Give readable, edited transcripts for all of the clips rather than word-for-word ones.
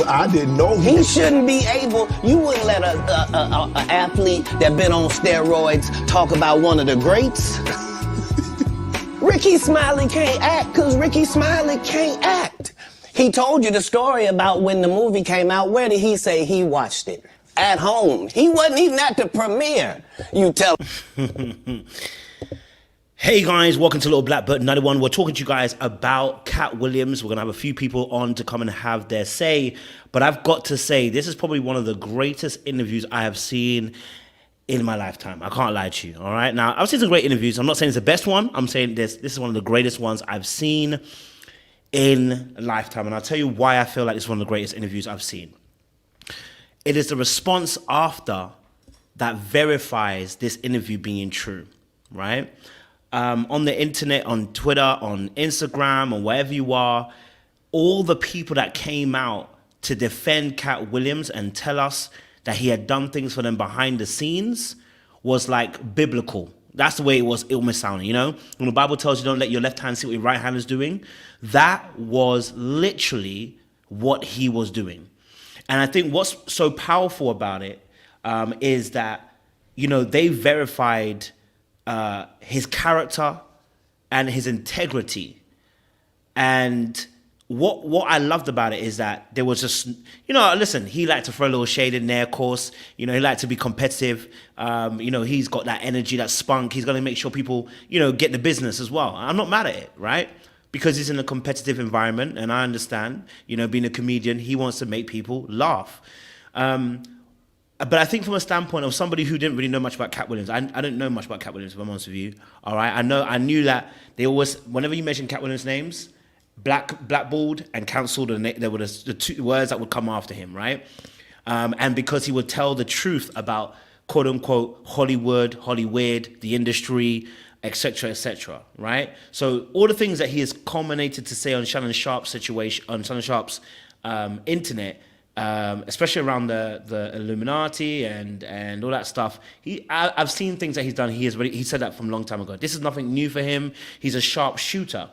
I didn't know he shouldn't be able. You wouldn't let a athlete that been on steroids talk about one of the greats. Ricky Smiley can't act because Ricky Smiley can't act. He told you the story about when the movie came out. Where did he say he watched it? At home. He wasn't even at the premiere. You tell. Hey guys, welcome to Little Black Bird 91. We're talking to you guys about KATT Williams. We're going to have a few people on to come and have their say. But I've got to say, this is probably one of the greatest interviews I have seen in my lifetime. I can't lie to you, all right? Now, I've seen some great interviews. I'm not saying it's the best one. I'm saying this is one of the greatest ones I've seen in a lifetime. And I'll tell you why I feel like it's one of the greatest interviews I've seen. It is the response after that verifies this interview being true, right? On the internet, on Twitter, on Instagram, or wherever you are, all the people that came out to defend KATT Williams and tell us that he had done things for them behind the scenes was like biblical. That's the way it was almost sounding, you know? When the Bible tells you don't let your left hand see what your right hand is doing, that was literally what he was doing. And I think what's so powerful about it is that, you know, they verified his character and his integrity. And what I loved about it is that there was just, you know, listen, he liked to throw a little shade in there, of course. You know, he liked to be competitive. You know, he's got that energy, that spunk. He's going to make sure people, you know, get the business as well. I'm not mad at it, right? Because he's in a competitive environment, and I understand, you know, being a comedian, he wants to make people laugh. But I think from a standpoint of somebody who didn't really know much about KATT Williams, I didn't know much about KATT Williams, if I'm honest with you. All right, I knew that they always, whenever you mention KATT Williams' names, blackballed and cancelled, and there were the two words that would come after him, right? And because he would tell the truth about quote unquote Hollywood, the industry, etc., right? So all the things that he has culminated to say on Shannon Sharpe's situation, on Shannon Sharpe's internet. Especially around the Illuminati and all that stuff. I've seen things that he's done. He said that from a long time ago. This is nothing new for him. He's a sharp shooter.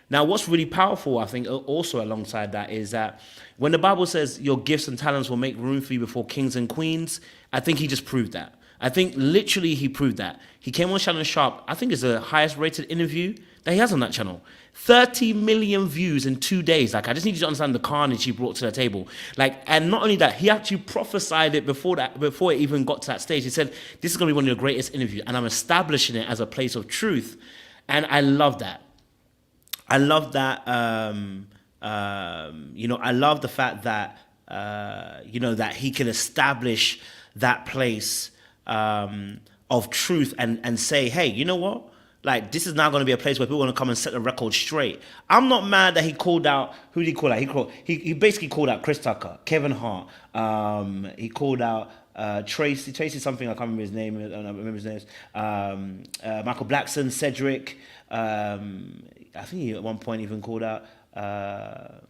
Now, what's really powerful, I think, also alongside that is that when the Bible says your gifts and talents will make room for you before kings and queens, I think he just proved that. I think literally he proved that. He came on Shannon Sharpe, I think it's the highest rated interview that he has on that channel. 30 million views in 2 days. Like, I just need you to understand the carnage he brought to the table. Like, and not only that, he actually prophesied it before it even got to that stage. He said, this is going to be one of the greatest interviews, and I'm establishing it as a place of truth. And I love that. I love that, you know, I love the fact that, you know, that he can establish that place of truth and say, hey, you know what? Like, this is now going to be a place where people want to come and set the record straight. I'm not mad that he called out, who did he call out? He basically called out Chris Tucker, Kevin Hart. He called out Tracy something, I can't remember his name. I don't remember his name. Michael Blackson, Cedric. I think he at one point even called out a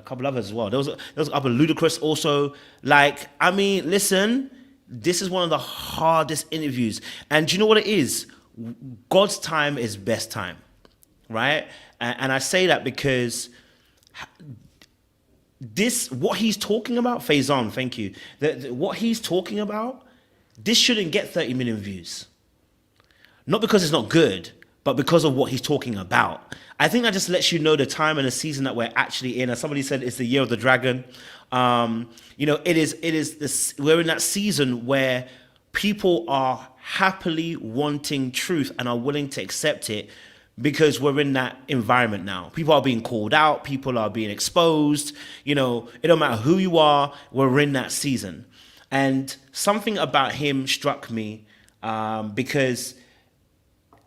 couple others as well. There was other Ludacris also. Like, I mean, listen, this is one of the hardest interviews. And do you know what it is? God's time is best time, right? And I say that because what he's talking about, Faison, thank you. What he's talking about, this shouldn't get 30 million views. Not because it's not good, but because of what he's talking about. I think that just lets you know the time and the season that we're actually in. As somebody said, it's the year of the dragon. You know, we're in that season where people are happily wanting truth and are willing to accept it because we're in that environment now. People are being called out. People are being exposed. You know, it don't matter who you are. We're in that season. And something about him struck me because,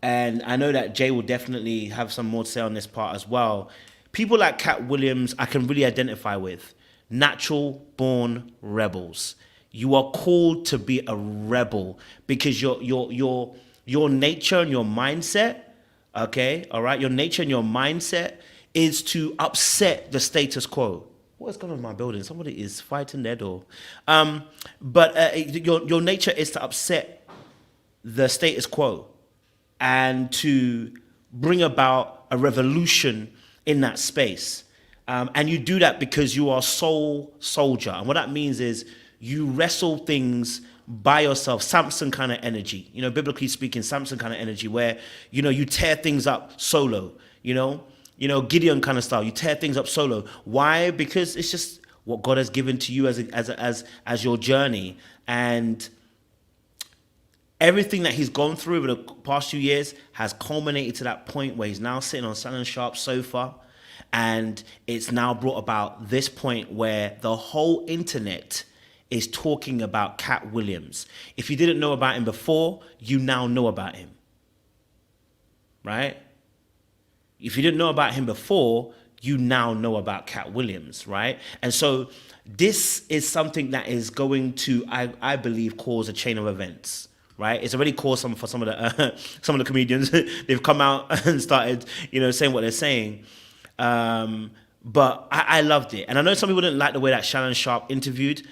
and I know that Jay will definitely have some more to say on this part as well. People like KATT Williams, I can really identify with. Natural born rebels. You are called to be a rebel because your nature and your mindset, okay, all right, your nature and your mindset is to upset the status quo. What's going on in my building? Somebody is fighting their door. But your nature is to upset the status quo and to bring about a revolution in that space. And you do that because you are soul soldier. And what that means is you wrestle things by yourself, Samson kind of energy, biblically speaking, Samson kind of energy where, you tear things up solo, Gideon kind of style. You tear things up solo. Why? Because it's just what God has given to you as your journey. And everything that he's gone through over the past few years has culminated to that point where he's now sitting on Shannon Sharpe's sofa. And it's now brought about this point where the whole internet is talking about KATT Williams. If you didn't know about him before, you now know about him. Right? If you didn't know about him before, you now know about KATT Williams, right? And so this is something that is going to, I believe, cause a chain of events, right? It's already caused some for some of the comedians. They've come out and started, saying what they're saying. But I loved it. And I know some people didn't like the way that Shannon Sharpe interviewed.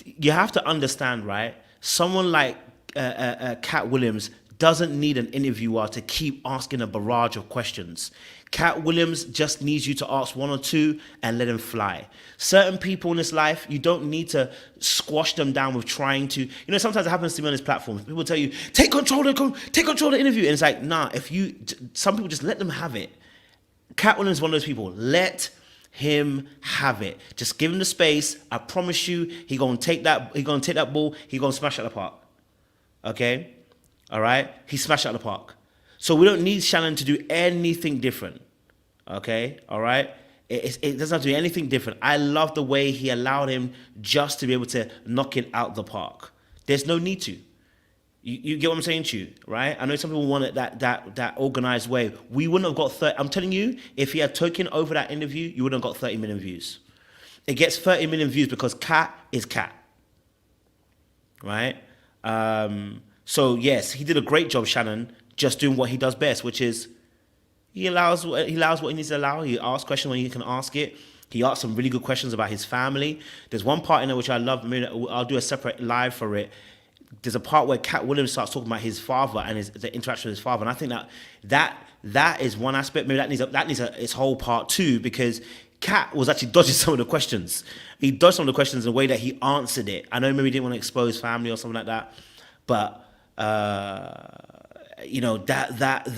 You have to understand, right? Someone like KATT Williams doesn't need an interviewer to keep asking a barrage of questions. KATT Williams just needs you to ask one or two and let him fly. Certain people in this life, you don't need to squash them down with trying to, sometimes it happens to me on this platform. People tell you, take control of the interview. And it's like, nah, some people just let them have it. KATT Williams is one of those people. Let him have it. Just give him the space. I promise you, he gonna take that ball, he gonna smash out the park. Okay? All right? He smashed out the park. So we don't need Shannon to do anything different. Okay? All right? It doesn't have to be anything different. I love the way he allowed him just to be able to knock it out the park. There's no need to. You get what I'm saying to you, right? I know some people want it that organized way. We wouldn't have got 30. I'm telling you, if he had taken over that interview, you wouldn't have got 30 million views. It gets 30 million views because KATT is KATT, right? So yes, he did a great job, Shannon, just doing what he does best, which is he allows what he needs to allow. He asks questions when he can ask it. He asked some really good questions about his family. There's one part in there which I love. I'll do a separate live for it. There's a part where KATT Williams starts talking about his father and the interaction with his father, and I think that is one aspect. Maybe that needs its whole part too, because KATT was actually dodging some of the questions. He dodged some of the questions in a way that he answered it. I know maybe he didn't want to expose family or something like that, but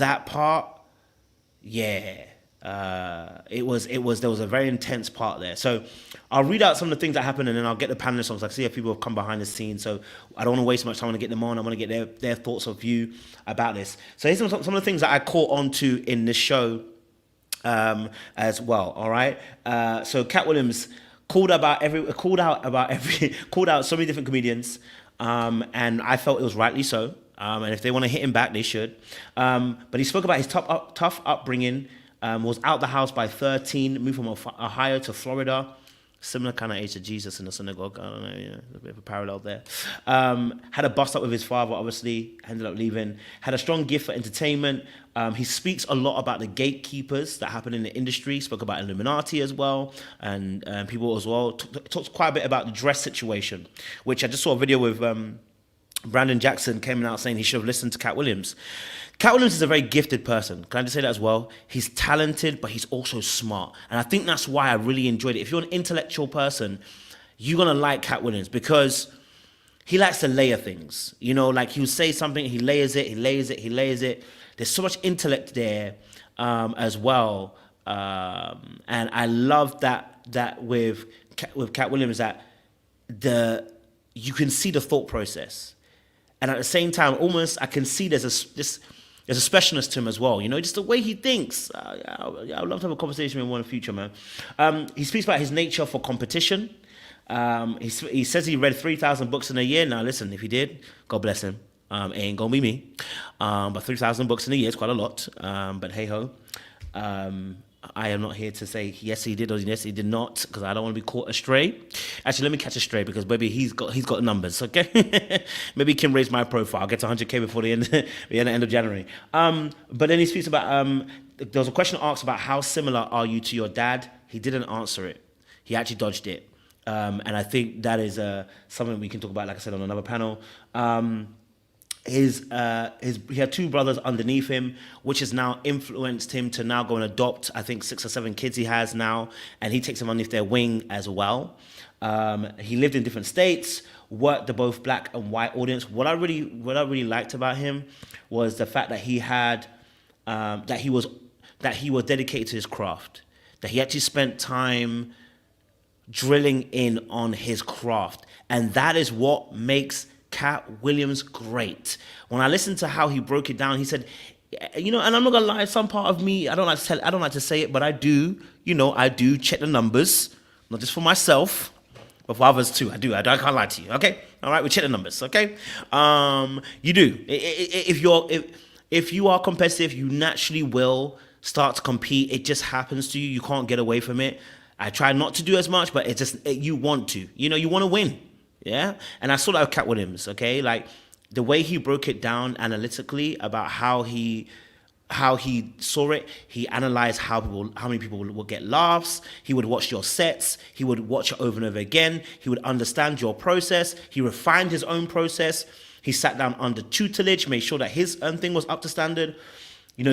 that part, yeah. There was a very intense part there. So I'll read out some of the things that happened, and then I'll get the panelists on. So I see if people have come behind the scenes, so I don't want to waste much time. I want to get them on. I want to get their thoughts of view about this. So here's some of the things that I caught on to in this show as well. All right. So KATT Williams called out so many different comedians, and I felt it was rightly so. And if they want to hit him back, they should. But he spoke about his tough upbringing. Was out the house by 13, moved from Ohio to Florida. Similar kind of age to Jesus in the synagogue. I don't know, there's a bit of a parallel there. Had a bust up with his father, obviously, ended up leaving. Had a strong gift for entertainment. He speaks a lot about the gatekeepers that happen in the industry. Spoke about Illuminati as well, and people as well. Talked quite a bit about the dress situation, which I just saw a video with Brandon Jackson came out saying he should have listened to KATT Williams. KATT Williams is a very gifted person. Can I just say that as well? He's talented, but he's also smart. And I think that's why I really enjoyed it. If you're an intellectual person, you're going to like KATT Williams because he likes to layer things. Like he'll say something, he layers it. There's so much intellect there as well. And I love that with KATT Williams, that you can see the thought process. And at the same time, almost I can see there's a specialness to him as well. Just the way he thinks. I would love to have a conversation with him in the future, man. He speaks about his nature for competition. He says he read 3,000 books in a year. Now, listen, if he did, God bless him. It ain't gonna be me. But 3,000 books in a year is quite a lot. But hey ho. I am not here to say yes he did or yes he did not, because I don't want to be caught astray. Actually, let me catch a stray, because maybe he's got numbers, okay? Maybe he can raise my profile. I'll get to 100K before the end of January. But then he speaks about there was a question asked about how similar are you to your dad. He didn't answer it. He actually dodged it, and I think that is something we can talk about, like I said, on another panel. he had two brothers underneath him, which has now influenced him to now go and adopt, I think, 6 or 7 kids he has now, and he takes them underneath their wing as well. He lived in different states, worked the both black and white audience. What I really liked about him was the fact that he had that he was dedicated to his craft, that he actually spent time drilling in on his craft, and that is what makes KATT WILLIAMS great. When I listened to how he broke it down, he said, and I'm not gonna lie, some part of me, I don't like to say it, but I do, I do check the numbers, not just for myself, but for others too. I can't lie to you. Okay, all right, we check the numbers. Okay, you do. If you are competitive, you naturally will start to compete. It just happens to you. You can't get away from it. I try not to do as much, but you want to. You want to win. Yeah, and I saw that with KATT WILLIAMS. Okay, like the way he broke it down analytically about how he saw it. He analyzed how many people would get laughs. He would watch your sets. He would watch it over and over again. He would understand your process. He refined his own process. He sat down under tutelage, made sure that his own thing was up to standard.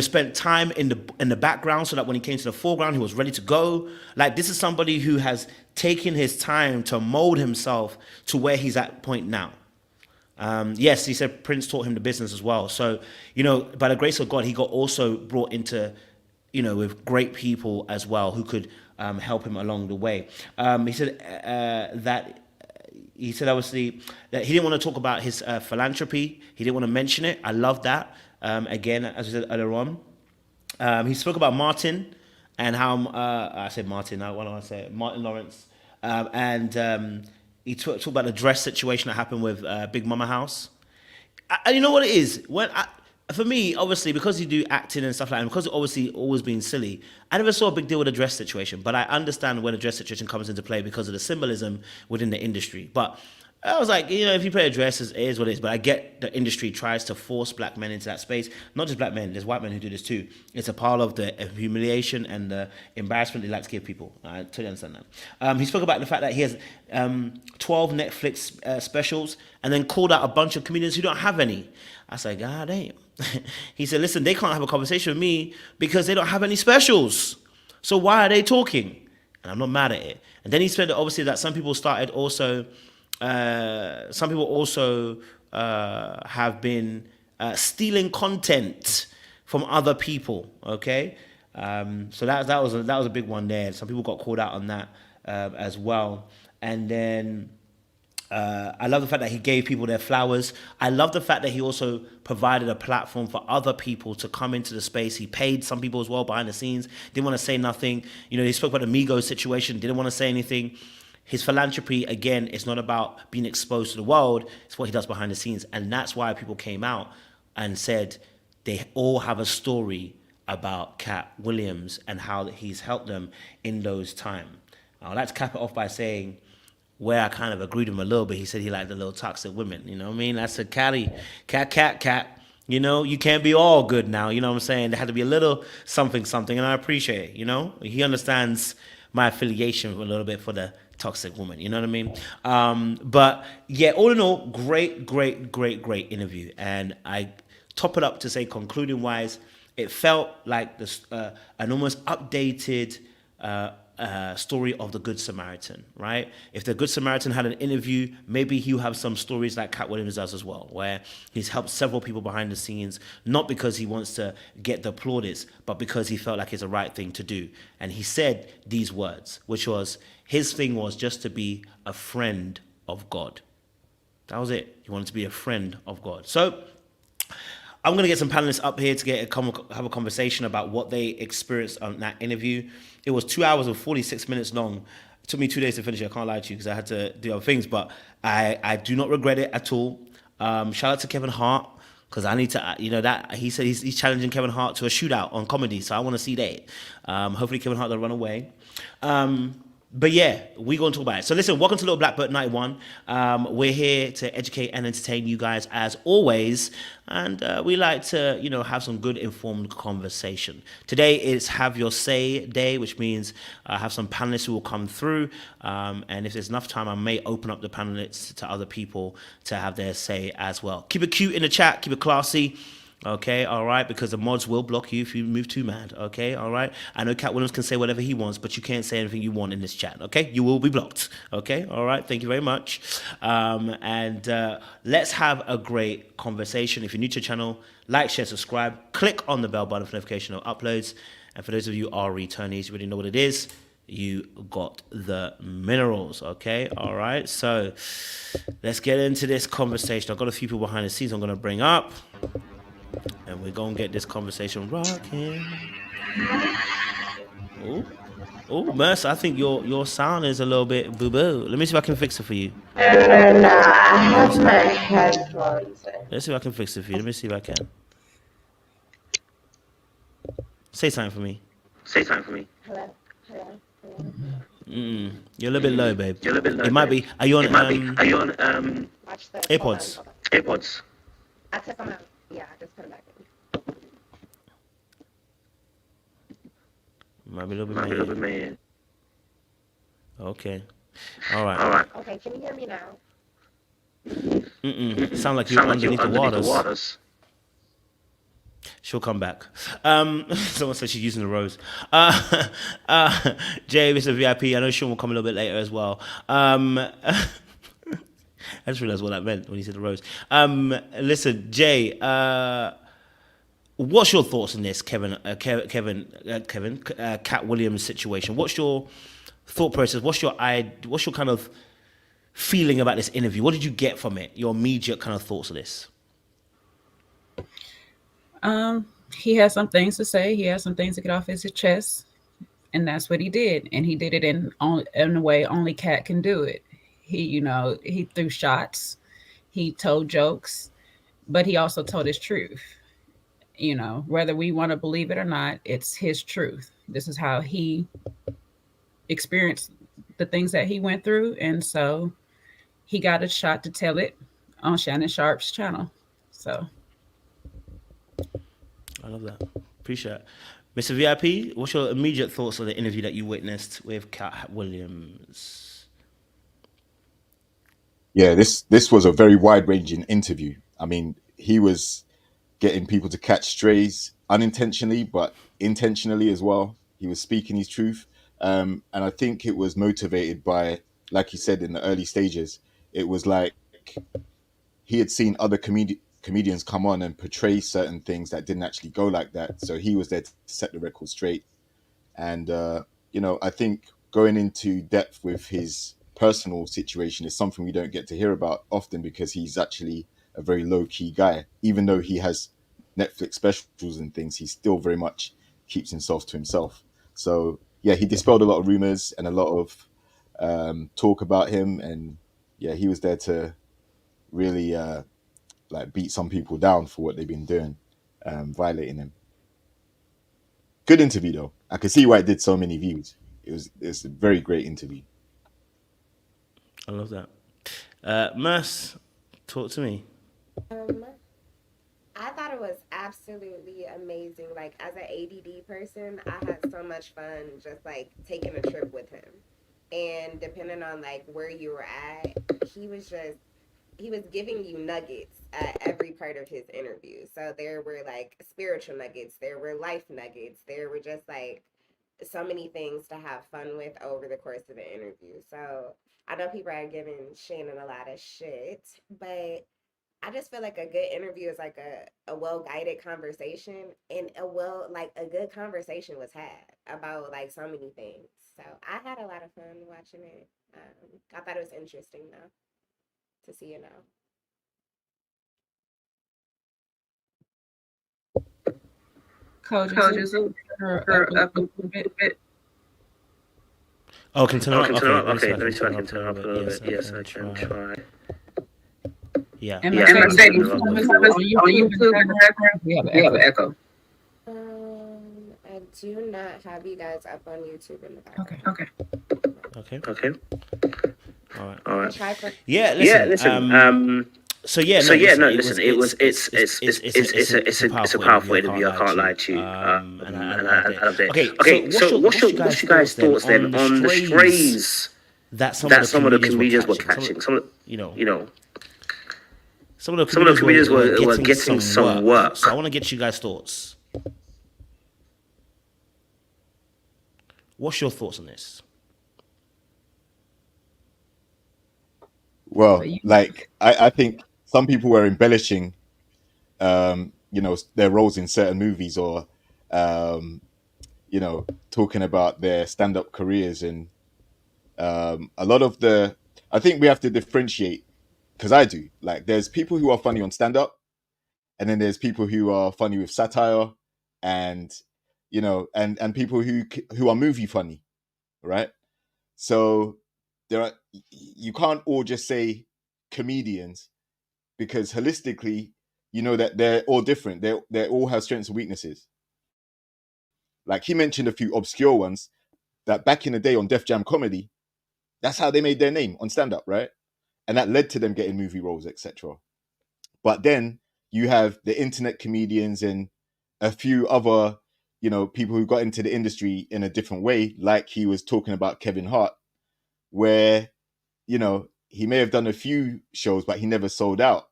Spent time in the background so that when he came to the foreground, he was ready to go. Like, this is somebody who has taken his time to mold himself to where he's at point now. Yes, he said Prince taught him the business as well. So, by the grace of God, he got also brought into, with great people as well who could help him along the way. He said obviously that he didn't want to talk about his philanthropy. He didn't want to mention it. I love that. Again, as I said earlier on, he spoke about Martin and how I said Martin. What do I say? Martin Lawrence, and he talked about the dress situation that happened with Big Mama House. And you know what it is? For me, obviously, because you do acting and stuff like that, and because it's obviously always been silly, I never saw a big deal with the dress situation. But I understand when the dress situation comes into play because of the symbolism within the industry. But I was like, if you play a dress, it is what it is. But I get the industry tries to force black men into that space. Not just black men, there's white men who do this too. It's a part of the humiliation and the embarrassment they like to give people. I totally understand that. He spoke about the fact that he has 12 Netflix specials and then called out a bunch of comedians who don't have any. I was like, God damn. He said, listen, they can't have a conversation with me because they don't have any specials. So why are they talking? And I'm not mad at it. And then he said, obviously, that some people also have been stealing content from other people. Okay, so that was a big one there. Some people got called out on that as well. And then I love the fact that he gave people their flowers. I love the fact that he also provided a platform for other people to come into the space. He paid some people as well behind the scenes. Didn't want to say nothing. He spoke about the Migos situation. Didn't want to say anything. His philanthropy, again, it's not about being exposed to the world. It's what he does behind the scenes. And that's why people came out and said they all have a story about KATT WILLIAMS and how he's helped them in those times. I'd like to cap it off by saying where I kind of agreed with him a little bit. He said he liked the little toxic women. You know what I mean? That's a cat. You can't be all good now. You know what I'm saying? There had to be a little something, and I appreciate it. He understands my affiliation a little bit for the toxic woman, you know what I mean? But yeah, all in all, great interview. And I top it up to say, concluding wise, it felt like this an almost updated story of the Good Samaritan, right? If the Good Samaritan had an interview, maybe he'll have some stories like KATT WILLIAMS does as well, where he's helped several people behind the scenes, not because he wants to get the plaudits, but because he felt like it's the right thing to do. And he said these words, which was, his thing was just to be a friend of God. That was it. He wanted to be a friend of God. So I'm going to get some panelists up here to have a conversation about what they experienced on that interview. It was 2 hours and 46 minutes long. It took me 2 days to finish it. I can't lie to you because I had to do other things, but I do not regret it at all. Shout out to Kevin Hart, because I need to, that he said he's challenging Kevin Hart to a shootout on comedy, so I want to see that. Hopefully Kevin Hart will run away. But yeah, we're going to talk about it. So listen, welcome to Little Black Book 91. We're here to educate and entertain you guys as always. And we like to, have some good informed conversation. Today is Have Your Say Day, which means I have some panelists who will come through. And if there's enough time, I may open up the panelists to other people to have their say as well. Keep it cute in the chat, keep it classy. Okay, all right, because the mods will block you if you move too mad. Okay, all right. I know KATT Williams can say whatever he wants, but you can't say anything you want in this chat. Okay, you will be blocked. Okay, all right. Thank you very much. And let's have a great conversation. If you're new to the channel, like, share, subscribe. Click on the bell button for notification of uploads. And for those of you who are returnees, you already know what it is. You got the minerals. Okay, all right. So let's get into this conversation. I've got a few people behind the scenes I'm going to bring up. And we're gonna get this conversation rocking. Oh, Mercer, I think your sound is a little bit boo-boo. Let me see if I can fix it for you. No, I have my headphones in. Let's see if I can fix it for you. Let me see if I can. Say something for me. Hello. You're a little bit low, babe. It might be. Are you on Watch this. AirPods? AirPods. I took them out. Yeah, I just put them back in. Might be a little bit mad. Okay. All right. Okay, can you hear me now? Sound like you're underneath the waters. She'll come back. Someone said she's using the rose. Jay, Mr. VIP. I know Sean will come a little bit later as well. I just realized what that meant when he said the rose. Listen, Jay, what's your thoughts on this, KATT Williams situation? What's your thought process? What's your kind of feeling about this interview? What did you get from it? Your immediate kind of thoughts of this? He has some things to say. He has some things to get off his chest, and that's what he did. And he did it in a way only KATT can do it. He threw shots, he told jokes, but he also told his truth. Whether we want to believe it or not, it's his truth. This is how he experienced the things that he went through. And so he got a shot to tell it on Shannon Sharpe's channel. So I love that. Appreciate it. Mr. VIP, what's your immediate thoughts on the interview that you witnessed with KATT Williams? Yeah, this was a very wide-ranging interview. I mean, he was getting people to catch strays unintentionally, but intentionally as well. He was speaking his truth. And I think it was motivated by, like he said in the early stages, it was like he had seen other comedians come on and portray certain things that didn't actually go like that. So he was there to set the record straight. And, I think going into depth with his personal situation is something we don't get to hear about often because he's actually a very low-key guy. Even though he has Netflix specials and things, he still very much keeps himself to himself. So yeah, he dispelled a lot of rumors and a lot of talk about him, and yeah, he was there to really beat some people down for what they've been doing, violating him. Good interview though. I can see why it did so many views. It's a very great interview. I love that. Merce, talk to me. I thought it was absolutely amazing. Like, as an ADD person, I had so much fun just taking a trip with him. And depending on where you were at, he was giving you nuggets at every part of his interview. So there were spiritual nuggets, there were life nuggets, there were just so many things to have fun with over the course of the interview. So I know people are giving Shannon a lot of shit, but I just feel like a good interview is a well-guided conversation, and a good conversation was had about so many things. So I had a lot of fun watching it. I thought it was interesting though to see it now. Coach, her up a little bit. Oh, can turn it up? Okay, let me see if I can turn it up a little bit. Yes, I can try. Yeah. And Mercedes, on YouTube, we have an echo. I do not have you guys up on YouTube in the background. Okay. Okay. Okay. All right. All right. Try for Yeah. Yeah. Listen. Listen. So yeah. So No. yeah. Listen. No. It Listen. was. It was. It's a It's a powerful powerful interview. I can't interview. I lie can't to lie you. to you. And I And loved it. I loved it. Okay. Okay. So What's what's your guys' thoughts then on the strays that some of that the some of the comedians were comedians were catching? catching? Some of You know. you know. Some of the Some of the comedians comedians were were getting getting some some work. work. So I want to get you guys' thoughts. What's your thoughts on this? Well, But you, like I think some people were embellishing, their roles in certain movies, or talking about their stand-up careers, and a lot of the. I think we have to differentiate, because I do. Like, there's people who are funny on stand-up, and then there's people who are funny with satire, and and people who are movie funny, right? So you can't all just say comedians, because holistically, that they're all different. They all have strengths and weaknesses. Like, he mentioned a few obscure ones that back in the day on Def Jam Comedy, that's how they made their name on stand up, right? And that led to them getting movie roles, etc. But then you have the internet comedians and a few other, people who got into the industry in a different way, like he was talking about Kevin Hart, where, he may have done a few shows, but he never sold out.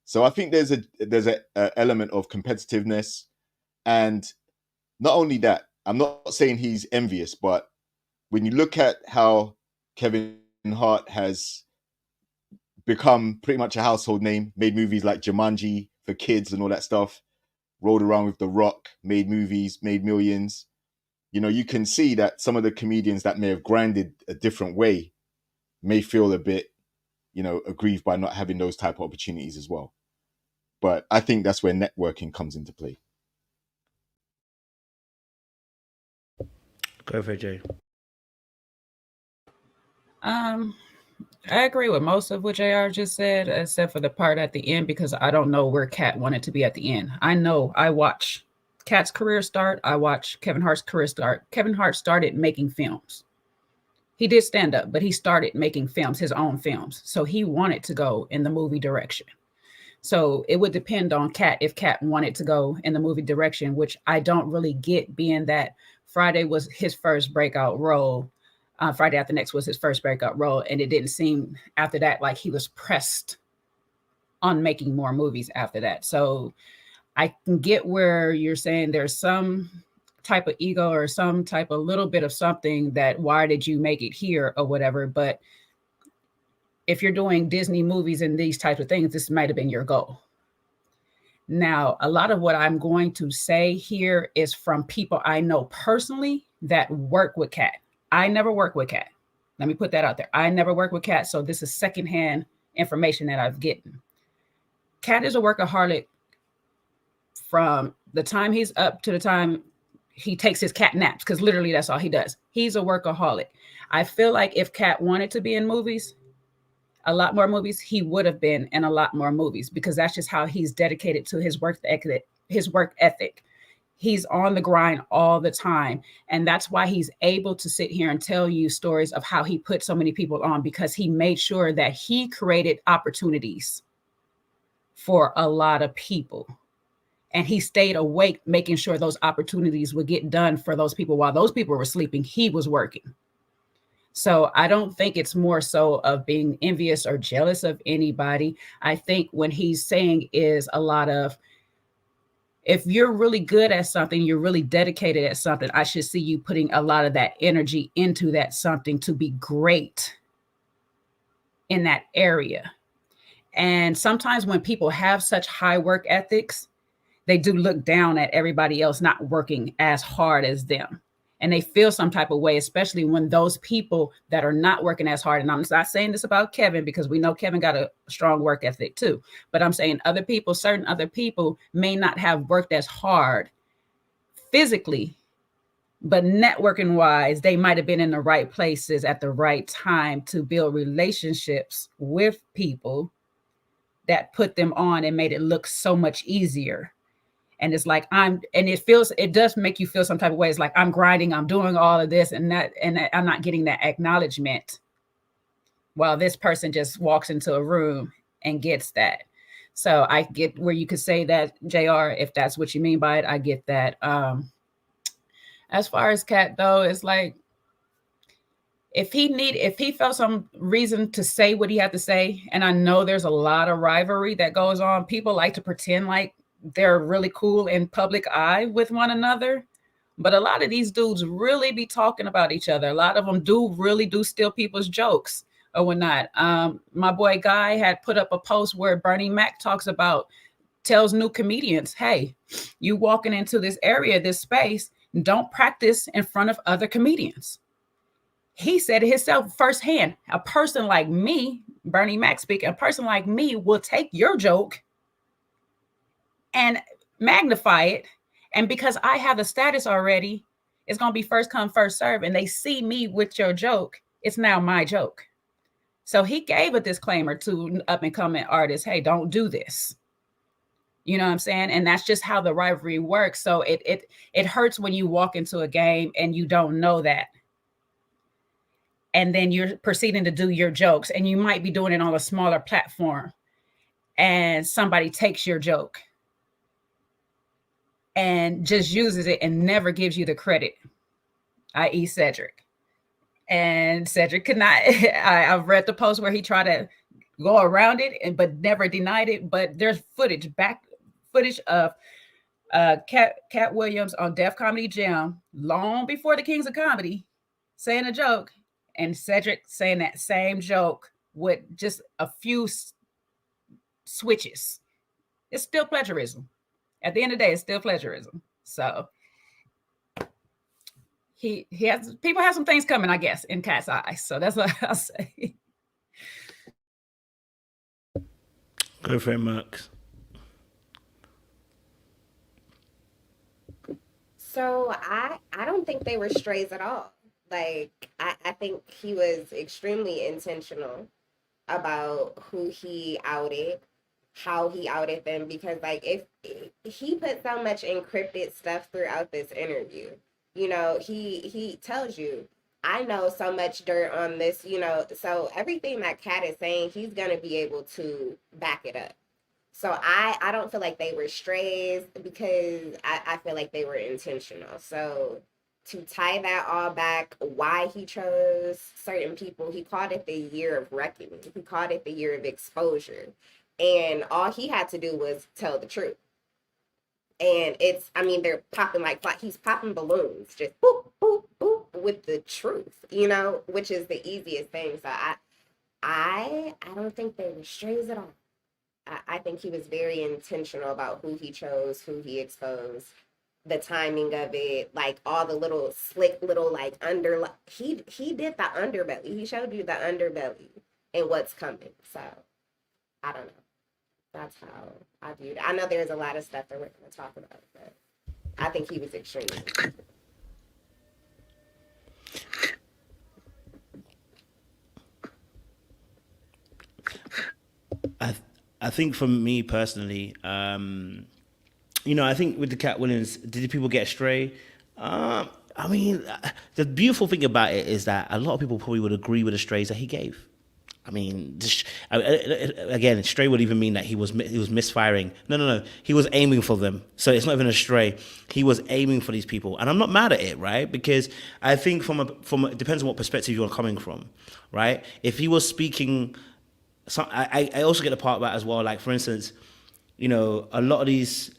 So I think there's a element of competitiveness, and not only that, I'm not saying he's envious, but when you look at how Kevin Hart has become pretty much a household name, made movies like Jumanji for kids and all that stuff, rolled around with The Rock, made movies, made millions. You can see that some of the comedians that may have grinded a different way may feel a bit, aggrieved by not having those type of opportunities as well. But I think that's where networking comes into play. Go for it, Jay. I agree with most of what JR just said, except for the part at the end, because I don't know where KATT wanted to be at the end. I know I watch KATT's career start. I watch Kevin Hart's career start. Kevin Hart started making films. He did stand up, but he started making films, his own films. So he wanted to go in the movie direction. So it would depend on KATT if KATT wanted to go in the movie direction, which I don't really get, being that Friday was his first breakout role. Friday After Next was his first breakout role, and it didn't seem after that like he was pressed on making more movies after that. So I can get where you're saying there's some type of ego or some type of little bit of something that why did you make it here or whatever. But if you're doing Disney movies and these types of things, this might have been your goal. Now, a lot of what I'm going to say here is from people I know personally that work with KATT. I never work with KATT. Let me put that out there. I never work with KATT, so this is secondhand information that I've gotten. KATT is a workaholic from the time he's up to the time he takes his cat naps, because literally that's all he does. He's a workaholic. I feel like if KATT wanted to be in movies, a lot more movies, he would have been in a lot more movies, because that's just how he's dedicated to his work ethic. He's on the grind all the time. And that's why he's able to sit here and tell you stories of how he put so many people on, because he made sure that he created opportunities for a lot of people. And he stayed awake, making sure those opportunities would get done for those people. While those people were sleeping, he was working. So I don't think it's more so of being envious or jealous of anybody. I think when he's saying is a lot of, if you're really good at something, you're really dedicated at something, I should see you putting a lot of that energy into that something to be great in that area. And sometimes when people have such high work ethics, they do look down at everybody else not working as hard as them. And they feel some type of way, especially when those people that are not working as hard, and I'm not saying this about Kevin, because we know Kevin got a strong work ethic too, but I'm saying certain other people may not have worked as hard physically, but networking wise, they might have been in the right places at the right time to build relationships with people that put them on and made it look so much easier. And it's like it does make you feel some type of way. It's like I'm grinding, I'm doing all of this and that, and I'm not getting that acknowledgement. While this person just walks into a room and gets that. So I get where you could say that, JR, if that's what you mean by it, I get that. As far as KATT though, it's like, if he felt some reason to say what he had to say, and I know there's a lot of rivalry that goes on. People like to pretend like they're really cool in public eye with one another, but a lot of these dudes really be talking about each other. A lot of them really do steal people's jokes or whatnot. My boy Guy had put up a post where Bernie Mac tells new comedians, hey, you walking into this area, this space, don't practice in front of other comedians. He said it himself firsthand. A person like me, Bernie Mac speaking, a person like me will take your joke and magnify it. And because I have the status already, it's going to be first come, first serve. And they see me with your joke. It's now my joke. So he gave a disclaimer to up and coming artists. Hey, don't do this. You know what I'm saying? And that's just how the rivalry works. So it hurts when you walk into a game and you don't know that. And then you're proceeding to do your jokes, and you might be doing it on a smaller platform, and somebody takes your joke and just uses it and never gives you the credit, i.e. Cedric. And Cedric could not, I've read the post where he tried to go around it, but never denied it. But there's footage of KATT Williams on Def Comedy Jam long before the Kings of Comedy saying a joke, and Cedric saying that same joke with just a few switches. It's still plagiarism. At the end of the day, it's still plagiarism. So people have some things coming, I guess, in KATT's eyes. So that's what I'll say. Go for it, Max. So I don't think they were strays at all. Like, I think he was extremely intentional about who he outed, how he outed them, because like if he put so much encrypted stuff throughout this interview, you know, he tells you, I know so much dirt on this, you know, so everything that KATT is saying, he's gonna be able to back it up. So I don't feel like they were strays, because I feel like they were intentional. So to tie that all back, why he chose certain people, he called it the year of reckoning. He called it the year of exposure. And all he had to do was tell the truth. And they're popping like he's popping balloons, just boop, boop, boop, with the truth, you know, which is the easiest thing. So I don't think they were strays at all. I think he was very intentional about who he chose, who he exposed, the timing of it, like all the little slick little like he did the underbelly. He showed you the underbelly and what's coming. So I don't know. That's how I viewed it. I know there's a lot of stuff that we're going to talk about, but I think he was extremely. I think for me personally, you know, I think with the KATT Williams, did people get astray? I mean, the beautiful thing about it is that a lot of people probably would agree with the strays that he gave. I mean, again, stray would even mean that he was misfiring. No. He was aiming for them. So it's not even a stray. He was aiming for these people. And I'm not mad at it, right? Because I think it depends on what perspective you're coming from, right? If he was speaking... So I also get the part about as well, like, for instance, you know, a lot of these,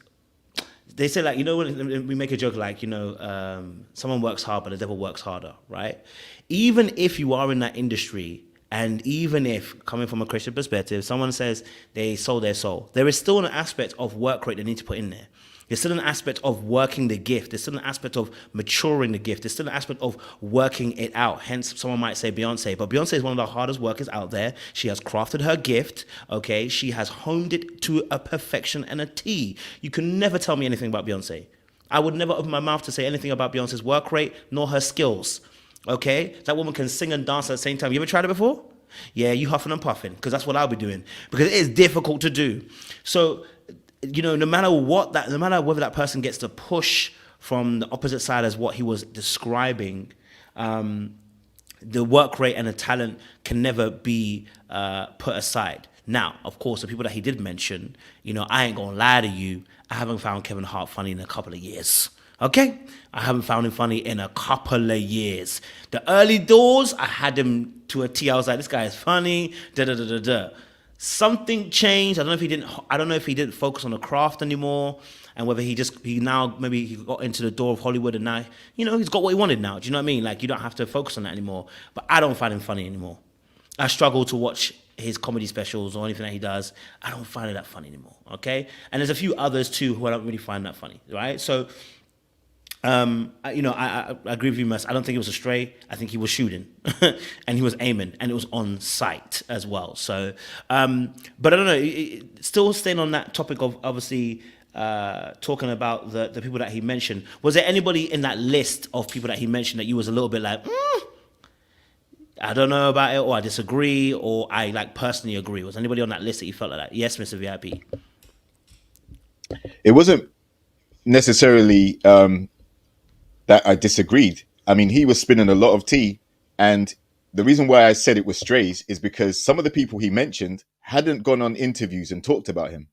they say, like, you know, when we make a joke like, you know, someone works hard, but the devil works harder, right? Even if you are in that industry, and even if, coming from a Christian perspective, someone says they sold their soul, there is still an aspect of work rate they need to put in there. There's still an aspect of working the gift. There's still an aspect of maturing the gift. There's still an aspect of working it out. Hence, someone might say Beyonce, but Beyonce is one of the hardest workers out there. She has crafted her gift, okay? She has honed it to a perfection and a T. You can never tell me anything about Beyonce. I would never open my mouth to say anything about Beyonce's work rate, nor her skills, okay? That woman can sing and dance at the same time. You ever tried it before? Yeah, you huffing and puffing, because that's what I'll be doing, because it is difficult to do. So no matter no matter whether that person gets the push from the opposite side as what he was describing, the work rate and the talent can never be put aside. Now, of course, the people that he did mention, I ain't gonna lie to you, I haven't found Kevin Hart funny in a couple of years. Okay? I haven't found him funny in a couple of years. The early doors, I had him to a T. I was like, this guy is funny, da da da da da. Something changed. I don't know if he didn't focus on the craft anymore, and whether he now maybe he got into the door of Hollywood and now he's got what he wanted now. Do you know what I mean? Like, you don't have to focus on that anymore. But I don't find him funny anymore. I struggle to watch his comedy specials or anything that he does. I don't find it that funny anymore. Okay, and there's a few others too who I don't really find that funny. Right, so. I agree with you, Mess. I don't think it was a stray. I think he was shooting, and he was aiming, and it was on sight as well. So, but I don't know. Still staying on that topic of obviously talking about the people that he mentioned. Was there anybody in that list of people that he mentioned that you was a little bit like, I don't know about it, or I disagree, or I personally agree? Was anybody on that list that you felt like that? Yes, Mr. VIP. It wasn't necessarily that I disagreed. I mean, he was spinning a lot of tea, and the reason why I said it was strays is because some of the people he mentioned hadn't gone on interviews and talked about him.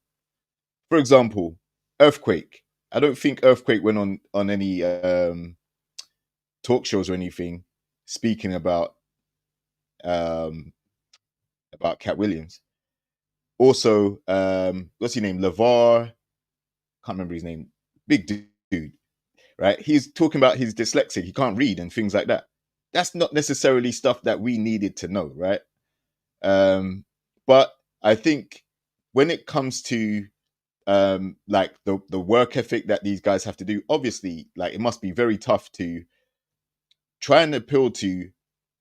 For example, Earthquake. I don't think Earthquake went on any talk shows or anything speaking about KATT WILLIAMS. Also, what's his name? LeVar. Can't remember his name. Big dude. Right, he's talking about his dyslexic, he can't read and things like that. That's not necessarily stuff that we needed to know, right? But I think when it comes to the work ethic that these guys have to do, obviously, it must be very tough to try and appeal to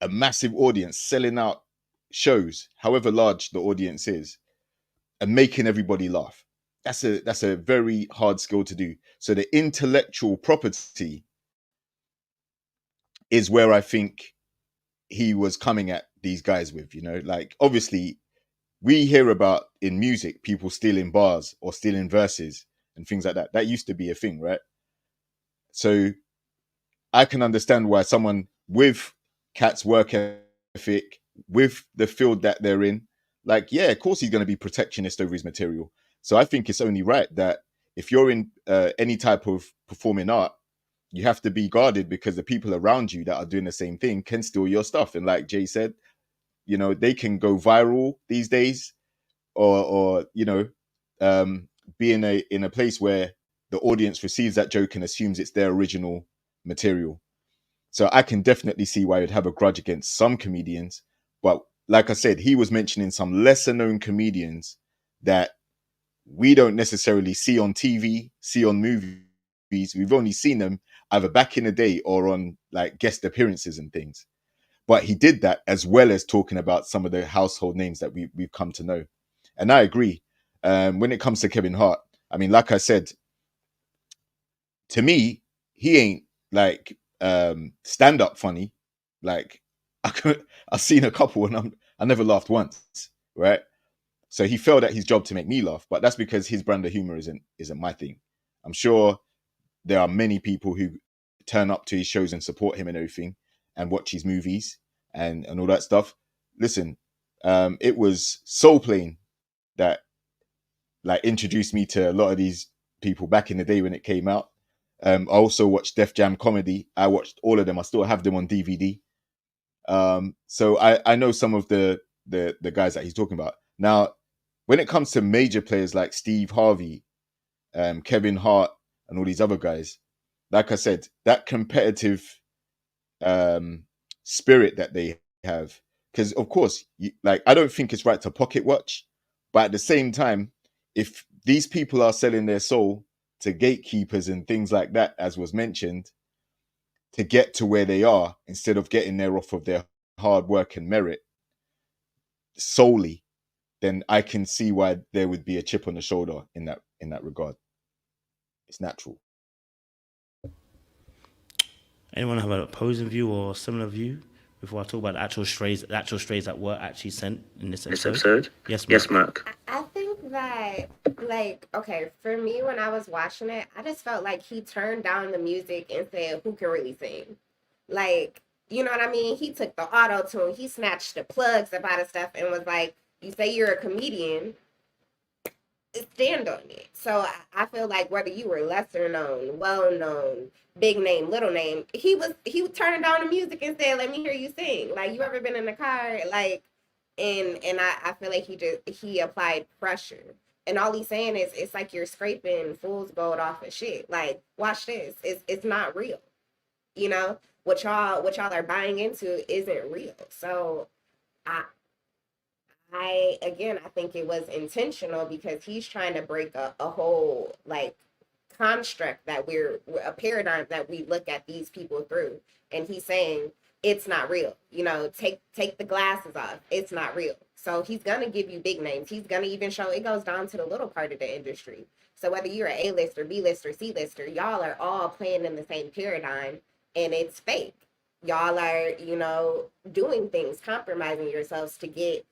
a massive audience, selling out shows, however large the audience is, and making everybody laugh. That's a very hard skill to do. So the intellectual property is where I think he was coming at these guys with, obviously we hear about in music people stealing bars or stealing verses and things like that. That used to be a thing, right? So I can understand why someone with KATT's work ethic, with the field that they're in, of course he's going to be protectionist over his material. So I think it's only right that if you're in any type of performing art, you have to be guarded, because the people around you that are doing the same thing can steal your stuff. And like Jay said, they can go viral these days, or be in a place where the audience receives that joke and assumes it's their original material. So I can definitely see why you'd have a grudge against some comedians. But like I said, he was mentioning some lesser known comedians that we don't necessarily see on TV, see on movies. We've only seen them either back in the day or on guest appearances and things. But he did that as well as talking about some of the household names that we've come to know. And I agree. When it comes to Kevin Hart, I mean, like I said, to me, he ain't stand-up funny. I've seen a couple and I never laughed once, right? So he failed at his job to make me laugh, but that's because his brand of humor isn't my thing. I'm sure there are many people who turn up to his shows and support him and everything and watch his movies and all that stuff. Listen, it was Soul Plane that introduced me to a lot of these people back in the day when it came out. I also watched Def Jam Comedy. I watched all of them. I still have them on DVD. So I know some of the guys that he's talking about. Now, when it comes to major players like Steve Harvey, Kevin Hart, and all these other guys, like I said, that competitive spirit that they have, because of course, I don't think it's right to pocket watch, but at the same time, if these people are selling their soul to gatekeepers and things like that, as was mentioned, to get to where they are, instead of getting there off of their hard work and merit solely, then I can see why there would be a chip on the shoulder in that regard. It's natural. Anyone have an opposing view or similar view before I talk about the actual strays that were actually sent in this episode? Yes, Mark. I think that, like, okay, for me, when I was watching it, I just felt like he turned down the music and said, who can really sing? Like, you know what I mean? He took the auto tune, he snatched the plugs up out of stuff and was like, you say you're a comedian, stand on it. So I feel like whether you were lesser known, well known, big name, little name, he turned on the music and said, "Let me hear you sing." Like, you ever been in the car, like, and I feel like he applied pressure. And all he's saying is, it's like you're scraping fool's gold off of shit. Like, watch this. It's not real. You know what y'all are buying into isn't real. So I I think it was intentional because he's trying to break a whole like construct that a paradigm that we look at these people through, and he's saying it's not real. Take the glasses off. It's not real. So he's gonna give you big names. He's gonna even show it goes down to the little part of the industry. So whether you're an A-lister, B-lister, C-lister, y'all are all playing in the same paradigm, and it's fake. Y'all are, doing things, compromising yourselves to get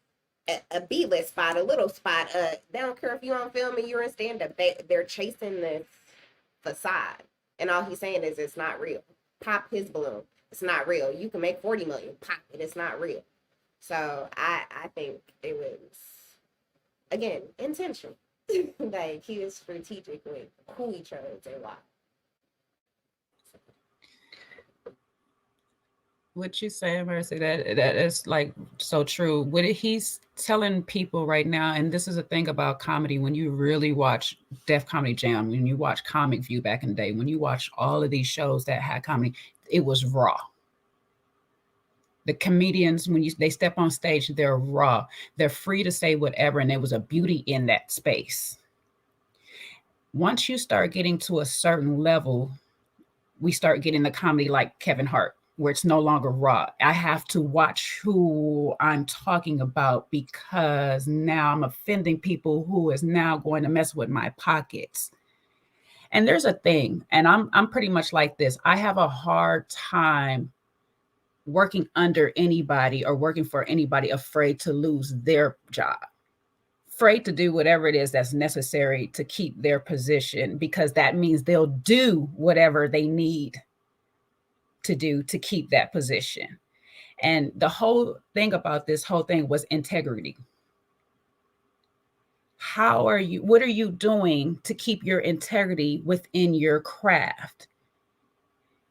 a B-list spot, a little spot. They don't care if you're on film and you're in stand-up. They're chasing this facade, and all he's saying is it's not real. Pop his balloon. It's not real. You can make 40 million. Pop it. It's not real. So I think it was, again, intentional. Like, he was strategic with who he chose and why. What you say, Mercy, that is like so true. What he's telling people right now, and this is a thing about comedy, when you really watch Def Comedy Jam, when you watch Comic View back in the day, when you watch all of these shows that had comedy, it was raw. The comedians, when they step on stage, they're raw. They're free to say whatever, and there was a beauty in that space. Once you start getting to a certain level, we start getting the comedy like Kevin Hart, where it's no longer raw. I have to watch who I'm talking about because now I'm offending people who is now going to mess with my pockets. And there's a thing, and I'm pretty much like this. I have a hard time working under anybody or working for anybody afraid to lose their job, afraid to do whatever it is that's necessary to keep their position, because that means they'll do whatever they need to do to keep that position. And the whole thing about this whole thing was integrity. What are you doing to keep your integrity within your craft?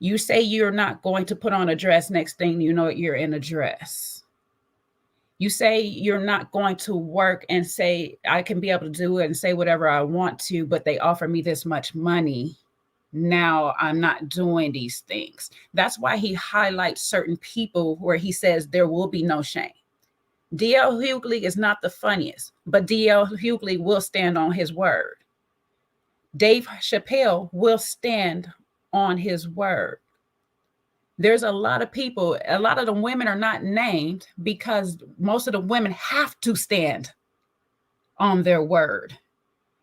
You say you're not going to put on a dress, next thing you know, you're in a dress. You say you're not going to work and say, I can be able to do it and say whatever I want to, but they offer me this much money. Now I'm not doing these things. That's why he highlights certain people where he says there will be no shame. D.L. Hughley is not the funniest, but D.L. Hughley will stand on his word. Dave Chappelle will stand on his word. There's a lot of people, a lot of the women are not named because most of the women have to stand on their word.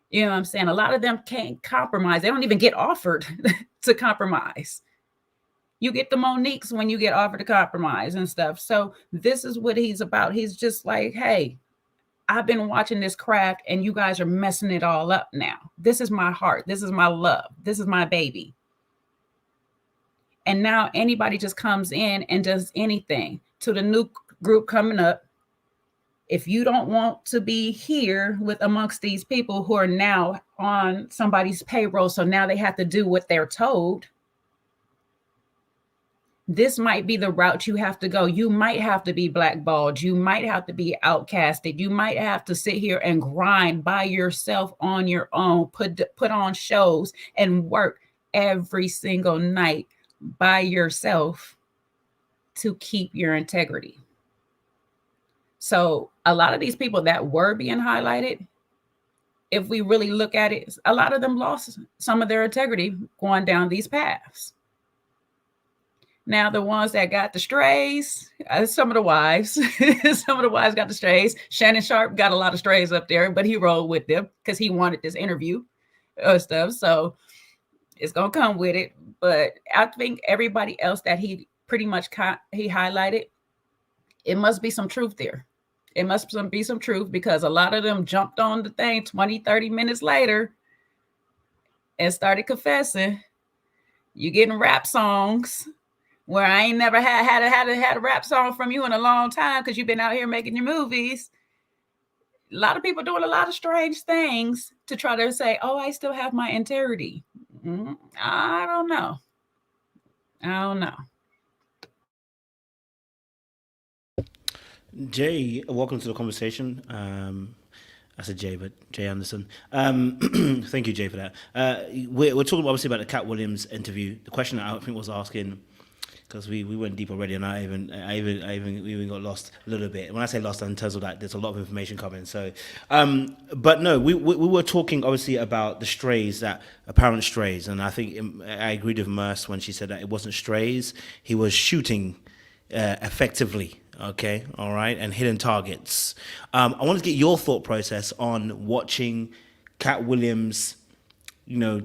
You know what I'm saying? A lot of them can't compromise. They don't even get offered to compromise. You get the Moniques when you get offered to compromise and stuff. So this is what he's about. He's just like, hey, I've been watching this craft and you guys are messing it all up now. This is my heart. This is my love. This is my baby. And now anybody just comes in and does anything. To the new group coming up, if you don't want to be here with amongst these people who are now on somebody's payroll, so now they have to do what they're told, this might be the route you have to go. You might have to be blackballed. You might have to be outcasted. You might have to sit here and grind by yourself on your own, put on shows and work every single night by yourself to keep your integrity. So a lot of these people that were being highlighted, if we really look at it, a lot of them lost some of their integrity going down these paths. Now, the ones that got the strays, some of the wives got the strays. Shannon Sharpe got a lot of strays up there, but he rolled with them because he wanted this interview stuff. So it's going to come with it. But I think everybody else that he pretty much he highlighted, it must be some truth there. It must be some truth, because a lot of them jumped on the thing 20, 30 minutes later and started confessing. You getting rap songs where I ain't never had a rap song from you in a long time because you've been out here making your movies. A lot of people doing a lot of strange things to try to say, "Oh, I still have my integrity." I don't know. I don't know. Jay, welcome to the conversation. I said Jay, but Jay Anderson. Thank you, Jay, for that. We're talking obviously about the KATT WILLIAMS interview. The question that I think was asking, because we went deep already, and I even got lost a little bit. When I say lost, in terms of that, there's a lot of information coming. So, but no, we were talking obviously about the strays, that apparent strays, and I think I agreed with Merce when she said that it wasn't strays. He was shooting effectively. Okay, all right, and hidden targets. I wanted to get your thought process on watching KATT WILLIAMS,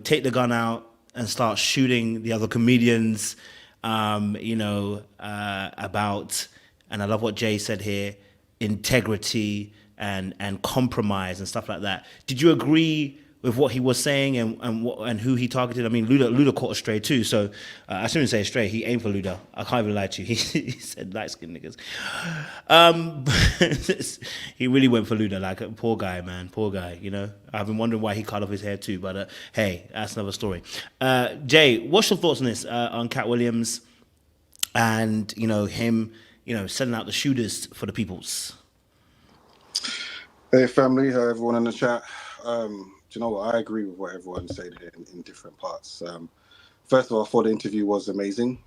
take the gun out and start shooting the other comedians. About, and I love what Jay said here, integrity and compromise and stuff like that. Did you agree with what he was saying and who he targeted? I mean, Luda caught a stray too, so I shouldn't say a stray. He aimed for Luda. I can't even lie to you. He said light skinned niggas. He really went for Luda, like a poor guy, man, poor guy. I've been wondering why he cut off his hair too, but hey, that's another story. Jay, what's your thoughts on this, on KATT WILLIAMS and him, sending out the shooters for the peoples? Hey family, hi everyone in the chat. Do you know what? I agree with what everyone said here in different parts. First of all, I thought the interview was amazing.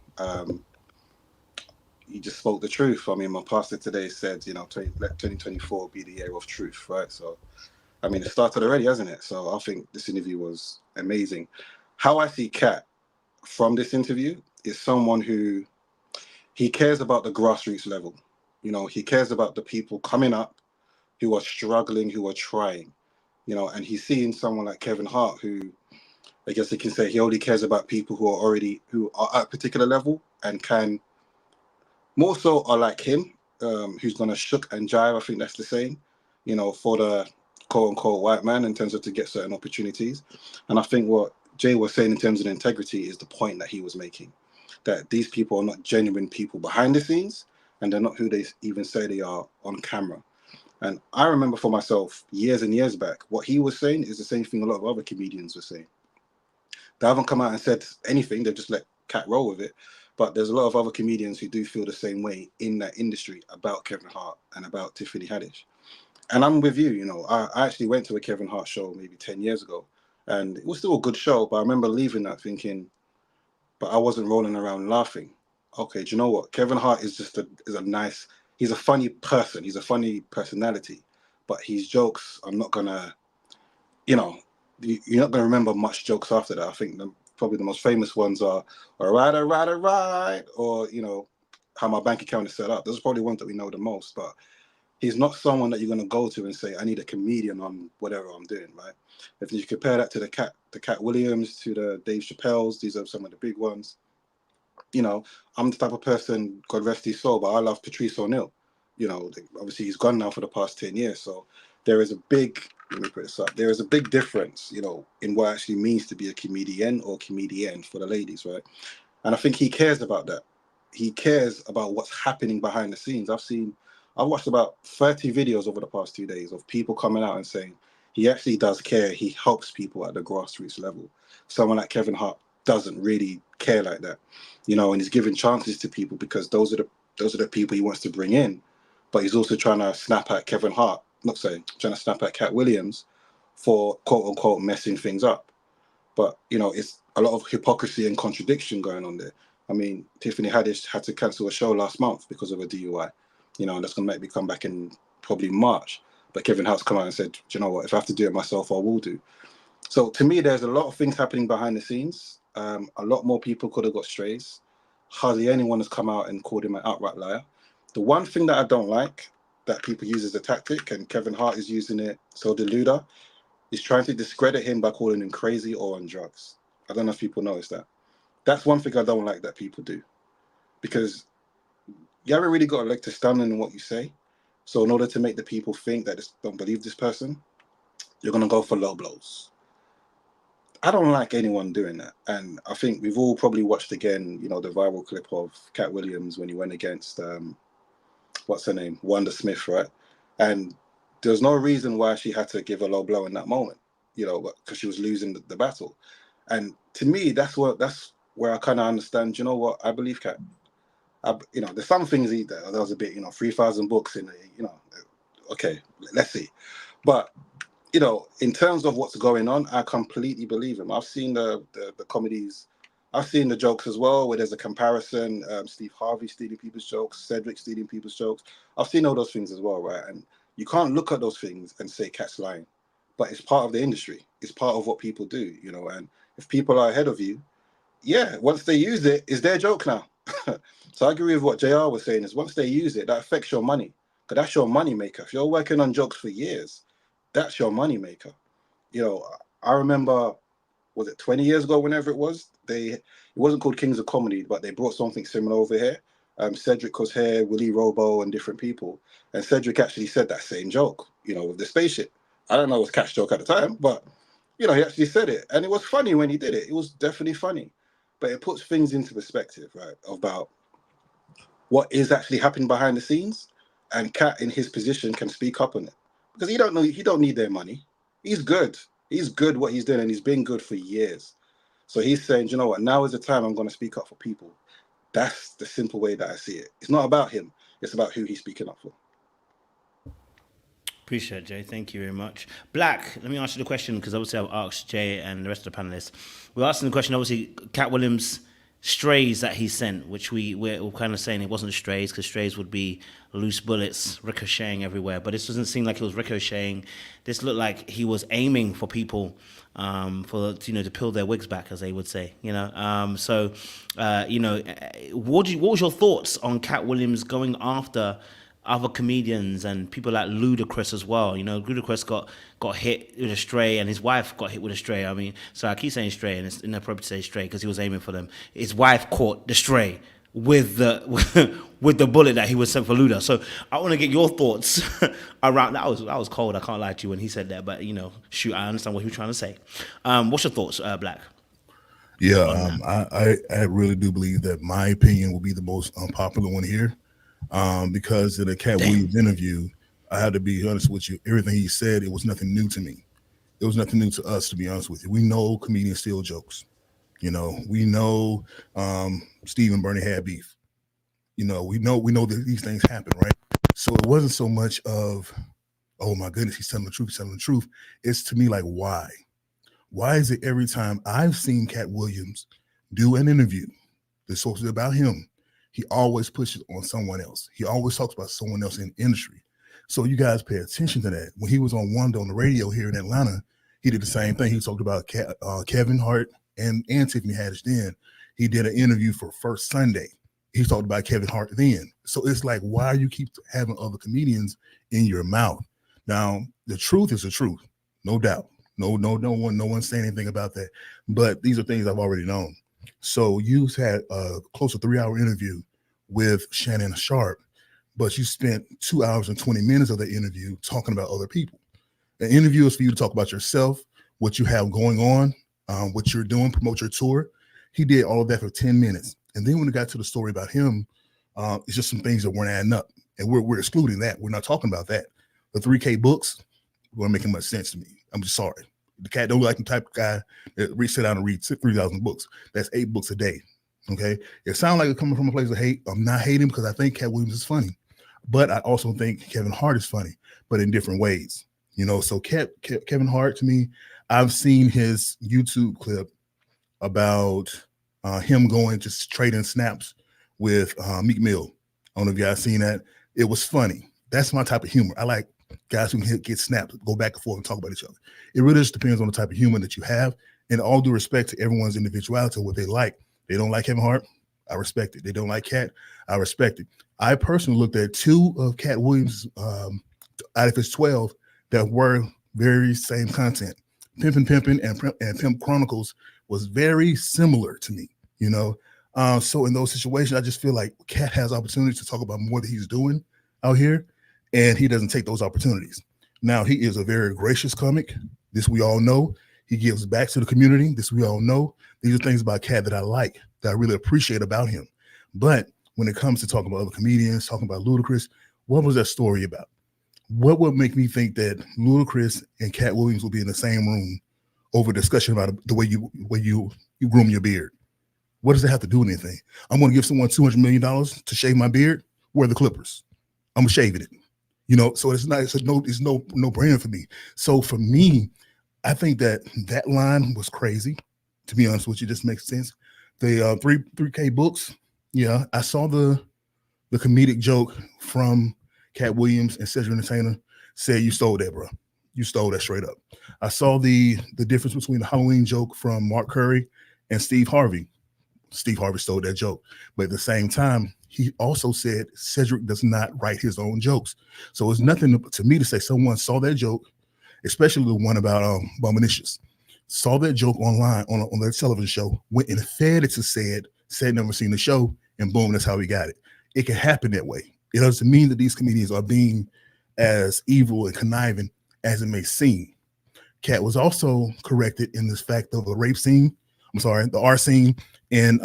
He just spoke the truth. I mean, my pastor today said, let 2024 be the year of truth, right? So, I mean, it started already, hasn't it? So I think this interview was amazing. How I see KATT from this interview is someone who, he cares about the grassroots level. He cares about the people coming up who are struggling, who are trying. And he's seeing someone like Kevin Hart, who I guess you can say he only cares about people who are at a particular level and can more so are like him, who's gonna shook and jive. I think that's the saying, for the quote unquote white man in terms of to get certain opportunities. And I think what Jay was saying in terms of integrity is the point that he was making, that these people are not genuine people behind the scenes, and they're not who they even say they are on camera. And I remember for myself, years and years back, what he was saying is the same thing a lot of other comedians were saying. They haven't come out and said anything, they've just let KATT roll with it. But there's a lot of other comedians who do feel the same way in that industry about Kevin Hart and about Tiffany Haddish. And I'm with you, I actually went to a Kevin Hart show maybe 10 years ago, and it was still a good show, but I remember leaving that thinking, but I wasn't rolling around laughing. Okay, do you know what? Kevin Hart is just he's a funny person. He's a funny personality, but his jokes, I'm not gonna, you're not gonna remember much jokes after that. I think probably the most famous ones are all right, or how my bank account is set up. Those are probably ones that we know the most, but he's not someone that you're going to go to and say, I need a comedian on whatever I'm doing, right? If you compare that to the KATT WILLIAMS, to the Dave Chappelle's, these are some of the big ones. I'm the type of person, God rest his soul, but I love Patrice O'Neill. Obviously he's gone now for the past 10 years. So there is a big, let me put this up, there is a big difference, in what it actually means to be a comedian or comedienne for the ladies, right? And I think he cares about that. He cares about what's happening behind the scenes. I've watched about 30 videos over the past 2 days of people coming out and saying he actually does care. He helps people at the grassroots level. Someone like Kevin Hart doesn't really care like that, and he's giving chances to people because those are the people he wants to bring in. But he's also trying to snap at Kevin Hart, trying to snap at KATT WILLIAMS for quote unquote messing things up. But it's a lot of hypocrisy and contradiction going on there. I mean, Tiffany Haddish had to cancel a show last month because of a DUI. And that's going to make me come back in probably March. But Kevin Hart's come out and said, do you know what? If I have to do it myself, I will do. So to me, there's a lot of things happening behind the scenes. A lot more people could have got strays. Hardly anyone has come out and called him an outright liar. The one thing that I don't like that people use as a tactic, and Kevin Hart is using it, so the Luda, is trying to discredit him by calling him crazy or on drugs. I don't know if people notice that. That's one thing I don't like that people do. Because you haven't really got a leg to stand on in what you say. So in order to make the people think that don't believe this person, you're gonna go for low blows. I don't like anyone doing that, and I think we've all probably watched again, the viral clip of KATT WILLIAMS when he went against what's her name, Wanda Smith, right? And there's no reason why she had to give a low blow in that moment, because she was losing the battle. And to me, that's where I kind of understand. You know what? I believe KATT. There's some things there was a bit, 3,000 books in it. Okay, let's see, but. In terms of what's going on, I completely believe him. I've seen the comedies. I've seen the jokes as well, where there's a comparison. Steve Harvey stealing people's jokes, Cedric stealing people's jokes. I've seen all those things as well, right? And you can't look at those things and say KATT's lying. But it's part of the industry. It's part of what people do, and if people are ahead of you, yeah, once they use it, it's their joke now. So I agree with what JR was saying, is once they use it, that affects your money. Because that's your money maker. If you're working on jokes for years, that's your money maker. I remember, was it 20 years ago, whenever it was, it wasn't called Kings of Comedy, but they brought something similar over here. Cedric was here, Willie Robo, and different people. And Cedric actually said that same joke, with the spaceship. I don't know it was Cat's joke at the time, but, he actually said it. And it was funny when he did it. It was definitely funny. But it puts things into perspective, right, about what is actually happening behind the scenes. And KATT, in his position, can speak up on it. Because he don't need their money. He's good. He's good what he's doing, and he's been good for years. So he's saying, you know what, now is the time I'm going to speak up for people. That's the simple way that I see it. It's not about him. It's about who he's speaking up for. Appreciate it, Jay. Thank you very much. Black, let me ask you the question, because obviously I've asked Jay and the rest of the panelists. We're asking the question, obviously, KATT WILLIAMS' strays that he sent, which we're kind of saying it wasn't strays, because strays would be loose bullets ricocheting everywhere. But this doesn't seem like it was ricocheting. This looked like he was aiming for people to peel their wigs back, as they would say. What was your thoughts on KATT WILLIAMS going after other comedians and people like Ludacris as well? Ludacris got hit with a stray, and his wife got hit with a stray. I mean, so I keep saying stray, and it's inappropriate to say stray because he was aiming for them. His wife caught the stray with the with the bullet that he was sent for Luda. So I want to get your thoughts around that. Was cold. I can't lie to you when he said that, but shoot, I understand what he was trying to say. What's your thoughts, Black? Yeah, I really do believe that my opinion will be the most unpopular one here. Because in the KATT WILLIAMS interview, I had to be honest with you. Everything he said, it was nothing new to me. It was nothing new to us, to be honest with you. We know comedians steal jokes. We know Steve and Bernie had beef. We know that these things happen, right? So it wasn't so much of, oh my goodness, he's telling the truth. It's to me like, why? Why is it every time I've seen KATT WILLIAMS do an interview that's supposed to be about him, he always pushes on someone else. He always talks about someone else in the industry. So you guys pay attention to that. When he was on Wanda on the radio here in Atlanta, he did the same thing. He talked about Kevin Hart and Tiffany Haddish then. He did an interview for First Sunday. He talked about Kevin Hart then. So it's like, why you keep having other comedians in your mouth? Now, the truth is the truth, no doubt. No one's saying anything about that. But these are things I've already known. So you had a close to 3-hour interview with Shannon Sharpe, but you spent 2 hours and 20 minutes of the interview talking about other people. The interview is for you to talk about yourself, what you have going on, what you're doing, promote your tour. He did all of that for 10 minutes. And then when it got to the story about him, it's just some things that weren't adding up. And we're excluding that. We're not talking about that. The 3K books weren't making much sense to me. I'm just sorry. The cat don't like the type of guy that sit down and read 3,000 books. That's 8 books a day. Okay. It sounds like it's coming from a place of hate. I'm not hating because I think KATT WILLIAMS is funny, but I also think Kevin Hart is funny, but in different ways. So Kevin Hart, to me, I've seen his YouTube clip about him going to trading snaps with Meek Mill. I don't know if you guys seen that. It was funny. That's my type of humor. I like guys who can get snapped, go back and forth and talk about each other. It really just depends on the type of humor that you have. And all due respect to everyone's individuality, what they like. They don't like Kevin Hart, I respect it. They don't like KATT, I respect it. I personally looked at 2 of KATT WILLIAMS out of his 12 that were very same content. Pimpin' and Pimp Chronicles was very similar to me, So in those situations, I just feel like KATT has opportunities to talk about more that he's doing out here. and he doesn't take those opportunities. Now, he is a very gracious comic. This we all know. He gives back to the community. This we all know. These are things about KATT that I like, that I really appreciate about him. But when it comes to talking about other comedians, talking about Ludacris, what was that story about? What would make me think that Ludacris and KATT Williams will be in the same room over a discussion about the way you groom your beard? What does that have to do with anything? I'm going to give someone $200 million to shave my beard. Where are the clippers? I'm shaving it. You know, so it's no brainer for me. So for me, I think that line was crazy. To be honest with you, just makes sense. The 3K books, yeah, I saw the comedic joke from KATT Williams and Cedric Entertainer. Said you stole that, bro. You stole that straight up. I saw the difference between the Halloween joke from Mark Curry and Steve Harvey. Steve Harvey stole that joke, but at the same time, he also said Cedric does not write his own jokes. So it's nothing to me to say someone saw that joke, especially the one about Buminicious, saw that joke online on their television show, went and fed it to said never seen the show, and boom, that's how he got it. It can happen that way. It doesn't mean that these comedians are being as evil and conniving as it may seem. KATT was also corrected in this fact of a rape scene. I'm sorry, the R scene in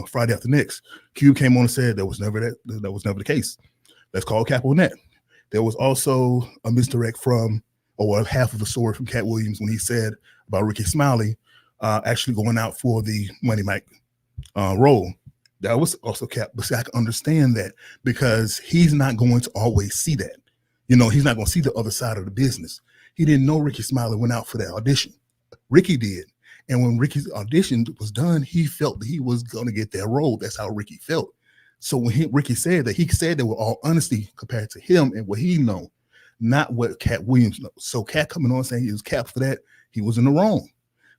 Friday After Next. Cube came on and said that was never the case. Let's call Cap on that. There was also a misdirect from, or half of the story from KATT Williams when he said about Ricky Smiley actually going out for the Money Mike role. That was also KATT, but see, I can understand that because he's not going to always see that. You know, he's not going to see the other side of the business. He didn't know Ricky Smiley went out for that audition. Ricky did. And when Ricky's audition was done, he felt that he was going to get that role. That's how Ricky felt. So when Ricky said that, he said that with all honesty compared to him and what he know, not what KATT Williams knows. So KATT coming on saying he was capped for that, he was in the wrong.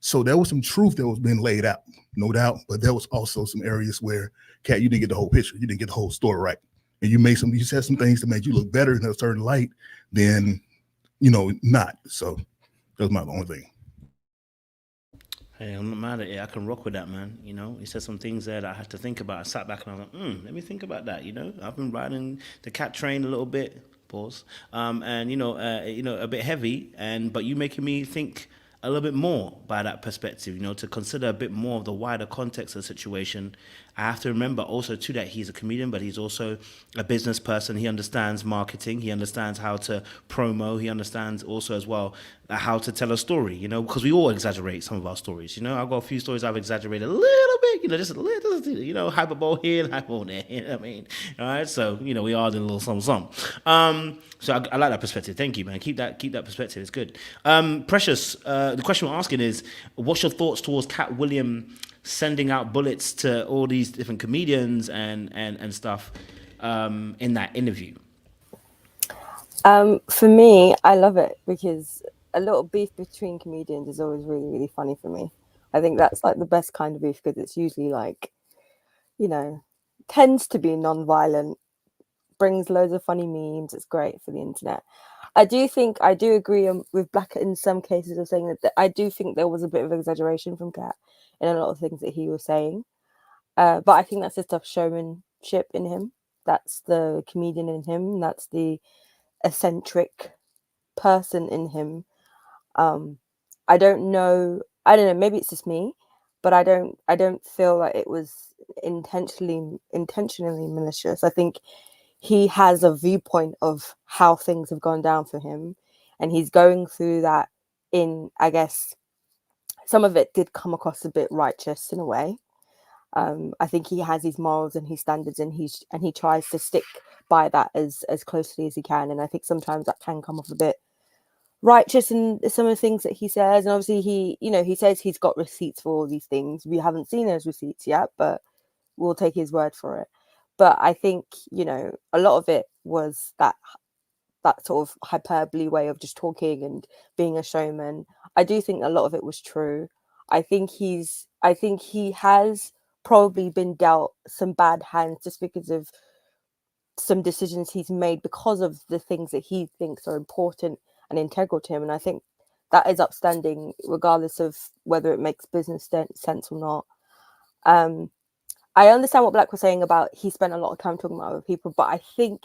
So there was some truth that was being laid out, no doubt. But there was also some areas where KATT, you didn't get the whole picture. You didn't get the whole story right. And you said some things to make you look better in a certain light than, not. So that was my only thing. Hey, I'm not mad at it. I can rock with that, man. He said some things there that I had to think about. I sat back and I was like, let me think about that. I've been riding the KATT train a little bit, pause, and a bit heavy, but you making me think a little bit more by that perspective. To consider a bit more of the wider context of the situation. I have to remember also too that he's a comedian, but he's also a business person. He understands marketing. He understands how to promo. He understands also as well how to tell a story, because we all exaggerate some of our stories. I've got a few stories I've exaggerated a little bit, just a little, hyperbole here and hyperbole there. You know what I mean? All right. So, we are doing a little something. So I like that perspective. Thank you, man. Keep that perspective. It's good. Precious, the question we're asking is, what's your thoughts towards KATT Williams sending out bullets to all these different comedians and stuff in that interview? For me, I love it because a little beef between comedians is always really, really funny for me. I think that's like the best kind of beef because it's usually like, tends to be non-violent, brings loads of funny memes. It's great for the internet. I do agree with Black in some cases of saying that I do think there was a bit of exaggeration from KATT in a lot of things that he was saying. But I think that's the stuff showmanship in him. That's the comedian in him. That's the eccentric person in him. I don't know, maybe it's just me, but I don't feel like it was intentionally malicious. I think he has a viewpoint of how things have gone down for him, and he's going through that I guess some of it did come across a bit righteous in a way. I think he has his morals and his standards, and he tries to stick by that as closely as he can. And I think sometimes that can come off a bit righteous in some of the things that he says. And obviously he says he's got receipts for all these things. We haven't seen those receipts yet, but we'll take his word for it. But I think, a lot of it was that sort of hyperbole way of just talking and being a showman. I do think a lot of it was true. I think he has probably been dealt some bad hands just because of some decisions he's made because of the things that he thinks are important and integral to him. And I think that is upstanding regardless of whether it makes business sense or not. I understand what Black was saying about he spent a lot of time talking about other people, but I think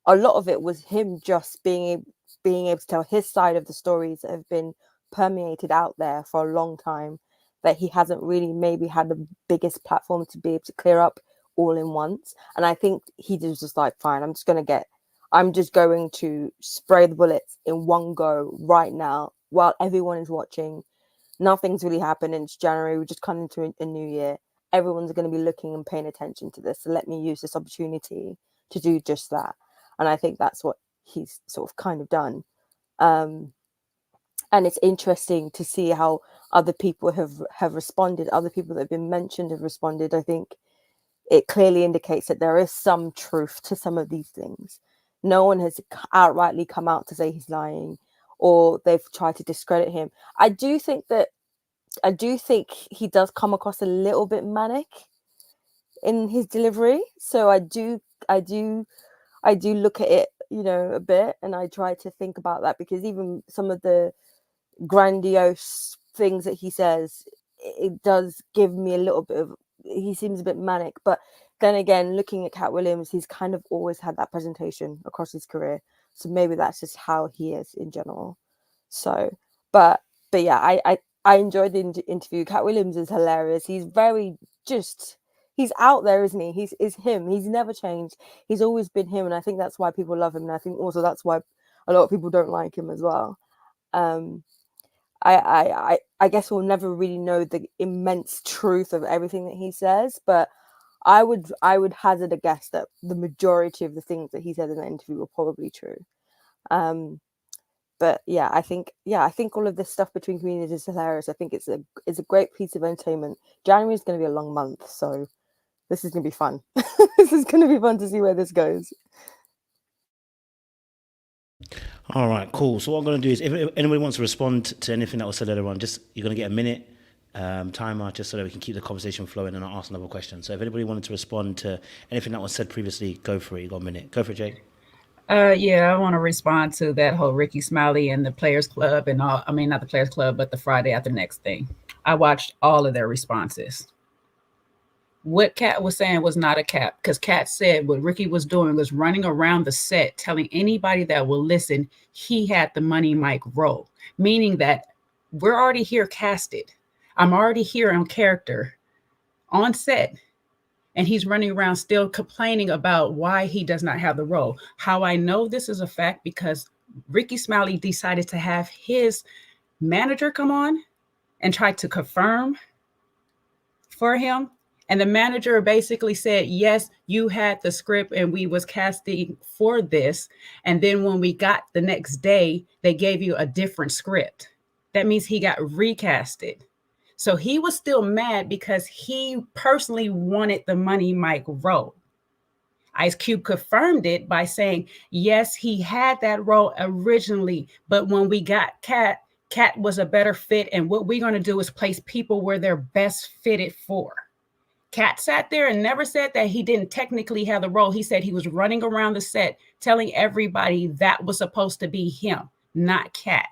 a lot of it was him just being able to tell his side of the stories that have been permeated out there for a long time, that he hasn't really maybe had the biggest platform to be able to clear up all in once. And I think he was just like, fine, I'm just going to spray the bullets in one go right now while everyone is watching. Nothing's really happened. It's January. We're just coming into a new year. Everyone's going to be looking and paying attention to this. So let me use this opportunity to do just that. And I think that's what he's sort of kind of done. And it's interesting to see how other people have responded. Other people that have been mentioned have responded. I think it clearly indicates that there is some truth to some of these things. No one has outrightly come out to say he's lying, or they've tried to discredit him. I do think he does come across a little bit manic in his delivery. So I do look at it, a bit, and I try to think about that, because even some of the grandiose things that he says, it does give me a little bit of, he seems a bit manic. But then again, looking at Katt Williams, he's kind of always had that presentation across his career, so maybe that's just how he is in general. So but yeah, I enjoyed the interview. Katt Williams is hilarious. He's he's out there, isn't he? He's him. He's never changed. He's always been him, and I think that's why people love him, and I think also that's why a lot of people don't like him as well. I guess we'll never really know the immense truth of everything that he says, but I would hazard a guess that the majority of the things that he said in the interview were probably true. But yeah, I think all of this stuff between communities is hilarious. I think it's a great piece of entertainment. January is going to be a long month, so this is going to be fun. This is going to be fun to see where this goes. All right, cool. So what I'm going to do is, if anybody wants to respond to anything that was said earlier on, you're going to get a minute timer, just so that we can keep the conversation flowing, and I'll ask another question. So if anybody wanted to respond to anything that was said previously, go for it. You got a minute. Go for it, Jay. Yeah, I want to respond to that whole Ricky Smiley and the Players Club and all. I mean, not the Players Club, but the Friday After Next thing. I watched all of their responses. What KATT was saying was not a cap, because KATT said what Ricky was doing was running around the set telling anybody that will listen he had the Money Mike role, meaning that we're already here casted. I'm already here on character on set, and he's running around still complaining about why he does not have the role. How I know this is a fact, because Ricky Smiley decided to have his manager come on and try to confirm for him. And the manager basically said, yes, you had the script and we was casting for this. And then when we got the next day, they gave you a different script. That means he got recasted. So he was still mad because he personally wanted the Money Mike role. Ice Cube confirmed it by saying, yes, he had that role originally, but when we got KATT was a better fit. And what we're going to do is place people where they're best fitted for. KATT sat there and never said that he didn't technically have the role. He said he was running around the set telling everybody that was supposed to be him, not KATT.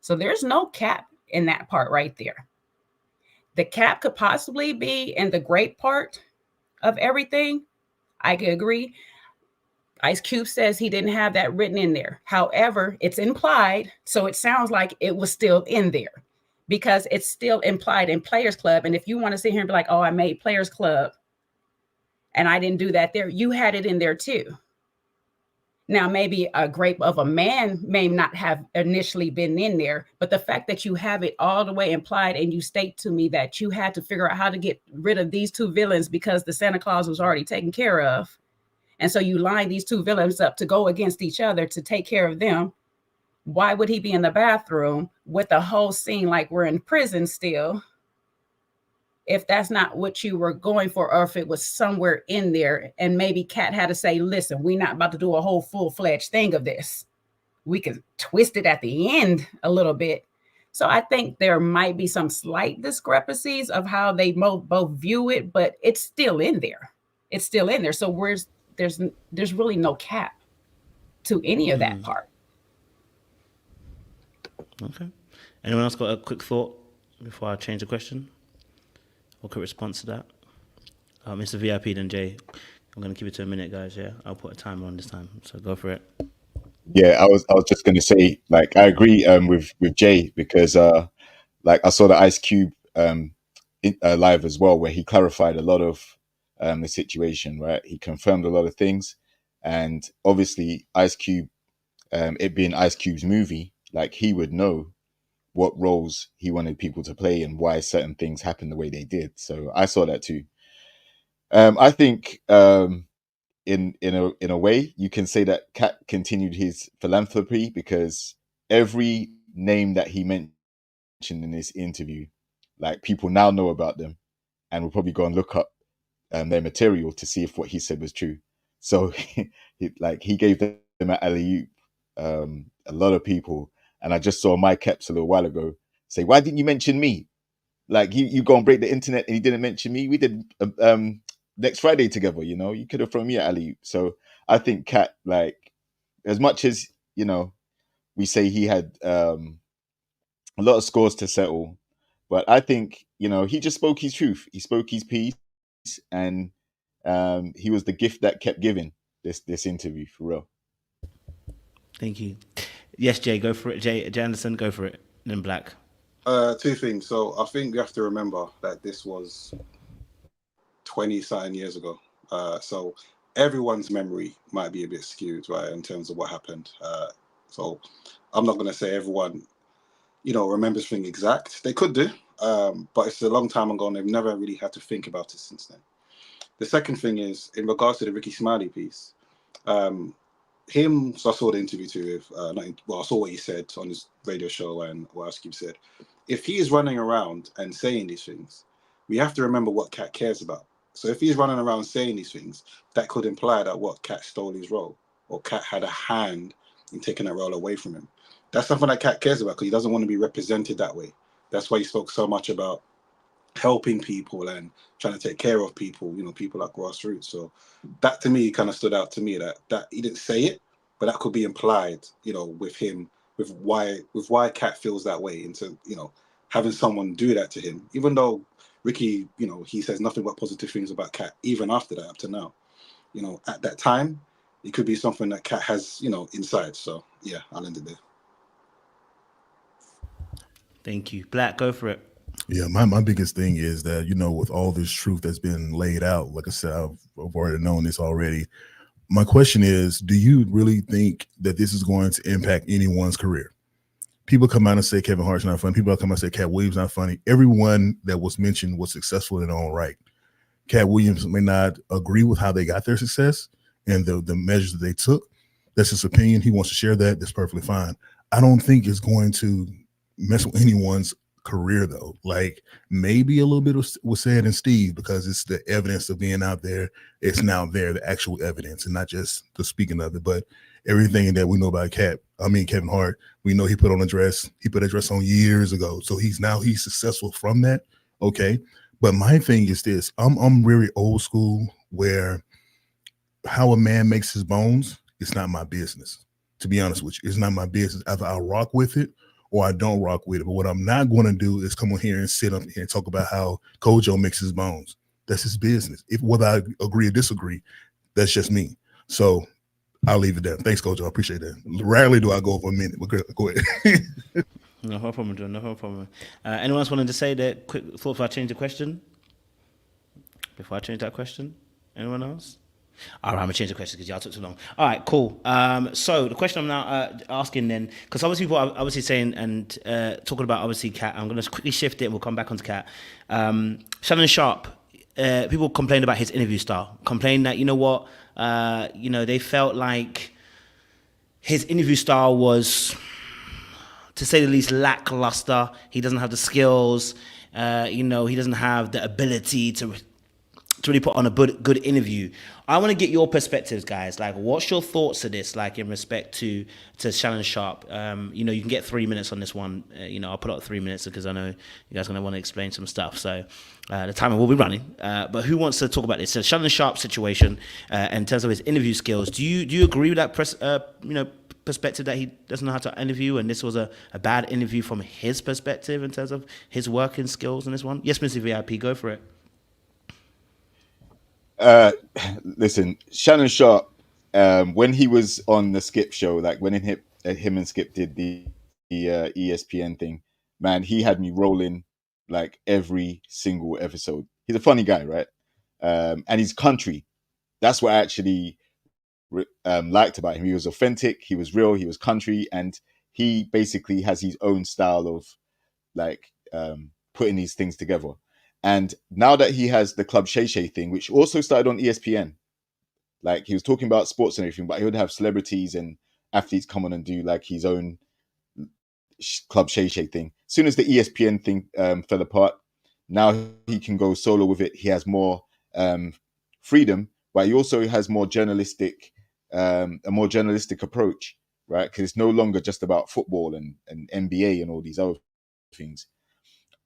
So there's no cap in that part right there. The cap could possibly be in the great part of everything. I could agree. Ice Cube says he didn't have that written in there. However, it's implied, so it sounds like it was still in there, because it's still implied in Players Club. And if you want to sit here and be like, oh, I made Players Club and I didn't do that there, you had it in there too. Now, maybe a grape of a man may not have initially been in there, but the fact that you have it all the way implied, and you state to me that you had to figure out how to get rid of these two villains because the Santa Claus was already taken care of. And so you line these two villains up to go against each other to take care of them. Why would he be in the bathroom with the whole scene like we're in prison still, if that's not what you were going for, or if it was somewhere in there and maybe KATT had to say, listen, we're not about to do a whole full-fledged thing of this. We could twist it at the end a little bit. So I think there might be some slight discrepancies of how they both view it, but it's still in there. It's still in there. So there's really no cap to any of that part. Okay. Anyone else got a quick thought before I change the question? Or quick response to that? Mr. VIP then, Jay. I'm gonna keep it to a minute, guys. Yeah, I'll put a timer on this time. So go for it. Yeah, I was just gonna say, like, I agree with Jay, because like, I saw the Ice Cube live as well, where he clarified a lot of the situation. Right, he confirmed a lot of things, and obviously Ice Cube, it being Ice Cube's movie, like, he would know what roles he wanted people to play and why certain things happened the way they did. So I saw that too. I think in a way you can say that Cat continued his philanthropy, because every name that he mentioned in this interview, like, people now know about them and will probably go and look up their material to see if what he said was true. So he gave them an alley oop, a lot of people. And I just saw Mike Epps a little while ago say, "Why didn't you mention me? Like, you go and break the internet and you didn't mention me. We did next Friday together. You could have thrown me at alley oop." So I think Cat, like, as much as we say he had a lot of scores to settle, but I think he just spoke his truth. He spoke his piece, and he was the gift that kept giving this interview, for real. Thank you. Yes, Jay, go for it. Jay Anderson, go for it. Then Black. Two things. So I think we have to remember that this was 20-something years ago. So everyone's memory might be a bit skewed, right, in terms of what happened. So I'm not going to say everyone, remembers things exact. They could do, but it's a long time ago and they've never really had to think about it since then. The second thing is, in regards to the Ricky Smiley piece, so I saw the interview too with, I saw what he said on his radio show and what Ice Cube said. If he is running around and saying these things, we have to remember what Cat cares about. So if he's running around saying these things, that could imply that Cat stole his role, or Cat had a hand in taking that role away from him. That's something that Cat cares about, because he doesn't want to be represented that way. That's why he spoke so much about helping people and trying to take care of people, people at grassroots. So that to me kind of stood out to me, that he didn't say it, but that could be implied, with him, with why Cat feels that way, into having someone do that to him, even though Ricky, he says nothing but positive things about Cat even after that, up to now. At that time, it could be something that Cat has, inside. So yeah, I'll end it there. Thank you. Black, go for it. Yeah, my biggest thing is that, with all this truth that's been laid out, like I said, I've already known this already. My question is, do you really think that this is going to impact anyone's career? People come out and say Kevin Hart's not funny. People come out and say Katt Williams not funny. Everyone that was mentioned was successful in their own right. Katt Williams may not agree with how they got their success and the measures that they took. That's his opinion. He wants to share that. That's perfectly fine. I don't think it's going to mess with anyone's career, though. Like, maybe a little bit was said in Steve, because it's the evidence of being out there. It's now there, the actual evidence, and not just the speaking of it. But everything that we know about Kevin Hart, we know he put on a dress. He put a dress on years ago. So he's successful from that. Okay. But my thing is this: I'm very old school, where how a man makes his bones, it's not my business. To be honest with you, it's not my business. Either I rock with it or I don't rock with it. But what I'm not going to do is come on here and sit up here and talk about how Kojo makes his bones. That's his business. Whether I agree or disagree, that's just me. So I'll leave it there. Thanks, Kojo. I appreciate that. Rarely do I go over a minute, but go ahead. No problem, John. No problem. Anyone else wanted to say their quick thoughts before I change the question? Before I change that question? Anyone else? All right, I'm going to change the question because y'all took too long. All right, cool. So the question I'm now asking then, because obviously people are obviously saying and talking about obviously Cat, I'm going to quickly shift it and we'll come back onto Cat. Shannon Sharpe, people complained about his interview style, complained that, they felt like his interview style was, to say the least, lackluster. He doesn't have the skills. He doesn't have the ability to really put on a good interview. I want to get your perspectives, guys. Like, what's your thoughts of this, like, in respect to Shannon Sharpe? You can get 3 minutes on this one. I'll put up 3 minutes because I know you guys are going to want to explain some stuff. So the timer will be running. But who wants to talk about this? So Shannon Sharpe situation in terms of his interview skills. Do you agree with that perspective that he doesn't know how to interview, and this was a bad interview from his perspective in terms of his working skills in this one? Yes, Mr. VIP, go for it. Listen, Shannon Sharpe, when he was on the Skip show, like when him and Skip did the ESPN thing, man, he had me rolling like every single episode. He's a funny guy, right? And he's country. That's what I actually liked about him. He was authentic, he was real, he was country, and he basically has his own style of like putting these things together. And now that he has the Club Shay Shay thing, which also started on ESPN, like he was talking about sports and everything, but he would have celebrities and athletes come on and do like his own Club Shay Shay thing. As soon as the ESPN thing fell apart, now he can go solo with it. He has more freedom, but he also has more journalistic, a more journalistic approach, right? Because it's no longer just about football and NBA and all these other things.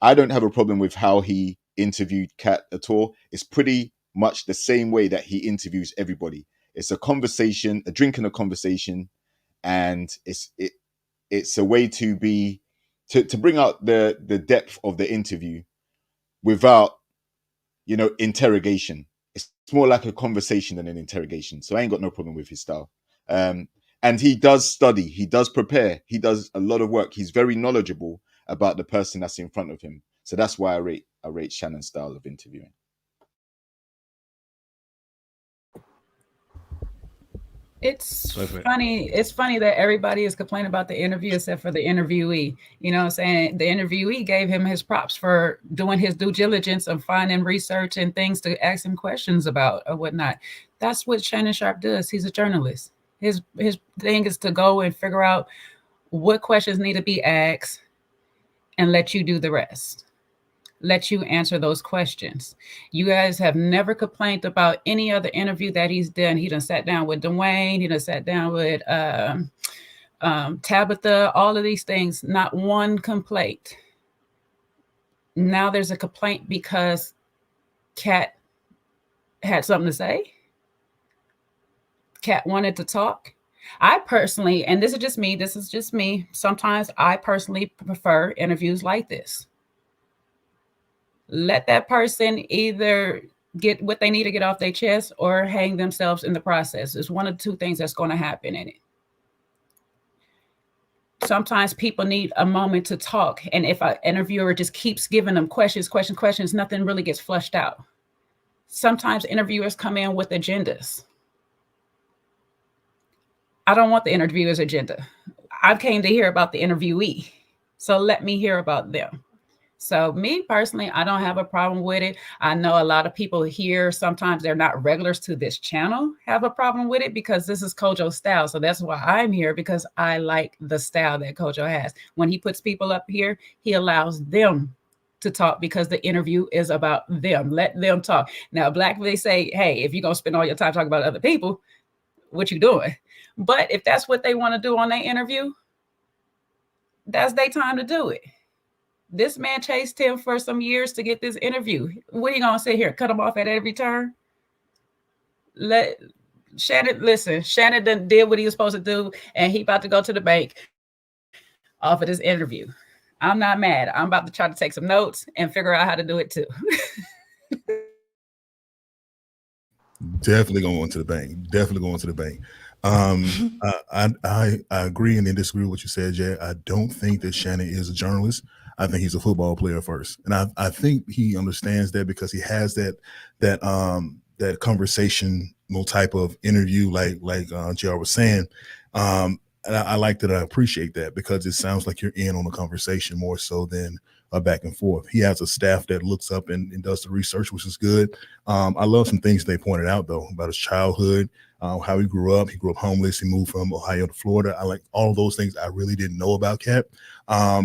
I don't have a problem with how he interviewed KATT at all. It's pretty much the same way that he interviews everybody. It's a conversation, a drink and a conversation, and it's a way to bring out the depth of the interview without, interrogation. It's more like a conversation than an interrogation. So I ain't got no problem with his style. And he does study, he does prepare, he does a lot of work. He's very knowledgeable about the person that's in front of him. So that's why I rate Shannon's style of interviewing. It's funny. It's funny that everybody is complaining about the interview except for the interviewee. You know what I'm saying? The interviewee gave him his props for doing his due diligence of finding research and things to ask him questions about or whatnot. That's what Shannon Sharpe does. He's a journalist. His thing is to go and figure out what questions need to be asked and let you do the rest. Let you answer those questions. You guys have never complained about any other interview that he's done. He done sat down with Dwayne. He done sat down with Tabitha. All of these things. Not one complaint. Now there's a complaint because KATT had something to say. KATT wanted to talk. I personally, and this is just me. Sometimes I personally prefer interviews like this. Let that person either get what they need to get off their chest or hang themselves in the process. It's one of the two things that's going to happen in it. Sometimes people need a moment to talk. And if an interviewer just keeps giving them questions, nothing really gets flushed out. Sometimes interviewers come in with agendas. I don't want the interviewer's agenda. I came to hear about the interviewee. So let me hear about them. So me personally, I don't have a problem with it. I know a lot of people here, sometimes they're not regulars to this channel, have a problem with it because this is Kojo's style. So that's why I'm here, because I like the style that Kojo has. When he puts people up here, he allows them to talk because the interview is about them. Let them talk. Now, Black, they say, hey, if you're going to spend all your time talking about other people, what you doing? But if that's what they want to do on their interview, that's their time to do it. This man chased him for some years to get this interview. What are you going to sit here, cut him off at every turn? Let Shannon done did what he was supposed to do, and he about to go to the bank off of this interview. I'm not mad. I'm about to try to take some notes and figure out how to do it too. Definitely going to the bank. I agree and then disagree with what you said, Jay. I don't think that Shannon is a journalist. I think he's a football player first, and I think he understands that because he has that conversational type of interview, like JR was saying. And I like that. I appreciate that because it sounds like you're in on a conversation more so than a back and forth. He has a staff that looks up and does the research, which is good. I love some things they pointed out though about his childhood, how he grew up. He grew up homeless. He moved from Ohio to Florida. I like all of those things I really didn't know about KATT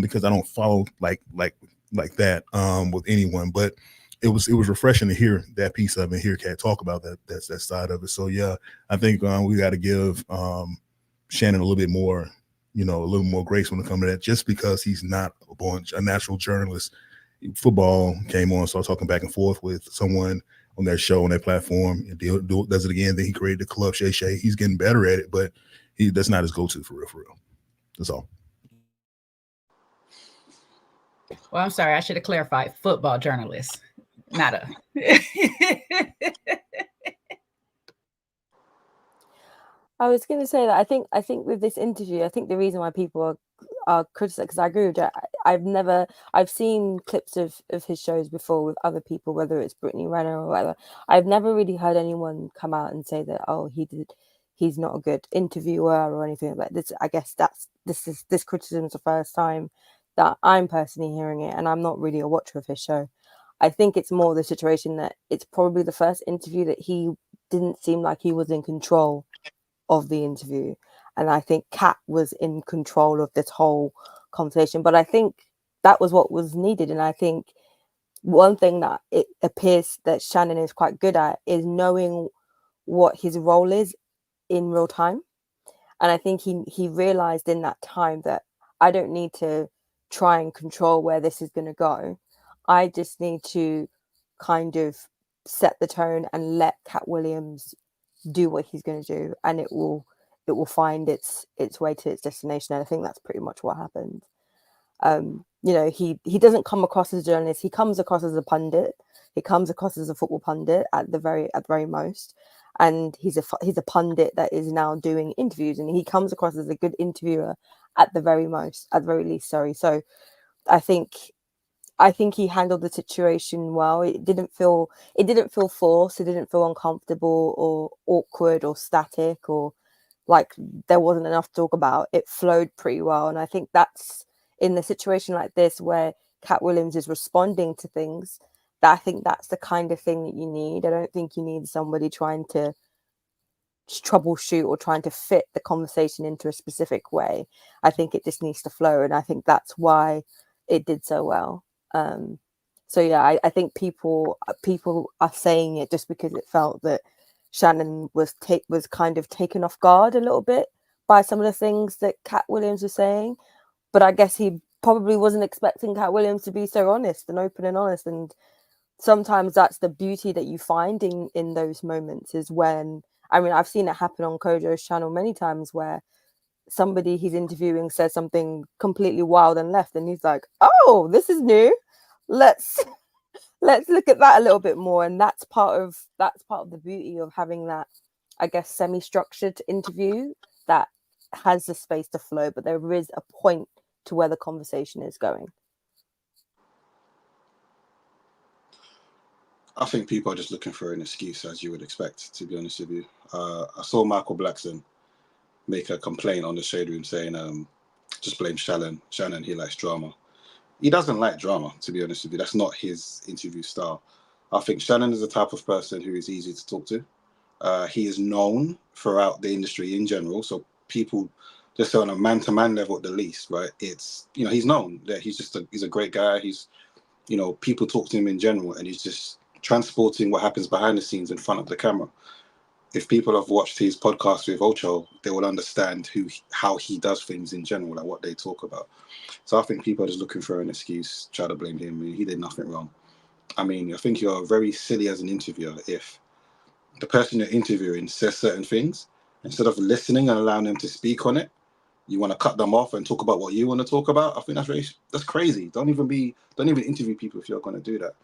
because I don't follow like that with anyone. But it was refreshing to hear that piece of it and hear KATT talk about that side of it. So yeah, I think we got to give Shannon a little bit more, a little more grace when it comes to that, just because he's not a natural journalist. Football came on, started talking back and forth with someone on their show, on their platform, and does it again. Then he created the Club Shay Shay. He's getting better at it, but that's not his go-to for real. That's all. Well, I'm sorry. I should have clarified. Football journalist, not a. I was going to say that I think with this interview, I think the reason why people are criticizing, because I agree with Jack. I've seen clips of his shows before with other people, whether it's Brittany Renner or whatever. I've never really heard anyone come out and say that, oh, he's not a good interviewer or anything like this. I guess this criticism is the first time that I'm personally hearing it, and I'm not really a watcher of his show. I think it's more the situation that it's probably the first interview that he didn't seem like he was in control of the interview, and I think KATT was in control of this whole conversation. But I think that was what was needed, and I think one thing that it appears that Shannon is quite good at is knowing what his role is in real time. And I think he realized in that time that I don't need to try and control where this is going to go. I just need to kind of set the tone and let KATT Williams do what he's going to do, and it will find its way to its destination. And I think that's pretty much what happened. He doesn't come across as a journalist. He comes across as a pundit. He comes across as a football pundit at the very most, and he's a pundit that is now doing interviews, and he comes across as a good interviewer at the very least. Sorry. So I think he handled the situation well. It didn't feel forced. It didn't feel uncomfortable or awkward or static or like there wasn't enough to talk about. It flowed pretty well, and I think that's in the situation like this where KATT Williams is responding to things. That I think that's the kind of thing that you need. I don't think you need somebody trying to troubleshoot or trying to fit the conversation into a specific way. I think it just needs to flow, and I think that's why it did so well. So yeah, I think people are saying it just because it felt that Shannon was kind of taken off guard a little bit by some of the things that KATT Williams was saying. But I guess he probably wasn't expecting KATT Williams to be so honest and open and honest. And sometimes that's the beauty that you find in those moments, is when, I mean, I've seen it happen on Kojo's channel many times where somebody he's interviewing says something completely wild and left, and he's like, oh, this is new. Let's look at that a little bit more. And that's part of the beauty of having that, I guess, semi-structured interview that has the space to flow, but there is a point to where the conversation is going. I think people are just looking for an excuse, as you would expect, to be honest with you. I saw Michael Blackson make a complaint on the Shade Room saying, just blame Shannon. Shannon, he likes drama. He doesn't like drama, to be honest with you. That's not his interview style. I think Shannon is the type of person who is easy to talk to. He is known throughout the industry in general, so people just on a man-to-man level at the least, right? It's, he's known that he's a great guy. He's, people talk to him in general, and he's just transporting what happens behind the scenes in front of the camera. If people have watched his podcast with Ocho, they will understand how he does things in general, like what they talk about. So I think people are just looking for an excuse, try to blame him. He did nothing wrong. I mean, I think you're very silly as an interviewer if the person you're interviewing says certain things, instead of listening and allowing them to speak on it, you want to cut them off and talk about what you want to talk about. I think that's crazy. Don't even interview people if you're going to do that.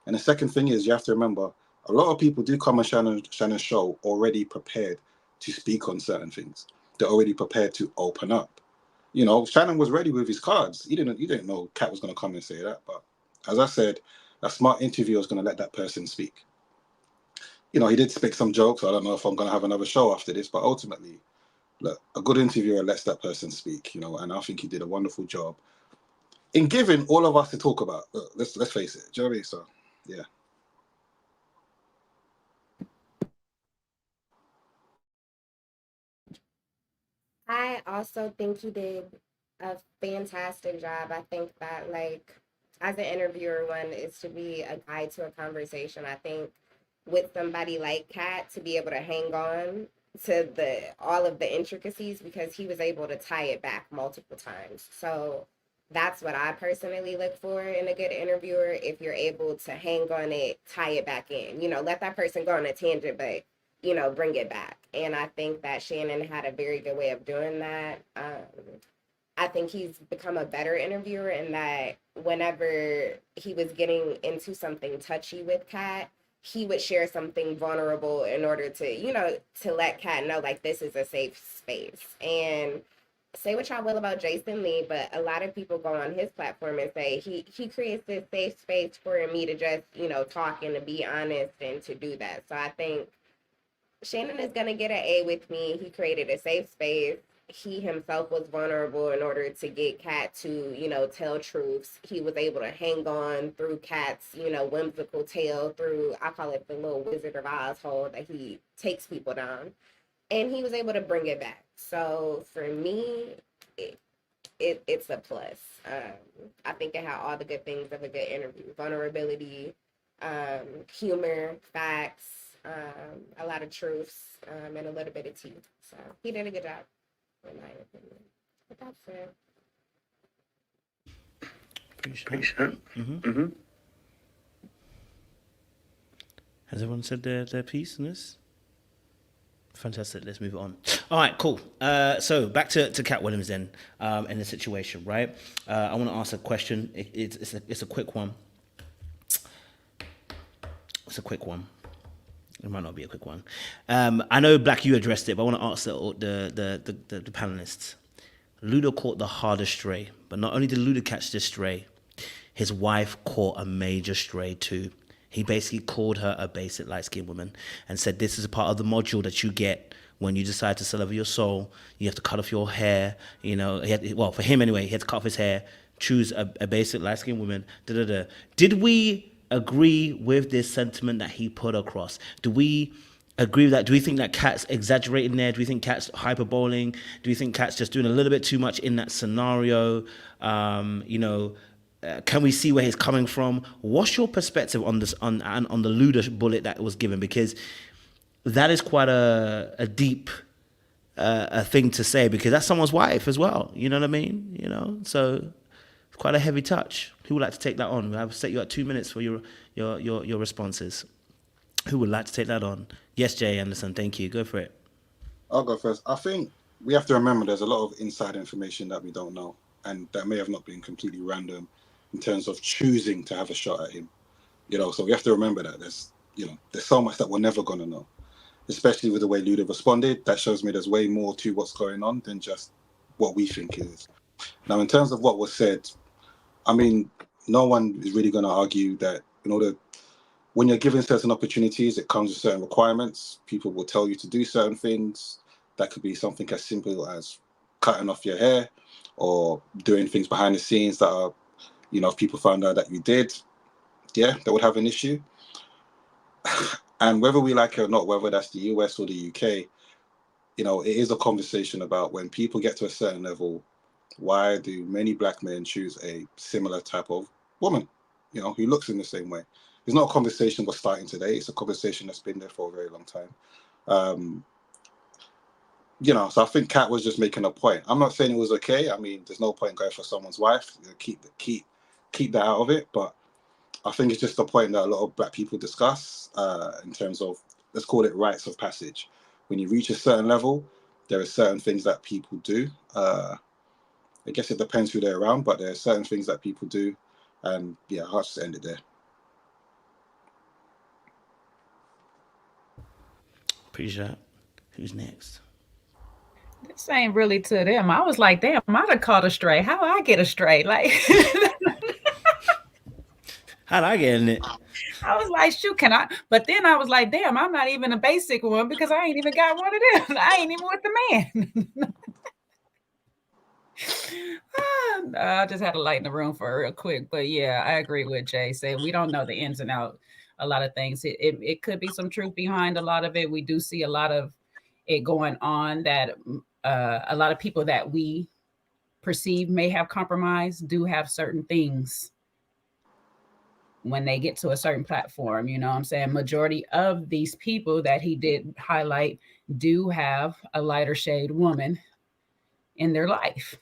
And the second thing is, you have to remember, a lot of people do come on Shannon's show already prepared to speak on certain things. They're already prepared to open up. Shannon was ready with his cards. You didn't know KATT was going to come and say that. But as I said, a smart interviewer is going to let that person speak. He did speak some jokes. I don't know if I'm going to have another show after this, but ultimately, look, a good interviewer lets that person speak, and I think he did a wonderful job in giving all of us to talk about. Look, let's face it. Do you know what I mean? So, yeah. I also think he did a fantastic job. I think that, like, as an interviewer, one is to be a guide to a conversation. I think with somebody like KATT, to be able to hang on to all of the intricacies, because he was able to tie it back multiple times. So that's what I personally look for in a good interviewer. If you're able to hang on it, tie it back in, let that person go on a tangent, but bring it back. And I think that Shannon had a very good way of doing that. I think he's become a better interviewer in that whenever he was getting into something touchy with KATT, he would share something vulnerable in order to, you know, to let Kat know like this is a safe space. And say what y'all will about Jason Lee, but a lot of people go on his platform and say he creates this safe space for me to just, you know, talk and to be honest and to do that. So I think Shannon is gonna get an A with me. He created a safe space. He himself was vulnerable in order to get Kat to, you know, tell truths. He was able to hang on through Kat's, you know, whimsical tale, through, I call it the little Wizard of Oz hole that he takes people down. And he was able to bring it back. So for me, it's a plus. I think it had all the good things of a good interview: vulnerability, humor, facts, a lot of truths, and a little bit of tea. So he did a good job, in my opinion. But that's it. Appreciate it. Mm-hmm. Has everyone said their piece in this? Fantastic. Let's move on. All right, cool. So back to KATT WILLIAMS then, in the situation, right? I want to ask a question. It's a quick one. It's a quick one. It might not be a quick one. I know Black, you addressed it, but I want to ask the panelists. Luda caught the hardest stray, but not only did Luda catch this stray, his wife caught a major stray too. He basically called her a basic light-skinned woman and said, this is a part of the module that you get when you decide to sell over your soul. You have to cut off your hair. You know, well, for him anyway, he had to cut off his hair, choose a basic light-skinned woman. Did we agree with this sentiment that he put across? Do we agree with that? Do we think that KATT's exaggerating there? Do we think KATT's hyperboling? Do we think KATT's just doing a little bit too much in that scenario? Can we see where he's coming from? What's your perspective on this, on the Luda bullet that was given? Because that is quite a deep a thing to say, because that's someone's wife as well. You know what I mean? You know, so it's quite a heavy touch. Who would like to take that on? I've set you at 2 minutes for your responses. Who would like to take that on? Yes, Jay Anderson. Thank you. Go for it. I'll go first. I think we have to remember there's a lot of inside information that we don't know, and that may have not been completely random in terms of choosing to have a shot at him. You know, so we have to remember that there's so much that we're never going to know, especially with the way Luda responded. That shows me there's way more to what's going on than just what we think it is. Now, in terms of what was said, I mean, no one is really going to argue that when you're given certain opportunities, it comes with certain requirements. People will tell you to do certain things. That could be something as simple as cutting off your hair or doing things behind the scenes that are, if people found out that you did, yeah, they would have an issue. And whether we like it or not, whether that's the US or the UK, it is a conversation about when people get to a certain level, why do many Black men choose a similar type of woman, who looks in the same way? It's not a conversation we're starting today. It's a conversation that's been there for a very long time. So I think KATT was just making a point. I'm not saying it was okay. I mean, there's no point going for someone's wife. Keep that out of it. But I think it's just a point that a lot of Black people discuss in terms of, let's call it rites of passage. When you reach a certain level, there are certain things that people do. I guess it depends who they're around, but there are certain things that people do. And yeah, I'll just end it there. Appreciate that. Who's next? This ain't really to them. I was like, damn, I'd have caught a stray. How I get a stray? Like, how'd I get in it? I was like, shoot, can I? But then I was like, damn, I'm not even a basic one because I ain't even got one of them. I ain't even with the man. I just had to lighten the room for real quick. But yeah, I agree with Jay. Say we don't know the ins and outs. A lot of things. It could be some truth behind a lot of it. We do see a lot of it going on that a lot of people that we perceive may have compromised do have certain things when they get to a certain platform. You know what I'm saying? Majority of these people that he did highlight do have a lighter shade woman in their life.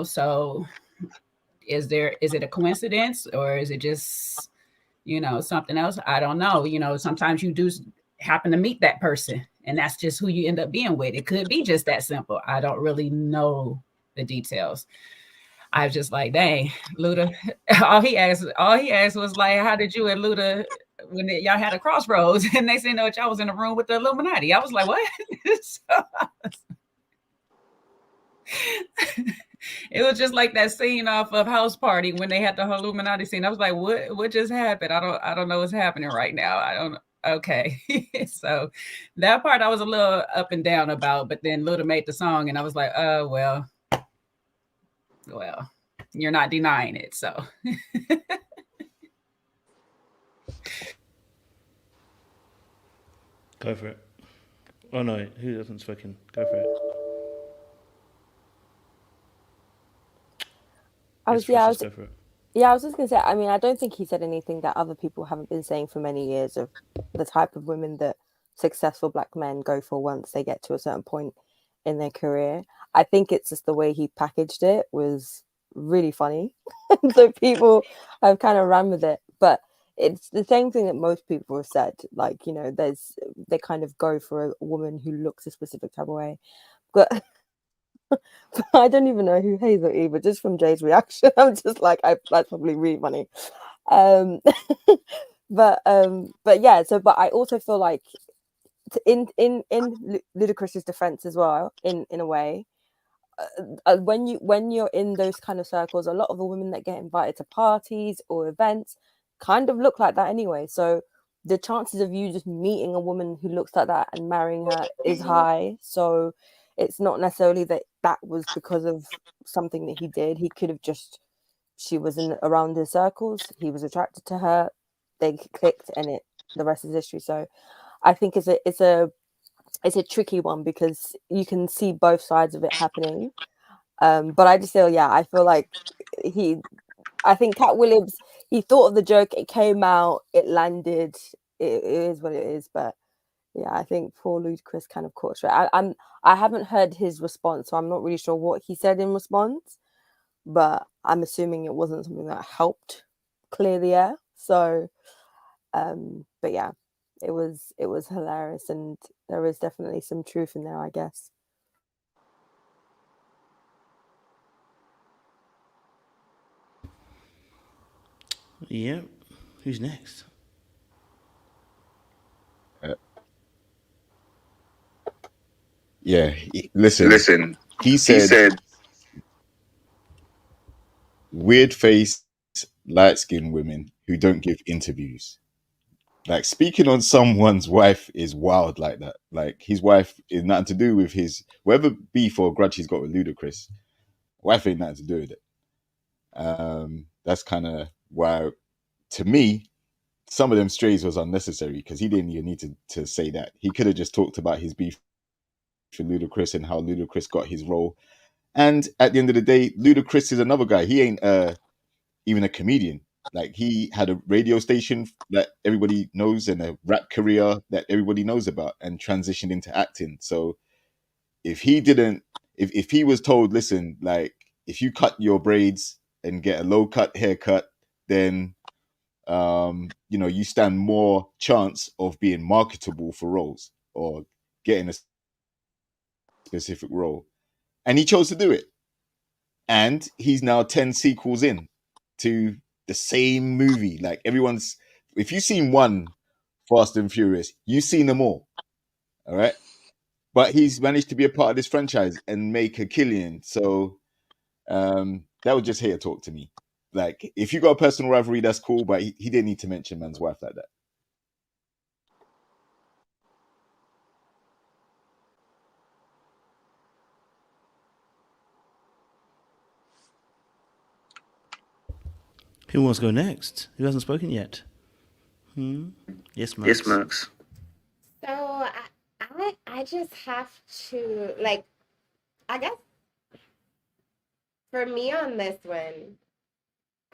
So is it a coincidence or is it just something else? I don't know. Sometimes you do happen to meet that person and that's just who you end up being with. It could be just that simple. I don't really know the details. I was just like, dang, Luda. All he asked was like, how did you and Luda when y'all had a crossroads, and they said, no, y'all was in a room with the Illuminati. I was like, what? It was just like that scene off of House Party when they had the Illuminati scene. I was like, what just happened? I don't know what's happening right now. I don't. Okay. So that part I was a little up and down about, but then Luda made the song and I was like, oh, well, you're not denying it. So. Go for it. Oh no, who hasn't spoken? Go for it. I was Go for it. Yeah, I was just gonna say, I mean, I don't think he said anything that other people haven't been saying for many years of the type of women that successful black men go for once they get to a certain point in their career. I think it's just the way he packaged it was really funny. So people have kind of ran with it. But it's the same thing that most people have said. Like, you know, they kind of go for a woman who looks a specific type of way. But I don't even know who Hazel either, just from Jay's reaction. I'm just like, that's probably really funny. Um, but yeah, but I also feel like in Ludacris's defense as well, in a way, when you're in those kind of circles, a lot of the women that get invited to parties or events kind of look like that anyway. So the chances of you just meeting a woman who looks like that and marrying her is high. So it's not necessarily that was because of something that he did. He could have just, she was around his circles, he was attracted to her, they clicked, and the rest is history. So I think it's a tricky one because you can see both sides of it happening. But I just feel, I feel like I think Katt Williams, he thought of the joke, it came out, it landed, it is what it is. But yeah, I think poor Ludacris kind of caught straight. I haven't heard his response, so I'm not really sure what he said in response, but I'm assuming it wasn't something that helped clear the air. So, but yeah, it was hilarious, and there is definitely some truth in there, I guess. Yeah. Who's next? Listen. He said, weird face, light skinned women who don't give interviews. Like, speaking on someone's wife is wild like that. Like, his wife is nothing to do with his whatever beef or grudge he's got with Ludacris. Wife ain't nothing to do with it. That's kind of why, to me, some of them strays was unnecessary because he didn't even need to say that. He could have just talked about his beef for Ludacris and how Ludacris got his role. And at the end of the day, Ludacris is another guy. He ain't even a comedian. Like, he had a radio station that everybody knows and a rap career that everybody knows about, and transitioned into acting. So if he was told, listen, like, if you cut your braids and get a low cut haircut, then you stand more chance of being marketable for roles or getting a specific role. And he chose to do it. And he's now 10 sequels in to the same movie. Like, if you've seen one Fast and Furious, you've seen them all. All right. But he's managed to be a part of this franchise and make a killion. So that was just hater talk to me. Like, if you got a personal rivalry, that's cool, but he didn't need to mention man's wife like that. Who wants to go next? Who hasn't spoken yet? Yes, Max. Yes, Max. So I just have to, like, I guess for me on this one,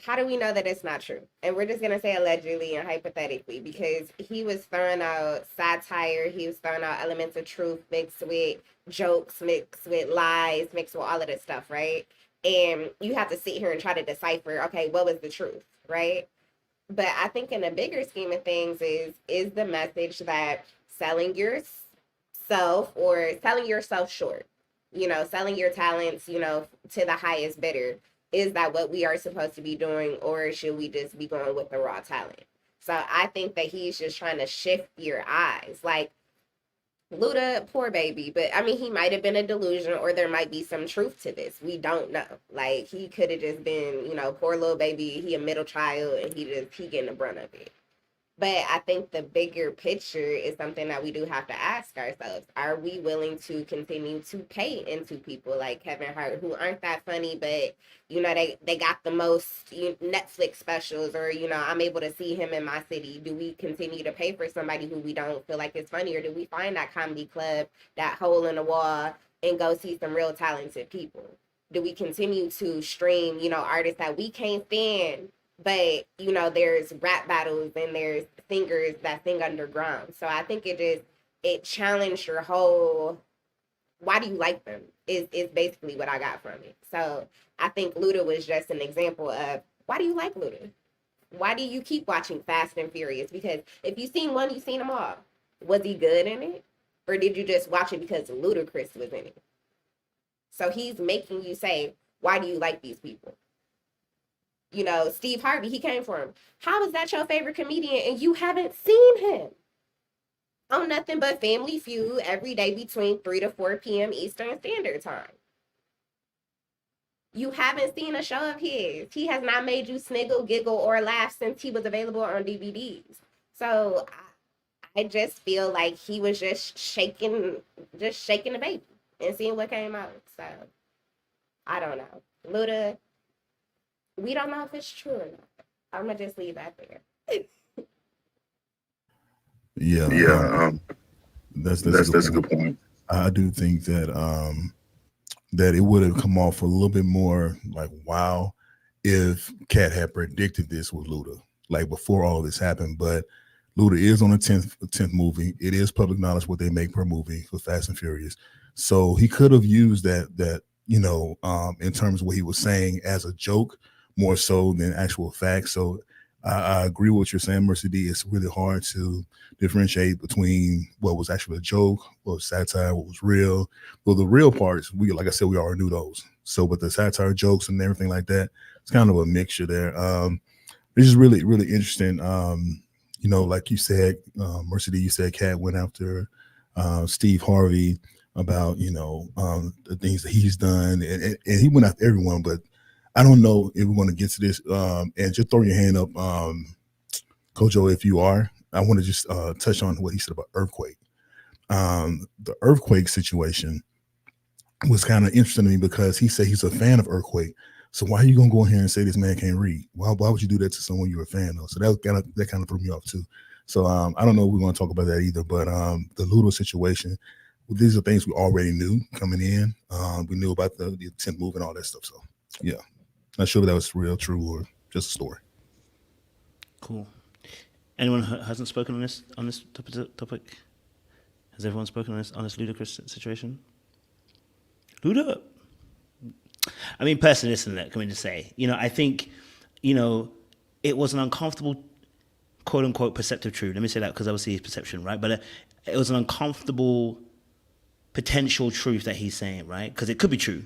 how do we know that it's not true? And we're just gonna say allegedly and hypothetically, because he was throwing out satire, he was throwing out elements of truth mixed with jokes, mixed with lies, mixed with all of this stuff, right? And you have to sit here and try to decipher, okay, what was the truth, right? But I think in a bigger scheme of things is the message that selling yourself or selling yourself short, selling your talents, to the highest bidder. Is that what we are supposed to be doing, or should we just be going with the raw talent? So I think that he's just trying to shift your eyes. Like, Luda, poor baby, but I mean, he might have been a delusion, or there might be some truth to this. We don't know. Like, he could have just been, poor little baby. He a middle child, and he getting the brunt of it. But I think the bigger picture is something that we do have to ask ourselves. Are we willing to continue to pay into people like Kevin Hart, who aren't that funny, but, they got the most Netflix specials, or, I'm able to see him in my city. Do we continue to pay for somebody who we don't feel like is funny, or do we find that comedy club, that hole in the wall, and go see some real talented people? Do we continue to stream, artists that we can't stand, but there's rap battles and there's singers that sing underground? So I think it challenged your whole, why do you like them, is basically what I got from it. So I think Luda was just an example of, why do you like Luda? Why do you keep watching Fast and Furious? Because if you've seen one, you've seen them all. Was he good in it, or did you just watch it because Ludacris was in it? So he's making you say, why do you like these people? Steve Harvey, he came for him. How is that your favorite comedian and you haven't seen him on nothing but Family Feud every day between 3 to 4 p.m. Eastern Standard Time? You haven't seen a show of his. He has not made you sniggle, giggle, or laugh since he was available on DVDs. So I just feel like he was just shaking the baby and seeing what came out. So I don't know. Luda, we don't know if it's true or not. I'm gonna just leave that there. That's a good point. I do think that that it would have come off a little bit more like, wow, if KATT had predicted this with Luda, like before all of this happened. But Luda is on the 10th movie. It is public knowledge what they make per movie for Fast and Furious. So he could have used that in terms of what he was saying as a joke more so than actual facts. So I agree with what you're saying, Mercy D. It's really hard to differentiate between what was actually a joke, what was satire, what was real. Well, the real parts, like I said, we already knew those. So with the satire jokes and everything like that, it's kind of a mixture there. It's just really, really interesting. Like you said, Mercy D, you said KATT went after Steve Harvey about, the things that he's done. And he went after everyone, but I don't know if we want to get to this. And just throw your hand up, Kojo, if you are. I want to just touch on what he said about earthquake. The earthquake situation was kind of interesting to me because he said he's a fan of earthquake. So why are you gonna go in here and say this man can't read? Why would you do that to someone you're a fan of? So that kind of threw me off too. So I don't know if we're gonna talk about that either. But the Ludo situation, these are things we already knew coming in. We knew about the 10th move and all that stuff. So yeah. Not sure if that was real, true, or just a story. Cool. Anyone hasn't spoken on this topic? Has everyone spoken on this ludicrous situation? Luda. I mean, personally, listen, let me just say, I think, it was an uncomfortable, quote unquote, perceptive truth. Let me say that because obviously it's perception, right? But it was an uncomfortable potential truth that he's saying, right? Because it could be true,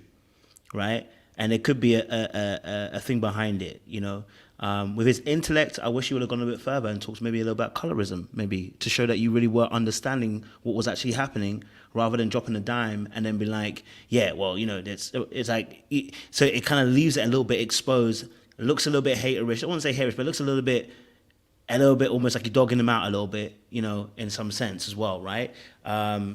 right? And there could be a thing behind it, With his intellect, I wish he would have gone a bit further and talked maybe a little about colorism, maybe to show that you really were understanding what was actually happening, rather than dropping a dime and then be like, yeah, well, it's like, so it kind of leaves it a little bit exposed, looks a little bit haterish. I wouldn't say haterish, but it looks a little bit almost like you're dogging them out a little bit, in some sense as well, right?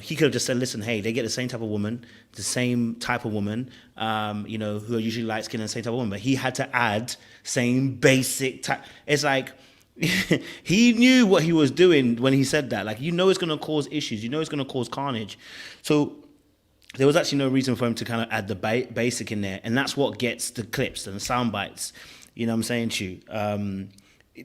He could have just said, listen, hey, they get the same type of woman, who are usually light skinned and the same type of woman, but he had to add same basic type. It's like, he knew what he was doing when he said that. Like, it's going to cause issues. It's going to cause carnage. So there was actually no reason for him to kind of add the basic in there. And that's what gets the clips and the sound bites. You know what I'm saying to you?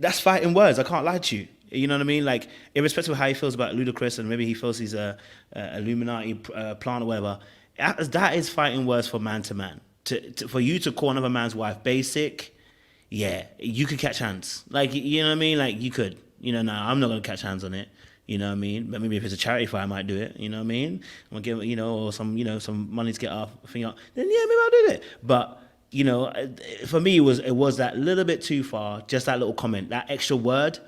That's fighting words. I can't lie to you. You know what I mean? Like, irrespective of how he feels about Ludacris, and maybe he feels he's a Illuminati plant or whatever, that is fighting words for man to man. For you to call another man's wife basic, yeah, you could catch hands. Like, you know what I mean? Like, you could. No, I'm not going to catch hands on it. You know what I mean? But maybe if it's a charity fight, I might do it. You know what I mean? I'm going to give, or some money to get off thing up. Then, yeah, maybe I'll do it. But, for me, it was that little bit too far, just that little comment, that extra word,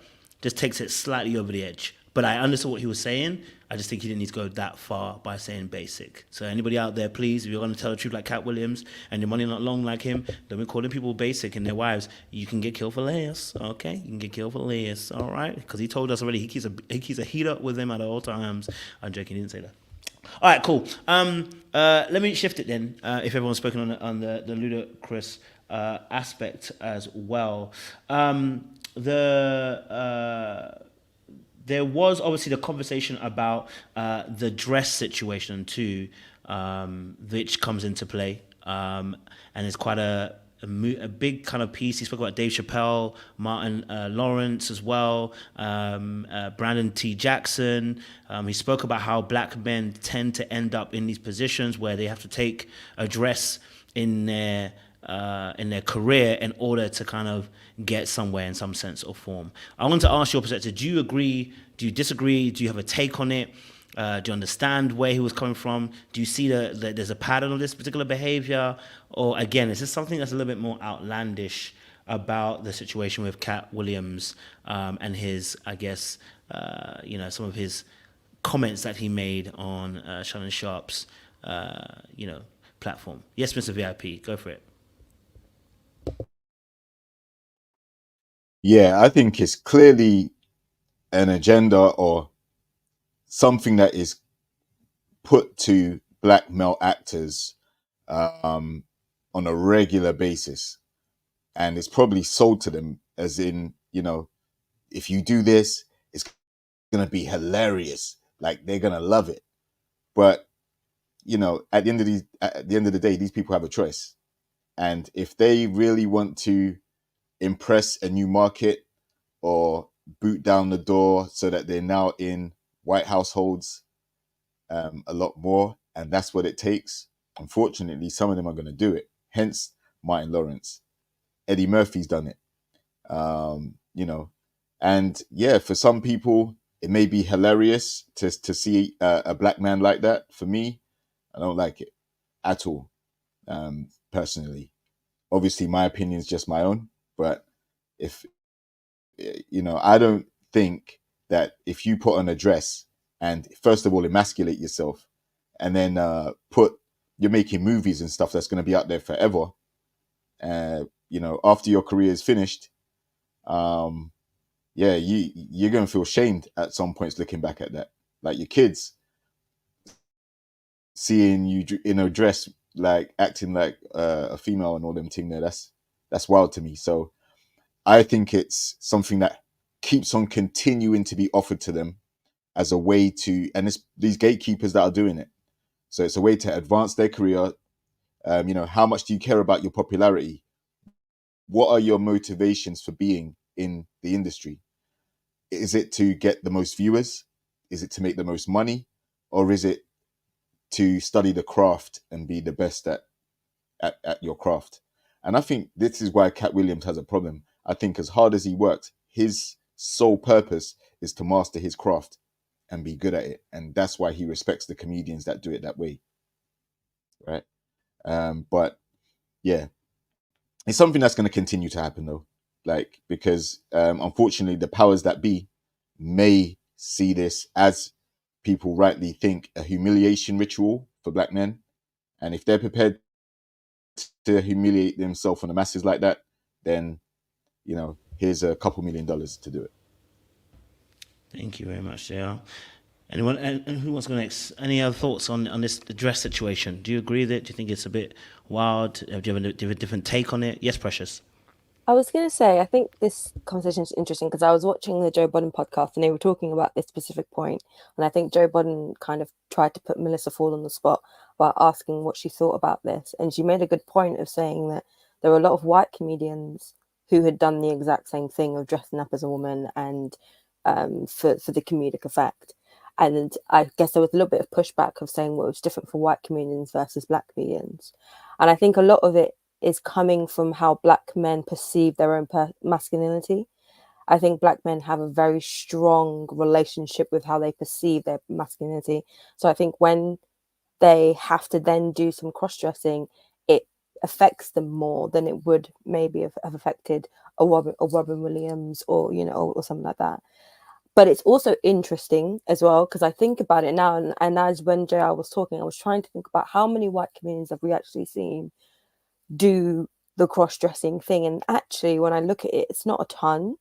just takes it slightly over the edge. But I understood what he was saying. I just think he didn't need to go that far by saying basic. So anybody out there, please, if you're going to tell the truth like KATT WILLIAMS and your money not long like him, don't be calling people basic and their wives. You can get killed for less, okay? You can get killed for less, all right? Because he told us already he keeps a heater with him at all times. I'm joking, he didn't say that. All right, cool. Let me shift it then. If everyone's spoken on the ludicrous aspect as well, there was obviously the conversation about the dress situation too, which comes into play, and it's quite a big kind of piece. He spoke about Dave Chappelle, Martin Lawrence as well, Brandon T. Jackson. He spoke about how black men tend to end up in these positions where they have to take a dress in their career in order to kind of get somewhere in some sense or form. I want to ask your perspective. Do you agree? Do you disagree? Do you have a take on it? Do you understand where he was coming from? Do you see that there's a pattern of this particular behavior? Or again, is this something that's a little bit more outlandish about the situation with KATT WILLIAMS and his, I guess, some of his comments that he made on Shannon Sharpe's, platform? Yes, Mr. VIP, go for it. Yeah, I think it's clearly an agenda or something that is put to black male actors on a regular basis. And it's probably sold to them as in, if you do this, it's going to be hilarious. Like, they're going to love it. But, at the end of the day, these people have a choice. And if they really want to impress a new market or boot down the door so that they're now in white households a lot more, and that's what it takes. Unfortunately, some of them are going to do it. Hence, Martin Lawrence. Eddie Murphy's done it. And yeah, for some people, it may be hilarious to see a black man like that. For me, I don't like it at all, personally. Obviously, my opinion is just my own, but I don't think that if you put on a dress and first of all emasculate yourself and then you're making movies and stuff that's going to be out there forever, after your career is finished, you're going to feel shamed at some points looking back at that. Like your kids seeing you in a dress, like acting like a female and all them thing there, that's wild to me. So I think it's something that keeps on continuing to be offered to them as a way to, and it's these gatekeepers that are doing it. So it's a way to advance their career. How much do you care about your popularity? What are your motivations for being in the industry? Is it to get the most viewers? Is it to make the most money? Or is it to study the craft and be the best at your craft? And I think this is why KATT WILLIAMS has a problem. I think as hard as he worked, his sole purpose is to master his craft and be good at it. And that's why he respects the comedians that do it that way. Right? But yeah, it's something that's going to continue to happen though. Like, because unfortunately the powers that be may see this as, people rightly think, a humiliation ritual for black men. And if they're prepared to humiliate themselves on the masses like that, then, here's a couple $1 million to do it. Thank you very much, JR. Anyone, and who wants to go next? Any other thoughts on this dress situation? Do you agree with it? Do you think it's a bit wild? Do you have a different take on it? Yes, Precious. I was going to say, I think this conversation is interesting because I was watching the Joe Budden podcast and they were talking about this specific point. And I think Joe Budden kind of tried to put Melissa Ford on the spot by asking what she thought about this. And she made a good point of saying that there were a lot of white comedians who had done the exact same thing of dressing up as a woman and for the comedic effect. And I guess there was a little bit of pushback of saying what was different for white comedians versus black comedians. And I think a lot of it is coming from how black men perceive their own masculinity. I think black men have a very strong relationship with how they perceive their masculinity. So I think when they have to then do some cross-dressing, it affects them more than it would maybe have affected a Robin Williams or, you know, or something like that. But it's also interesting as well, because I think about it now, and as when JR was talking, I was trying to think about how many white comedians have we actually seen do the cross-dressing thing. And actually, when I look at it, it's not a ton.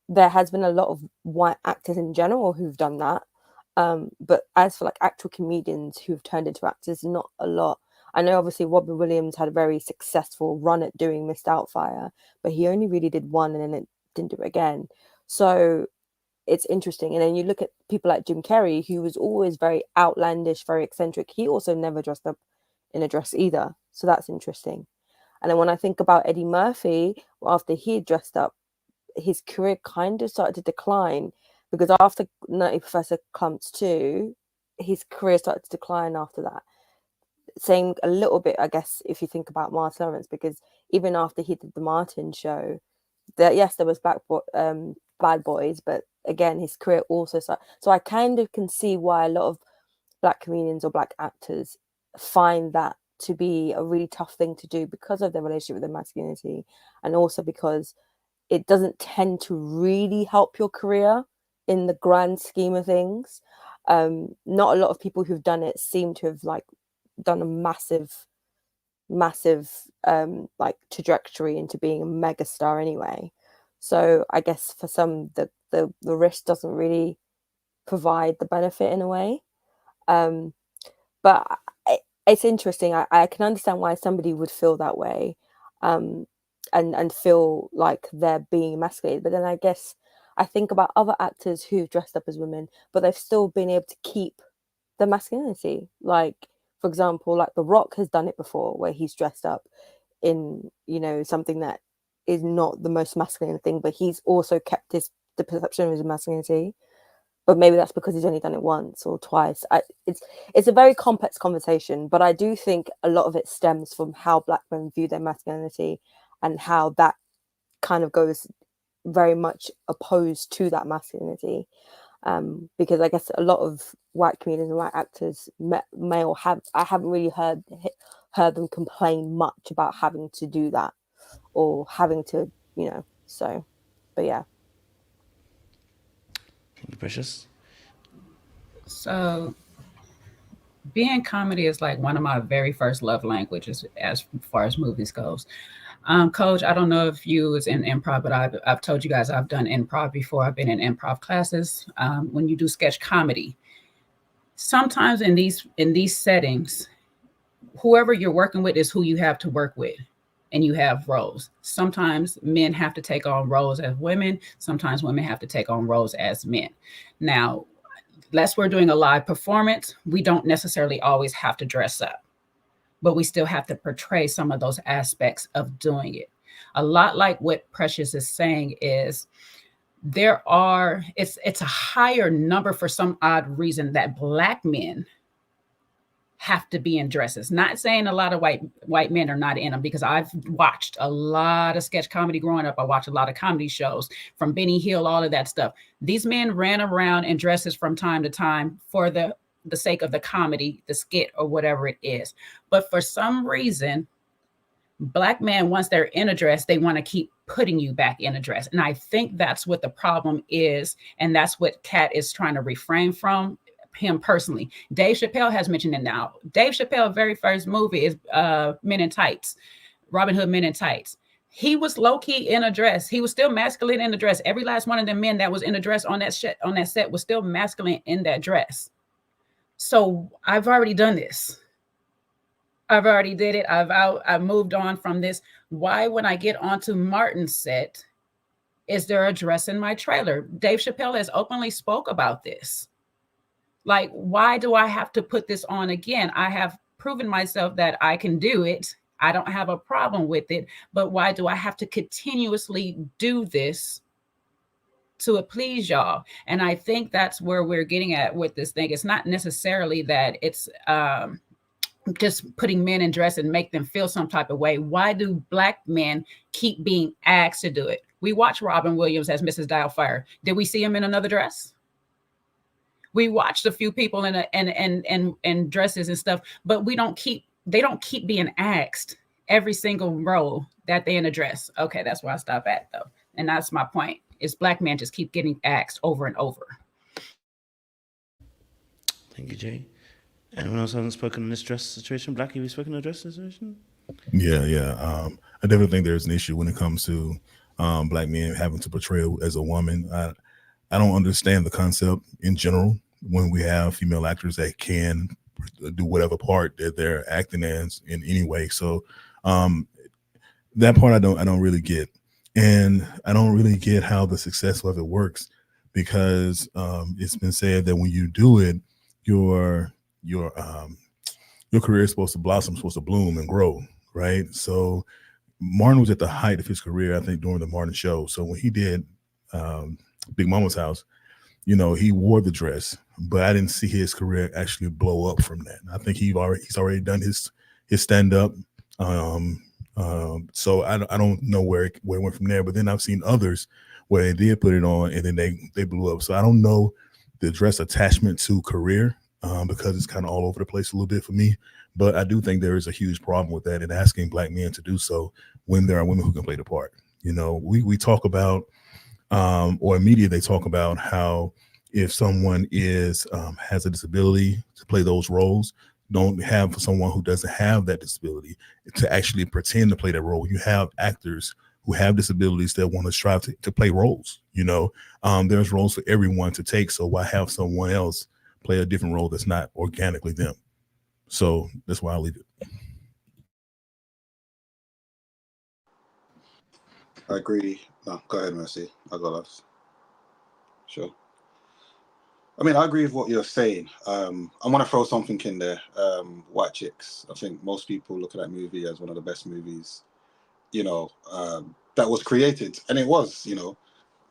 There has been a lot of white actors in general who've done that. But as for like actual comedians who've turned into actors, not a lot. I know obviously Robin Williams had a very successful run at doing Miss Doubtfire, but he only really did one and then it didn't do it again. So it's interesting. And then you look at people like Jim Carrey, who was always very outlandish, very eccentric. He also never dressed up in a dress either. So that's interesting. And then when I think about Eddie Murphy, after he dressed up, his career kind of started to decline, because after Nutty Professor Clumps 2, his career started to decline after that. Same a little bit, I guess, if you think about Martin Lawrence, because even after he did the Martin show, yes, there was Bad Boys, but again, his career also started. So I kind of can see why a lot of black comedians or black actors find that to be a really tough thing to do, because of their relationship with their masculinity, and also because it doesn't tend to really help your career in the grand scheme of things. Not a lot of people who've done it seem to have like done a massive like trajectory into being a megastar anyway. So I guess for some the risk doesn't really provide the benefit in a way. But it's interesting. I can understand why somebody would feel that way, and feel like they're being emasculated. But then I guess I think about other actors who've dressed up as women, but they've still been able to keep their masculinity. Like, for example, like The Rock has done it before, where he's dressed up in, you know, something that is not the most masculine thing, but he's also kept the perception of his masculinity. But maybe that's because he's only done it once or twice. It's a very complex conversation, but I do think a lot of it stems from how black men view their masculinity, and how that kind of goes very much opposed to that masculinity. Because I guess a lot of white comedians and white actors I haven't really heard them complain much about having to do that, or having to, you know, so, but yeah. Precious? So being comedy is like one of my very first love languages as far as movies goes. Coach, I don't know if you was in improv, but I've told you guys I've done improv before. I've been in improv classes. When you do sketch comedy, sometimes in these settings, whoever you're working with is who you have to work with, and you have roles. Sometimes men have to take on roles as women. Sometimes women have to take on roles as men. Now, unless we're doing a live performance, we don't necessarily always have to dress up, but we still have to portray some of those aspects of doing it. A lot like what Precious is saying is it's a higher number for some odd reason that black men have to be in dresses. Not saying a lot of white men are not in them, because I've watched a lot of sketch comedy growing up. I watched a lot of comedy shows from Benny Hill, all of that stuff. These men ran around in dresses from time to time for the sake of the comedy, the skit, or whatever it is. But for some reason, black men, once they're in a dress, they want to keep putting you back in a dress. And I think that's what the problem is. And that's what KATT is trying to refrain from, him personally. Dave Chappelle has mentioned it now. Dave Chappelle's very first movie is Men in Tights, Robin Hood Men in Tights. He was low-key in a dress. He was still masculine in the dress. Every last one of them men that was in a dress on that set was still masculine in that dress. So I've already done this. I've already did it. I've moved on from this. Why, when I get onto Martin's set, is there a dress in my trailer? Dave Chappelle has openly spoke about this. Like, why do I have to put this on again? I have proven myself that I can do it. I don't have a problem with it. But why do I have to continuously do this to please y'all? And I think that's where we're getting at with this thing. It's not necessarily that it's just putting men in dress and make them feel some type of way. Why do black men keep being asked to do it? We watch Robin Williams as Mrs. Doubtfire. Did we see him in another dress? We watched a few people in dresses and stuff, but we don't keep they don't keep being asked every single role that they in a dress. Okay, that's where I stop at though. And that's my point. Is black men just keep getting asked over and over. Thank you, Jay. Anyone else hasn't spoken on this dress situation? Black, have you spoken on the dress situation? Yeah. I definitely think there's an issue when it comes to black men having to portray as a woman. I don't understand the concept in general when we have female actors that can do whatever part that they're acting as in any way. So that part I don't really get, and I don't really get how the success of it works, because it's been said that when you do it, your your career is supposed to blossom, supposed to bloom and grow, right? So Martin was at the height of his career, I think, during the Martin show. So when he did Big Mama's House, he wore the dress, but I didn't see his career actually blow up from that. I think he's already done his stand up. So I don't know where it went from there. But then I've seen others where they did put it on and then they blew up. So I don't know the dress attachment to career, because it's kind of all over the place a little bit for me. But I do think there is a huge problem with that and asking black men to do so when there are women who can play the part. We talk about, or in media, they talk about how if someone has a disability to play those roles, don't have someone who doesn't have that disability to actually pretend to play that role. You have actors who have disabilities that want to strive to play roles. There's roles for everyone to take. So why have someone else play a different role that's not organically them? So that's why I'll leave it. I agree. No, go ahead, Mercy. I got us. Sure. I mean, I agree with what you're saying. I want to throw something in there. White Chicks. I think most people look at that movie as one of the best movies, that was created. And it was,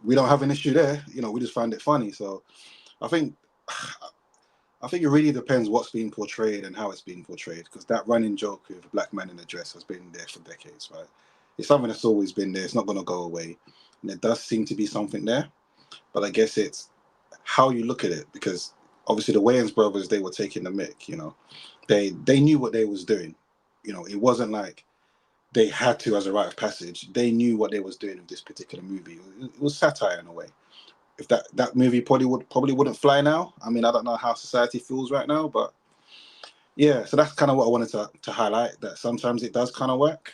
we don't have an issue there. We just find it funny. So I think it really depends what's being portrayed and how it's being portrayed, because that running joke with a black man in a dress has been there for decades, right? It's something that's always been there. It's not going to go away. And there does seem to be something there. But I guess it's how you look at it, because obviously the Wayans brothers, they were taking the mick, they knew what they was doing. It wasn't like they had to as a rite of passage. They knew what they was doing with this particular movie. It was satire in a way. If that movie probably wouldn't fly now. I mean, I don't know how society feels right now, but yeah, so that's kind of what I wanted to highlight, that sometimes it does kind of work.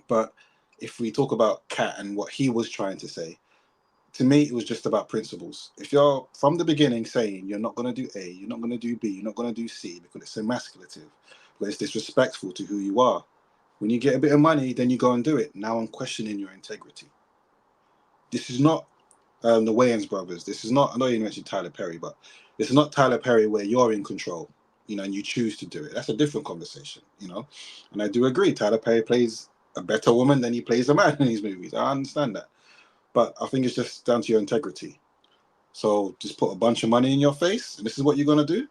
But if we talk about Kat and what he was trying to say, to me, it was just about principles. If you're from the beginning saying you're not going to do A, you're not going to do B, you're not going to do C because it's emasculative, because it's disrespectful to who you are. When you get a bit of money, then you go and do it. Now I'm questioning your integrity. This is not the Wayans brothers. This is not, I know you mentioned Tyler Perry, but this is not Tyler Perry where you're in control, and you choose to do it. That's a different conversation, And I do agree, Tyler Perry plays a better woman than he plays a man in these movies. I understand that. But I think it's just down to your integrity. So just put a bunch of money in your face, and this is what you're going to do?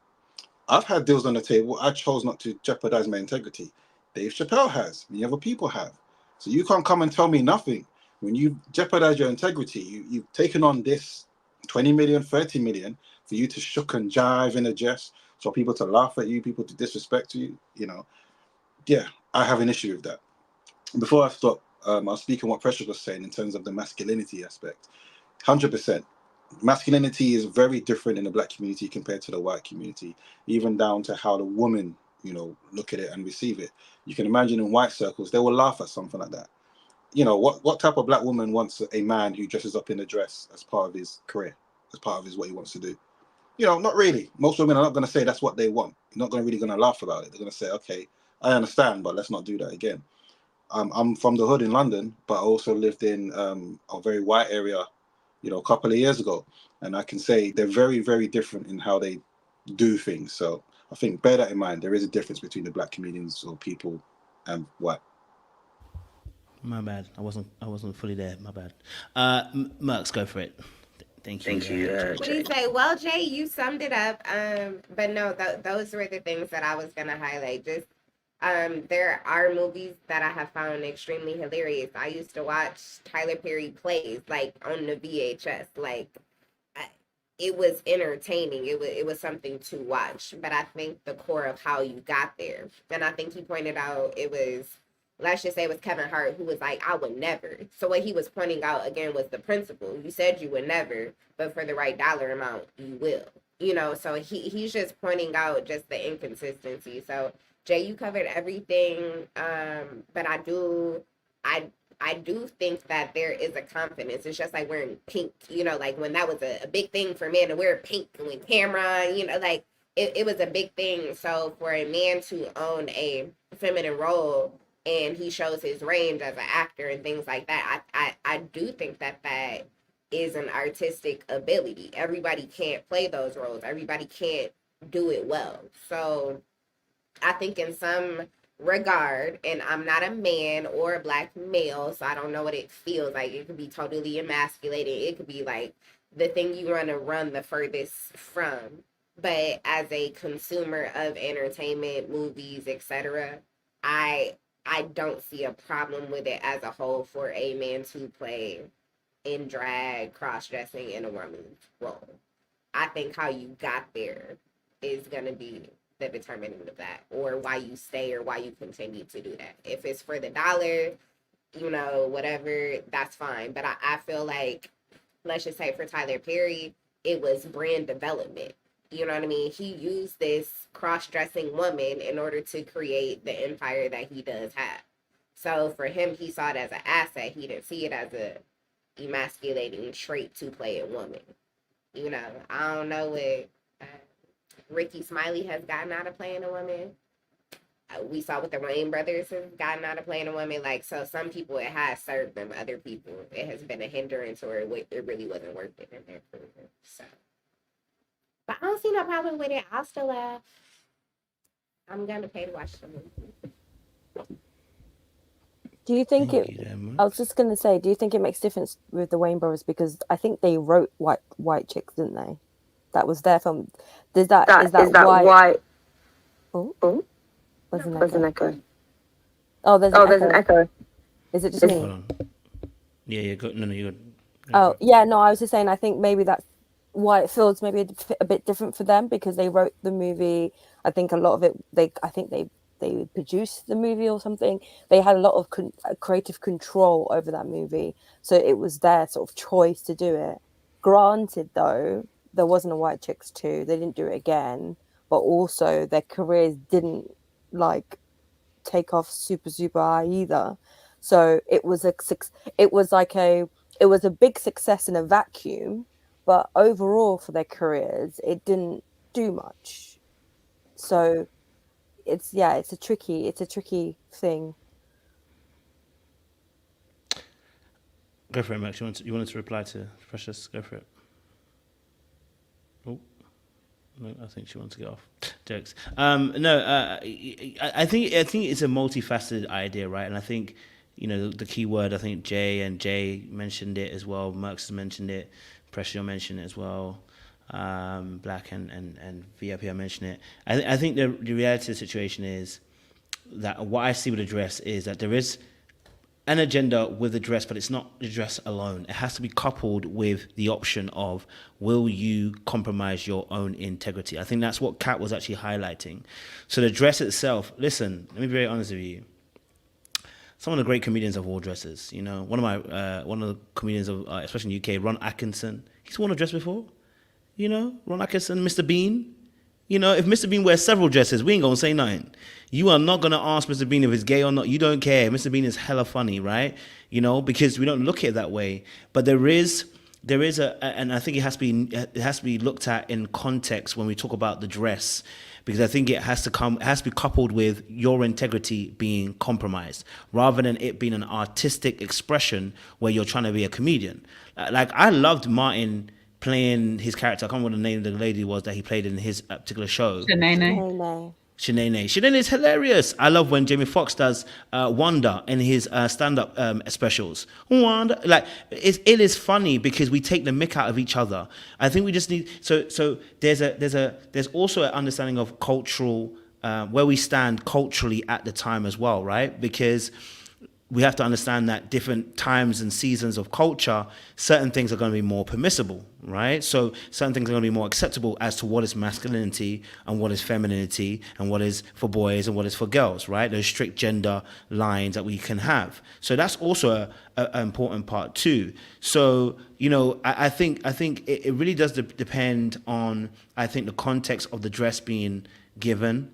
I've had deals on the table. I chose not to jeopardize my integrity. Dave Chappelle has. Many other people have. So you can't come and tell me nothing. When you jeopardize your integrity, you've taken on this 20 million, 30 million for you to shuck and jive in a jest, for people to laugh at you, people to disrespect you, Yeah, I have an issue with that. Before I stop, I was speaking what Precious was saying in terms of the masculinity aspect. 100%. Masculinity is very different in the black community compared to the white community, even down to how the woman, look at it and receive it. You can imagine in white circles, they will laugh at something like that. What type of black woman wants a man who dresses up in a dress as part of his career, as part of what he wants to do? Not really. Most women are not going to say that's what they want. You're not really going to laugh about it. They're going to say, okay, I understand, but let's not do that again. I'm from the hood in London, but I also lived in a very white area, a couple of years ago. And I can say they're very, very different in how they do things. So I think bear that in mind. There is a difference between the black comedians or people and white. My bad. I wasn't fully there. My bad. Mercs, go for it. Thank you. Thank you, What do you Jay. say? Well, Jay, you summed it up. But no, those were the things that I was gonna highlight. Just there are movies that I have found extremely hilarious. I used to watch Tyler Perry plays like on the VHS. Like it was entertaining. It was something to watch. But I think the core of how you got there, and I think he pointed out it was, let's just say it was Kevin Hart who was like, I would never. So what he was pointing out again was the principle. You said you would never, but for the right dollar amount, you will. So he's just pointing out just the inconsistency. So Jay, you covered everything. But I do think that there is a confidence. It's just like wearing pink, like when that was a big thing for men to wear pink, when Cameron, like it was a big thing. So for a man to own a feminine role and he shows his range as an actor and things like that, I do think that is an artistic ability. Everybody can't play those roles. Everybody can't do it well. So I think in some regard, and I'm not a man or a black male, so I don't know what it feels like. It could be totally emasculated. It could be like the thing you want to run the furthest from. But as a consumer of entertainment, movies, etc., I don't see a problem with it as a whole for a man to play in drag, cross-dressing in a woman's role. I think how you got there is going to be the determinant of that, or why you stay or why you continue to do that. If it's for the dollar, whatever, that's fine. But I feel like, let's just say for Tyler Perry, it was brand development. You know what I mean? He used this cross-dressing woman in order to create the empire that he does have. So for him, he saw it as an asset. He didn't see it as a emasculating trait to play a woman. I don't know what Ricky Smiley has gotten out of playing a woman. We saw what the Wayne brothers have gotten out of playing a woman. Like, so some people it has served them, other people it has been a hindrance, or it really wasn't worth it in their career. So, but I don't see no problem with it. I'll still laugh. I'm gonna pay to watch the movie. Do you think I was just gonna say, do you think it makes difference with the Wayne brothers, because I think they wrote White Chicks, didn't they? That was their film. Is that why? Oh, there's an echo. Oh, there's an echo. Is it just me? Hold on. Yeah, you're good. No, you're good. Oh, yeah, no, I was just saying, I think maybe that's why it feels maybe a bit different for them, because they wrote the movie. I think a lot of it, they produced the movie or something. They had a lot of creative control over that movie. So it was their sort of choice to do it. Granted, though, there wasn't a White Chicks 2. They didn't do it again. But also their careers didn't take off super high either. So it was a big success in a vacuum, but overall for their careers it didn't do much. So it's a tricky thing. Go for it, Max. You wanted to reply to Precious? Go for it. Oh. No, I think she wants to get off. Jokes. I think it's a multifaceted idea, right? And I think, the key word, I think Jay mentioned it as well. Merx has mentioned it. Pressure mentioned it as well. Black and VIP mentioned it. I think the reality of the situation is that what I see with the dress is that there is an agenda with the dress, but it's not the dress alone. It has to be coupled with the option of, will you compromise your own integrity? I think that's what KATT was actually highlighting. So the dress itself, listen, let me be very honest with you. Some of the great comedians have worn dresses. One of the comedians of, especially in the UK, Ron Atkinson, he's worn a dress before. Ron Atkinson, Mr. Bean. If Mr. Bean wears several dresses, we ain't gonna say nothing. You are not gonna ask Mr. Bean if he's gay or not. You don't care. Mr. Bean is hella funny, right? Because we don't look at it that way. But there is and I think it has to be looked at in context when we talk about the dress, because I think it has to be coupled with your integrity being compromised, rather than it being an artistic expression where you're trying to be a comedian. Like, I loved Martin playing his character. I can't remember what the name of the lady was that he played in his particular show. Shanae is hilarious. I love when Jamie Foxx does Wanda in his stand-up specials. Wanda, it is funny because we take the mick out of each other. I think we just need so there's also an understanding of cultural where we stand culturally at the time as well, right? Because we have to understand that different times and seasons of culture, certain things are going to be more permissible, right? So certain things are going to be more acceptable as to what is masculinity and what is femininity and what is for boys and what is for girls, right? Those strict gender lines that we can have. So that's also an important part too. So, you know, I think it really does depend on, I think, the context of the dress being given.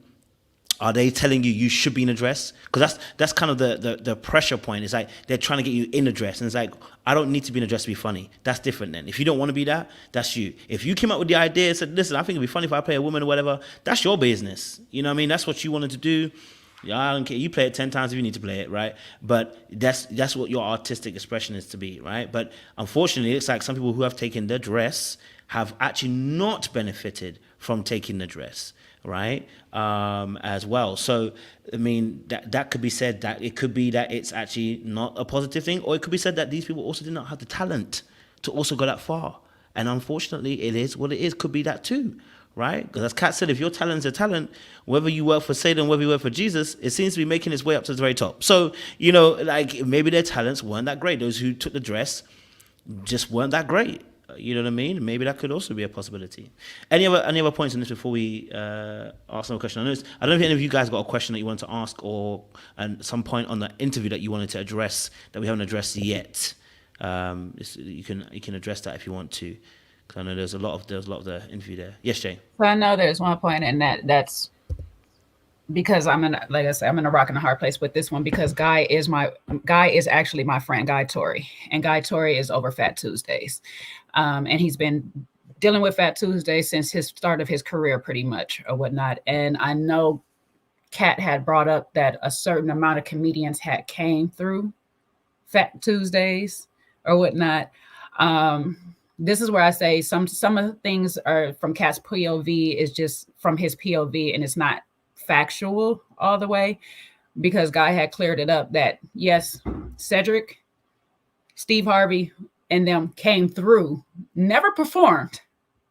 Are they telling you should be in a dress? Because that's kind of the pressure point. It's like they're trying to get you in a dress, and it's like, I don't need to be in a dress to be funny. That's different then. If you don't want to be that, that's you. If you came up with the idea and said, listen, I think it'd be funny if I play a woman or whatever, that's your business. You know what I mean? That's what you wanted to do. Yeah, I don't care. You play it 10 times if you need to play it, right? But that's what your artistic expression is to be, right? But unfortunately, it's like some people who have taken the dress have actually not benefited from taking the dress, right? As well. So, I mean, that could be said that it could be that it's actually not a positive thing, or it could be said that these people also did not have the talent to also go that far. And unfortunately, it is what it is. Could be that too, right? Because as Kat said, if your talent is a talent, whether you work for Satan, whether you work for Jesus, it seems to be making its way up to the very top. So, you know, like maybe their talents weren't that great. Those who took the dress just weren't that great. You know what I mean? Maybe that could also be a possibility. Any other points on this before we ask another question? I don't know if any of you guys got a question that you wanted to ask, or at some point on the interview that you wanted to address that we haven't addressed yet. You can address that if you want to, because I know there's a lot of the interview there. Yes, Jay. So I know there's one point, and that's because I'm in a rock and a hard place with this one, because Guy is actually my friend, Guy Torrey, and Guy Torrey is over Fat Tuesdays, and he's been dealing with Fat Tuesdays since his start of his career, pretty much, or whatnot. And I know KATT had brought up that a certain amount of comedians had came through Fat Tuesdays or whatnot. This is where I say some of the things are from KATT's POV, is just from his POV, and it's not factual all the way, because Guy had cleared it up that yes, Cedric, Steve Harvey, and them came through, never performed,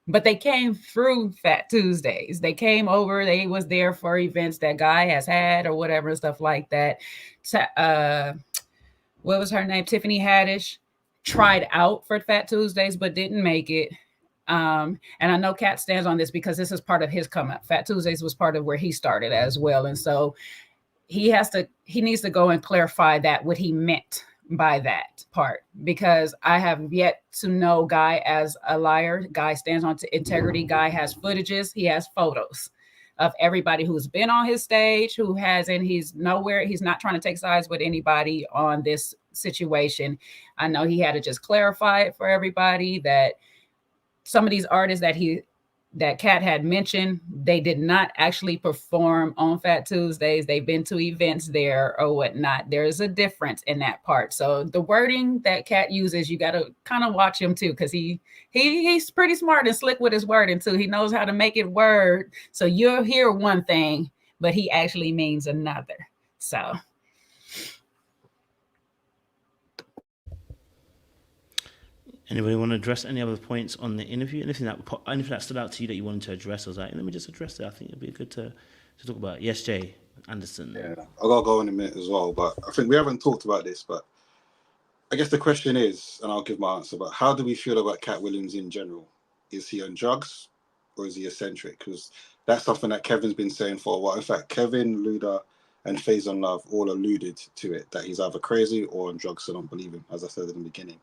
but they came through Fat Tuesdays. They came over, they was there for events that Guy has had or whatever and stuff like that. What was her name? Tiffany Haddish tried out for Fat Tuesdays but didn't make it. And I know KATT stands on this because this is part of his come up. Fat Tuesdays was part of where he started as well. And so he needs to go and clarify that, what he meant by that part, because I have yet to know Guy as a liar. Guy stands on integrity. Guy has footages. He has photos of everybody who's been on his stage, who hasn't. He's not trying to take sides with anybody on this situation. I know he had to just clarify it for everybody that some of these artists that KATT had mentioned, they did not actually perform on Fat Tuesdays. They've been to events there or whatnot. There's a difference in that part. So the wording that KATT uses, you got to kind of watch him too, because he's pretty smart and slick with his wording too. He knows how to make it word so you'll hear one thing, but he actually means another. So. Anybody want to address any other points on the interview? Anything that stood out to you that you wanted to address? I was like, let me just address it. I think it'd be good to talk about. Yes, Jay Anderson. Yeah, I gotta go in a minute as well, but I think we haven't talked about this. But I guess the question is, and I'll give my answer, but how do we feel about KATT Williams in general? Is he on drugs or is he eccentric? Because that's something that Kevin's been saying for a while. In fact, Kevin, Luda, and Faison Love all alluded to it, that he's either crazy or on drugs, so don't believe him, as I said in the beginning.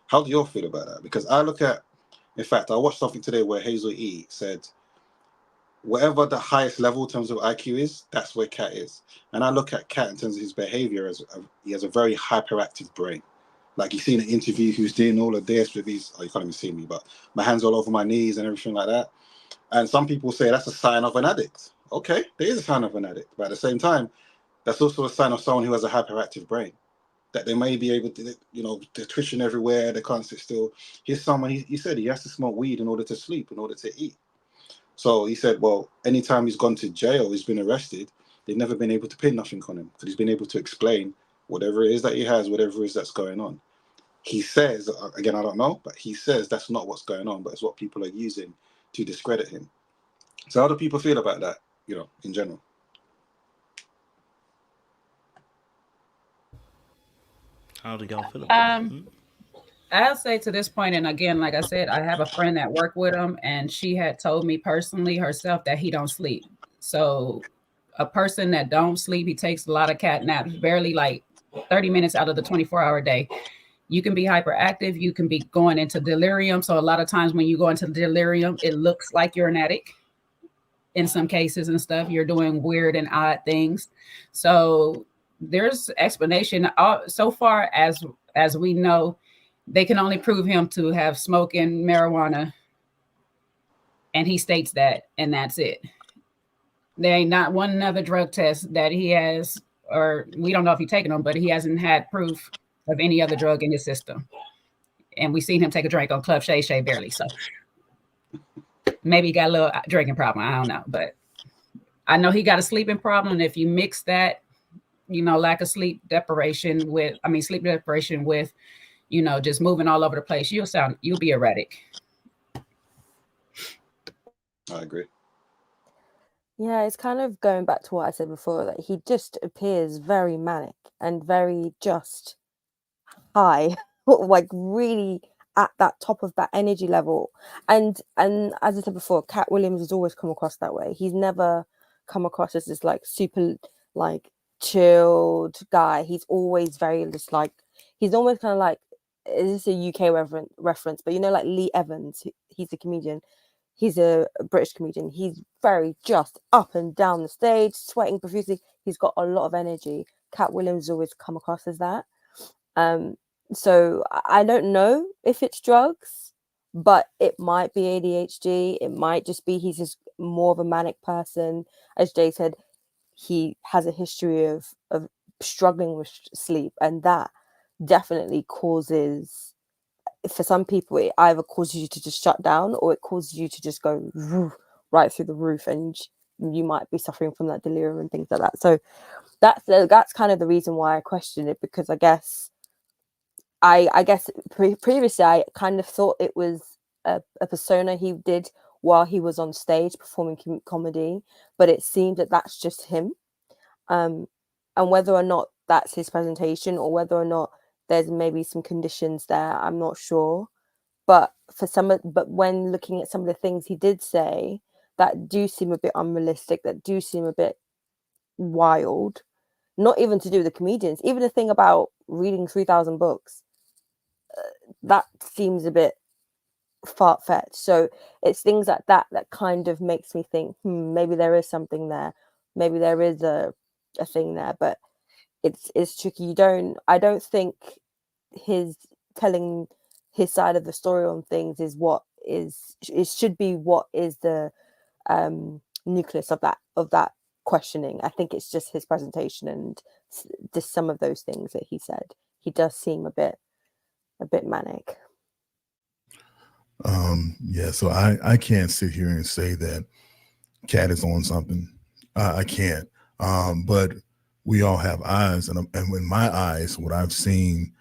How do you all feel about that? Because I look at, in fact, I watched something today where Hazel E said, whatever the highest level in terms of IQ is, that's where KATT is. And I look at KATT in terms of his behavior as he has a very hyperactive brain. Like you see in an interview, he was doing all of this with his, you can't even see me, but my hands all over my knees and everything like that. And some people say that's a sign of an addict. Okay, there is a sign of an addict. But at the same time, that's also a sign of someone who has a hyperactive brain. That they may be able to, they're twitching everywhere, they can't sit still. Here's someone, he said he has to smoke weed in order to sleep, in order to eat. So he said, well, anytime he's gone to jail, he's been arrested, they've never been able to pin nothing on him, because he's been able to explain whatever it is that he has, whatever it is that's going on. He says, again, I don't know, but he says that's not what's going on, but it's what people are using to discredit him. So how do people feel about that, in general? How do y'all feel about that? I'll say to this point, and again, like I said, I have a friend that worked with him, and she had told me personally herself that he don't sleep. So a person that don't sleep, he takes a lot of cat naps, barely like 30 minutes out of the 24-hour day. You can be hyperactive, you can be going into delirium. So a lot of times when you go into delirium, it looks like you're an addict in some cases and stuff. You're doing weird and odd things. So there's explanation. So far as we know, they can only prove him to have smoking marijuana, and he states that, and that's it. There ain't not one other drug test that he has, or we don't know if he's taken them, but he hasn't had proof of any other drug in his system. And we seen him take a drink on Club Shay Shay barely. So maybe he got a little drinking problem. I don't know, but I know he got a sleeping problem. And if you mix that, lack of sleep deprivation with just moving all over the place, you'll be erratic. I agree. Yeah, it's kind of going back to what I said before, that he just appears very manic and very just high, like really at that top of that energy level. And as I said before, KATT Williams has always come across that way. He's never come across as this like super like chilled guy. He's always very just like, he's almost kind of like, is this a UK reference? But like Lee Evans, he's a comedian. He's a British comedian. He's very just up and down the stage, sweating profusely. He's got a lot of energy. KATT Williams always come across as that. So I don't know if it's drugs, but it might be ADHD. It might just be he's just more of a manic person. As Jay said, he has a history of struggling with sleep, and that definitely causes, for some people, it either causes you to just shut down, or it causes you to just go right through the roof, and you might be suffering from that delirium and things like that. So that's kind of the reason why I questioned it, because I guess previously I kind of thought it was a persona he did while he was on stage performing comedy, but it seems that that's just him. And whether or not that's his presentation, or whether or not there's maybe some conditions there, I'm not sure. But when looking at some of the things he did say that do seem a bit unrealistic, that do seem a bit wild, not even to do with the comedians, even the thing about reading 3,000 books, that seems a bit far-fetched. So it's things like that kind of makes me think, maybe there is something there, maybe there is a thing there. But it's tricky. I don't think his telling his side of the story on things is what is, it should be what is the nucleus of that questioning. I think it's just his presentation and just some of those things that he said. He does seem a bit manic. Yeah, so I can't sit here and say that KATT is on something. I can't. But we all have eyes, and in my eyes, what I've seen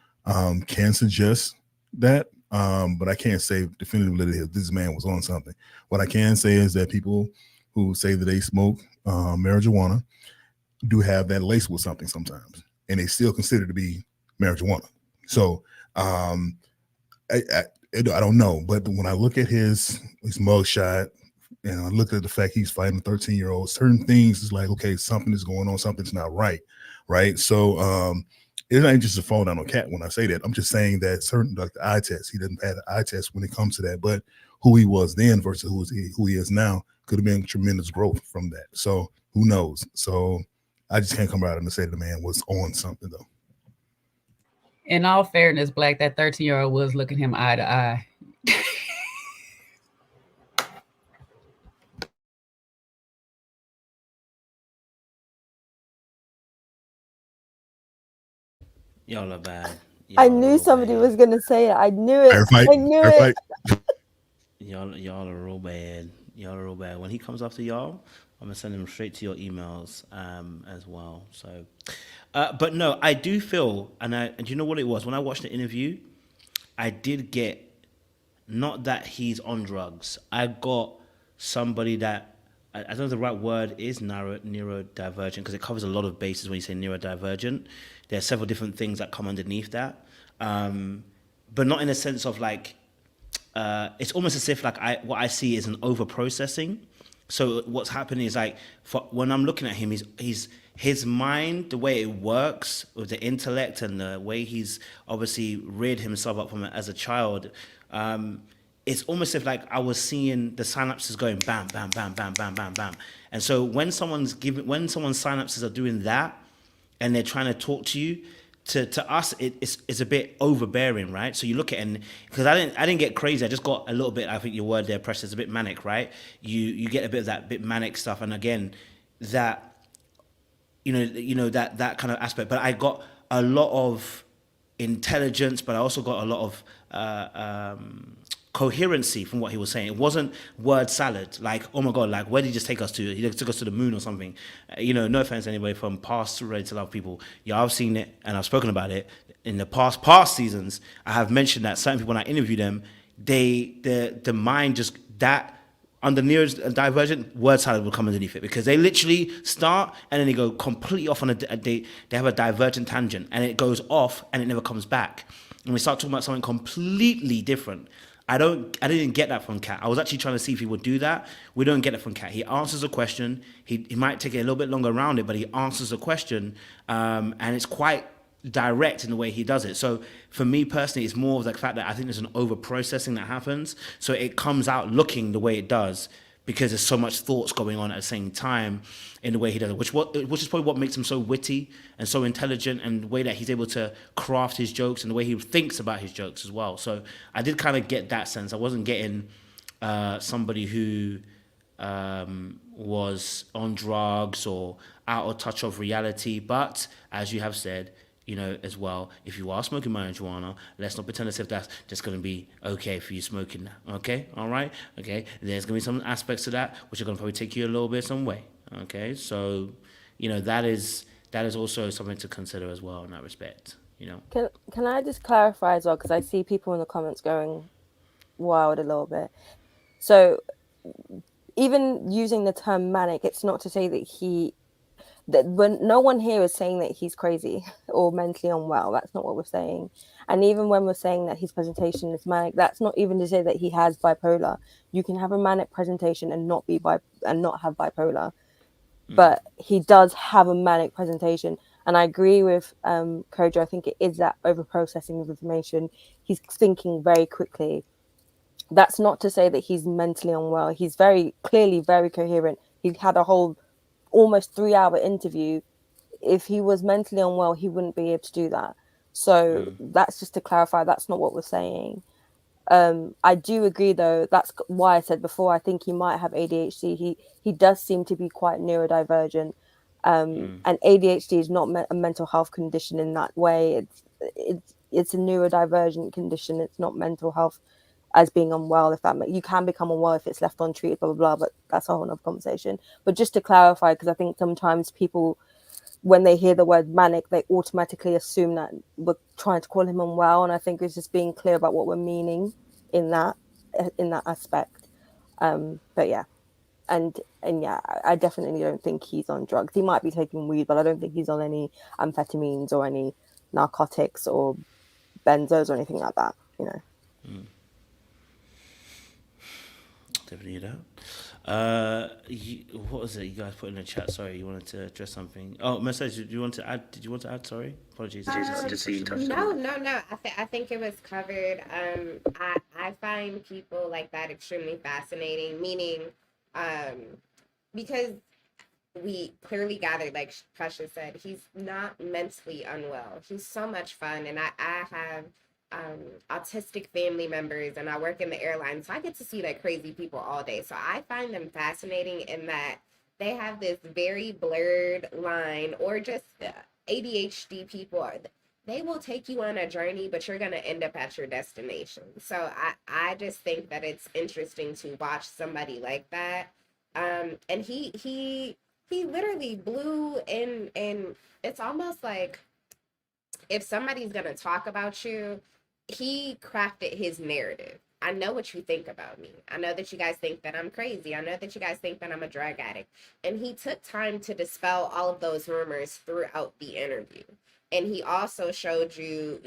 can suggest that. But I can't say definitively that this man was on something. What I can say is that people who say that they smoke marijuana do have that laced with something sometimes, and they still consider it to be marijuana. So I don't know, but when I look at his mugshot, and I look at the fact he's fighting a 13-year-old, certain things is like, okay, something is going on, something's not right, right? So it ain't just a fall down on KATT when I say that. I'm just saying that certain, like the eye test, he doesn't have an eye test when it comes to that, but who he was then versus who he is now could have been tremendous growth from that. So who knows? So I just can't come out and say the man was on something though. In all fairness, Black, that 13-year-old was looking him eye to eye. Y'all are bad. I knew somebody was going to say it. I knew it. I knew it. Y'all are real bad. Y'all are real bad. When he comes after y'all, I'm gonna send him straight to your emails as well. So, but no, I do feel, and you know what it was when I watched the interview, I did get, not that he's on drugs. I got somebody that I don't know if the right word is neurodivergent, because it covers a lot of bases when you say neurodivergent. There are several different things that come underneath that, but not in a sense of like, it's almost as if like what I see is an over processing. So what's happening is like, when I'm looking at him, his mind, the way it works with the intellect and the way he's obviously reared himself up from it as a child. It's almost as if like I was seeing the synapses going bam, bam, bam, bam, bam, bam, bam. And so when someone's synapses are doing that, and they're trying to talk to you, to us it's a bit overbearing, right? So you look at it, because I didn't get crazy. I just got a little bit. I think your word there, Precious, is a bit manic, right? You get a bit of that bit manic stuff, and again, that that kind of aspect. But I got a lot of intelligence, but I also got a lot of coherency from what he was saying. It wasn't word salad, like, oh my God, like, where did he just take us to? He took us to the moon or something. No offense to anybody from past Ready to Love people. Yeah, I've seen it and I've spoken about it. In the past seasons, I have mentioned that certain people, when I interview them, the mind just, that under neurodivergent, word salad will come underneath it, because they literally start and then they go completely off on they have a divergent tangent, and it goes off and it never comes back. And we start talking about something completely different. I didn't get that from KATT. I was actually trying to see if he would do that. We don't get it from KATT. He answers a question. He might take it a little bit longer around it, but he answers a question, and it's quite direct in the way he does it. So for me personally, it's more of the fact that I think there's an over processing that happens. So it comes out looking the way it does, because there's so much thoughts going on at the same time in the way he does it, which is probably what makes him so witty and so intelligent, and the way that he's able to craft his jokes and the way he thinks about his jokes as well. So I did kind of get that sense. I wasn't getting somebody who was on drugs or out of touch of reality. But as you have said, as well, if you are smoking marijuana, let's not pretend as if that's just going to be okay for you smoking that. Okay? All right? Okay? There's going to be some aspects to that which are going to probably take you a little bit some way. Okay? So, that is also something to consider as well in that respect. Can I just clarify as well, because I see people in the comments going wild a little bit. So even using the term manic, it's not to say that when no one here is saying that he's crazy or mentally unwell. That's not what we're saying. And even when we're saying that his presentation is manic, that's not even to say that he has bipolar. You can have a manic presentation and not have bipolar. But he does have a manic presentation. And I agree with Kojo. I think it is that over processing of information. He's thinking very quickly. That's not to say that he's mentally unwell. He's very clearly very coherent. He had a whole almost 3-hour interview. If he was mentally unwell, he wouldn't be able to do that. So that's just to clarify, that's not what we're saying. I do agree, though. That's why I said before, I think he might have ADHD. He does seem to be quite neurodivergent. And ADHD is not a mental health condition in that way. It's a neurodivergent condition. It's not mental health as being unwell. If that you can become unwell if it's left untreated, blah blah blah. But that's a whole other conversation. But just to clarify, because I think sometimes people, when they hear the word manic, they automatically assume that we're trying to call him unwell, and I think it's just being clear about what we're meaning in that aspect. But yeah, and yeah, I definitely don't think he's on drugs. He might be taking weed, but I don't think he's on any amphetamines or any narcotics or benzos or anything like that. Definitely that. What was it you guys put in the chat? Sorry, you wanted to address something. Oh, message. Did you want to add? Sorry, apologies. No. I think it was covered. I find people like that extremely fascinating. Meaning, because we clearly gathered, like Precious said, he's not mentally unwell. He's so much fun, and I have autistic family members, and I work in the airline, so I get to see like crazy people all day. So I find them fascinating in that they have this very blurred line, or just ADHD people they will take you on a journey, but you're going to end up at your destination. So I just think that it's interesting to watch somebody like that. And he literally blew in, and it's almost like if somebody's going to talk about you, he crafted his narrative. I know what you think about me. I know that you guys think that I'm crazy. I know that you guys think that I'm a drug addict. And he took time to dispel all of those rumors throughout the interview. And he also showed you,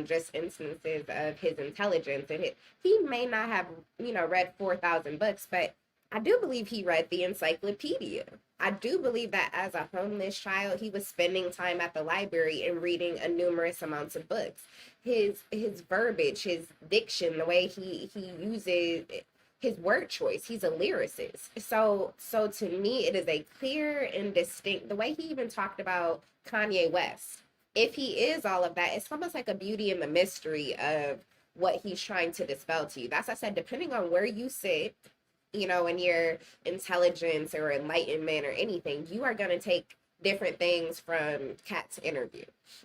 just instances of his intelligence. And he may not have, read 4,000 books, but I do believe he read the encyclopedia. I do believe that as a homeless child, he was spending time at the library and reading a numerous amounts of books. His verbiage, his diction, the way he uses his word choice, he's a lyricist. So to me, it is a clear and distinct, the way he even talked about Kanye West. If he is all of that, it's almost like a beauty in the mystery of what he's trying to dispel to you. That's why I said, depending on where you sit, in your intelligence or enlightenment or anything, you are going to take different things from KATT's interview.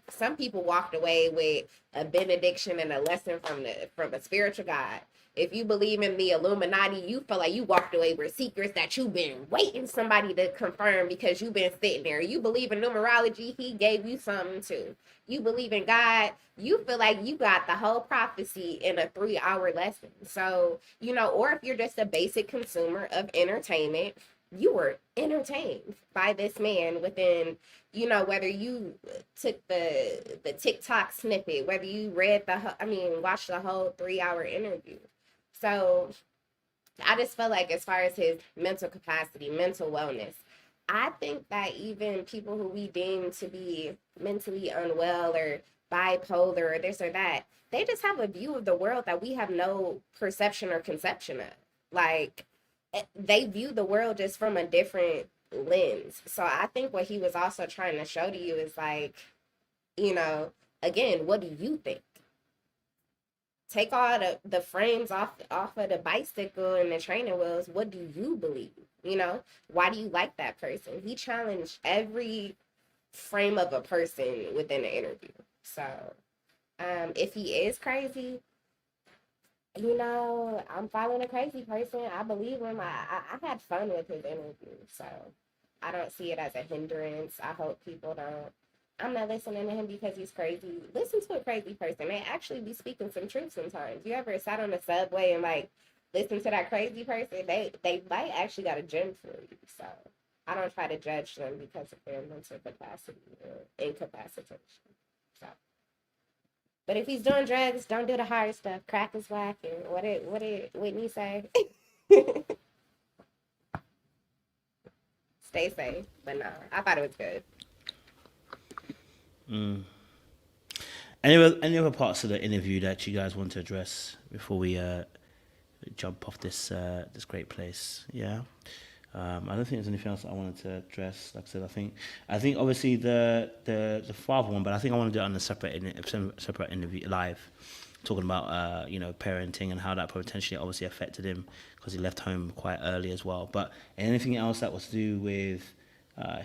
Some people walked away with a benediction and a lesson from a spiritual God. If you believe in the Illuminati, you feel like you walked away with secrets that you've been waiting somebody to confirm because you've been sitting there. You believe in numerology, he gave you something too. You believe in God, you feel like you got the whole prophecy in a 3-hour lesson. So, or if you're just a basic consumer of entertainment, you were entertained by this man within, whether you took the TikTok snippet, whether you watched the whole 3-hour interview. So I just feel like as far as his mental capacity, mental wellness, I think that even people who we deem to be mentally unwell or bipolar or this or that, they just have a view of the world that we have no perception or conception of. Like, they view the world just from a different lens. So I think what he was also trying to show to you is like, again, what do you think? Take all the frames off of the bicycle and the training wheels. What do you believe? Why do you like that person? He challenged every frame of a person within the interview. So if he is crazy, I'm following a crazy person. I believe him. I had fun with his interview. So I don't see it as a hindrance. I hope people don't. I'm not listening to him because he's crazy. Listen to a crazy person. They actually be speaking some truth sometimes. You ever sat on the subway and listen to that crazy person? They might actually got a gem for you. So I don't try to judge them because of their mental capacity or incapacitation. So, but if he's doing drugs, don't do the hard stuff. Crack is whack. And what did Whitney say? Stay safe. But no, I thought it was good. Any other parts of the interview that you guys want to address before we jump off this great place? Yeah. I don't think there's anything else that I wanted to address. Like I said, I think obviously the father one, but I think I want to do it on a separate interview live, talking about parenting and how that potentially obviously affected him because he left home quite early as well. But anything else that was to do with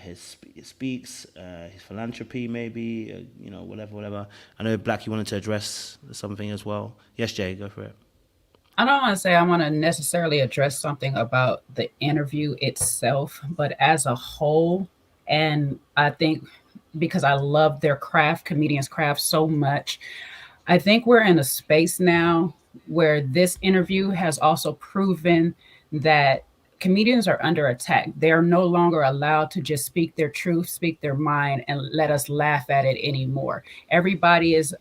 his speaks, his philanthropy, maybe, whatever. I know Black, you wanted to address something as well. Yes, Jay, go for it. I don't want to say I want to necessarily address something about the interview itself, but as a whole, and I think because I love their craft, comedians' craft so much, I think we're in a space now where this interview has also proven that comedians are under attack. They are no longer allowed to just speak their truth, speak their mind, and let us laugh at it anymore. Everybody is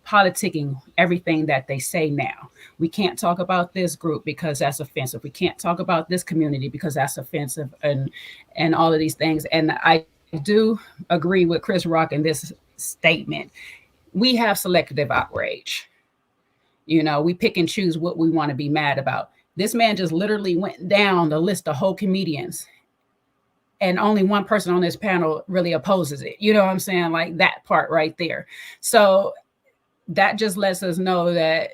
politicking everything that they say now. We can't talk about this group because that's offensive. We can't talk about this community because that's offensive, and all of these things. And I do agree with Chris Rock in this statement. We have selective outrage. We pick and choose what we want to be mad about. This man just literally went down the list of whole comedians, and only one person on this panel really opposes it. You know what I'm saying? Like that part right there. So that just lets us know that,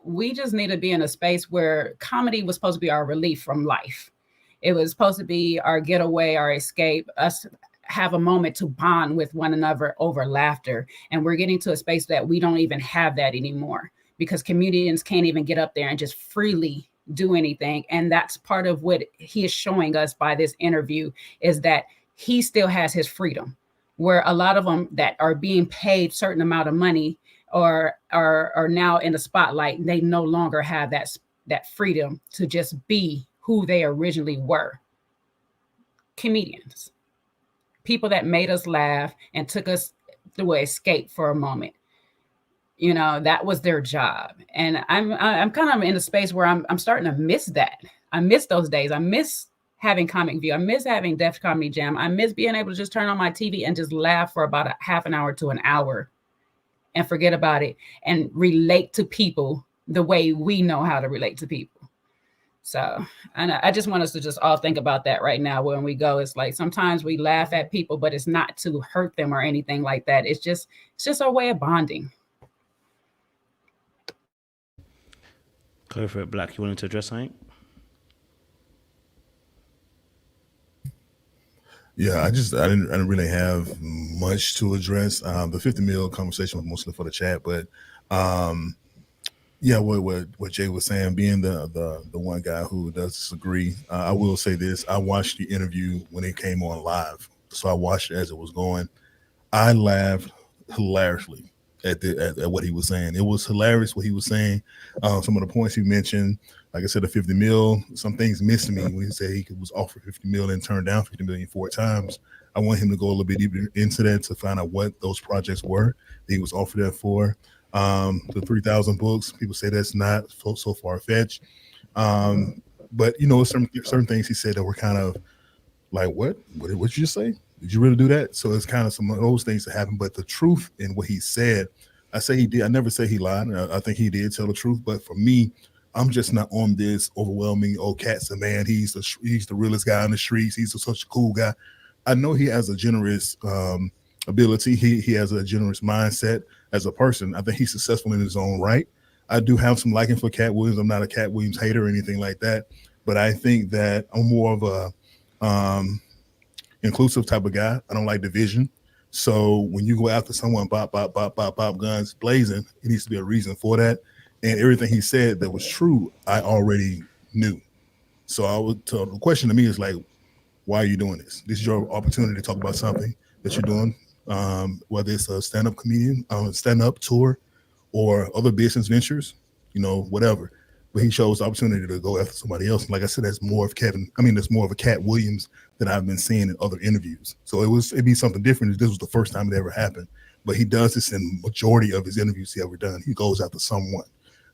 we just need to be in a space where comedy was supposed to be our relief from life. It was supposed to be our getaway, our escape, us have a moment to bond with one another over laughter. And we're getting to a space that we don't even have that anymore because comedians can't even get up there and just freely do anything. And that's part of what he is showing us by this interview, is that he still has his freedom, where a lot of them that are being paid certain amount of money are now in the spotlight. They no longer have that freedom to just be who they originally were. Comedians, people that made us laugh and took us through an escape for a moment. You know, that was their job. And I'm kind of in a space where I'm starting to miss that. I miss those days. I miss having Comic View. I miss having Def Comedy Jam. I miss being able to just turn on my TV and just laugh for about a half an hour to an hour and forget about it and relate to people the way we know how to relate to people. So, and I just want us to just all think about that right now when we go. It's like sometimes we laugh at people, but it's not to hurt them or anything like that. It's just our way of bonding. Go for it, Black. You wanted to address something? Yeah, I didn't really have much to address. The 50 mil conversation was mostly for the chat, but yeah, what Jay was saying, being the one guy who does disagree, I will say this: I watched the interview when it came on live, so I watched it as it was going. I laughed hilariously at what he was saying. It was hilarious what he was saying. Some of the points he mentioned, like I said, the 50 mil, some things missed me when he said he was offered 50 mil and turned down 50 million 4 times. I want him to go a little bit deeper into that to find out what those projects were that he was offered that for. The 3,000 books, people say that's not so far-fetched. But, you know, certain things he said that were kind of like, what did you just say? Did you really do that? So it's kind of some of those things that happen. But the truth in what he said, I say he did. I never say he lied. I think he did tell the truth. But for me, I'm just not on this overwhelming, oh, Katt's a man. He's the realest guy on the streets. He's such a cool guy. I know he has a generous ability. He has a generous mindset as a person. I think he's successful in his own right. I do have some liking for Katt Williams. I'm not a Katt Williams hater or anything like that. But I think that I'm more of a inclusive type of guy. I don't like division. So when you go after someone, bop, guns blazing, it needs to be a reason for that. And everything he said that was true, I already knew. So the question to me is like, why are you doing this? This is your opportunity to talk about something that you're doing, whether it's a stand-up comedian, stand-up tour, or other business ventures, you know, whatever. But he chose the opportunity to go after somebody else. And like I said, that's more of a Katt Williams that I've been seeing in other interviews. So it'd be something different if this was the first time it ever happened. But he does this in majority of his interviews he ever done. He goes after someone.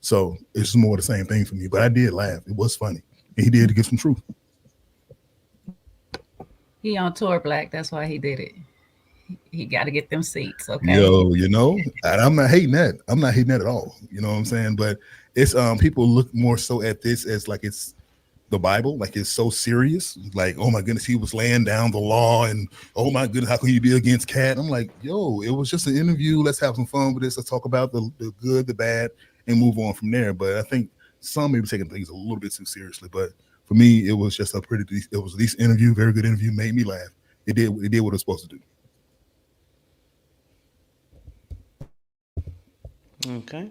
So it's more the same thing for me. But I did laugh. It was funny. And he did get some truth. He on tour, Black. That's why he did it. He got to get them seats, okay? Yo, you know, and I'm not hating that. I'm not hating that at all. You know what I'm saying? But it's people look more so at this as like it's the Bible, like it's so serious. Like, oh my goodness, he was laying down the law, and oh my goodness, how can you be against Katt? I'm like, yo, it was just an interview. Let's have some fun with this. Let's talk about the good, the bad, and move on from there. But I think some may be taking things a little bit too seriously. But for me, it was just it was a decent interview, very good interview, made me laugh. It did what it was supposed to do. Okay.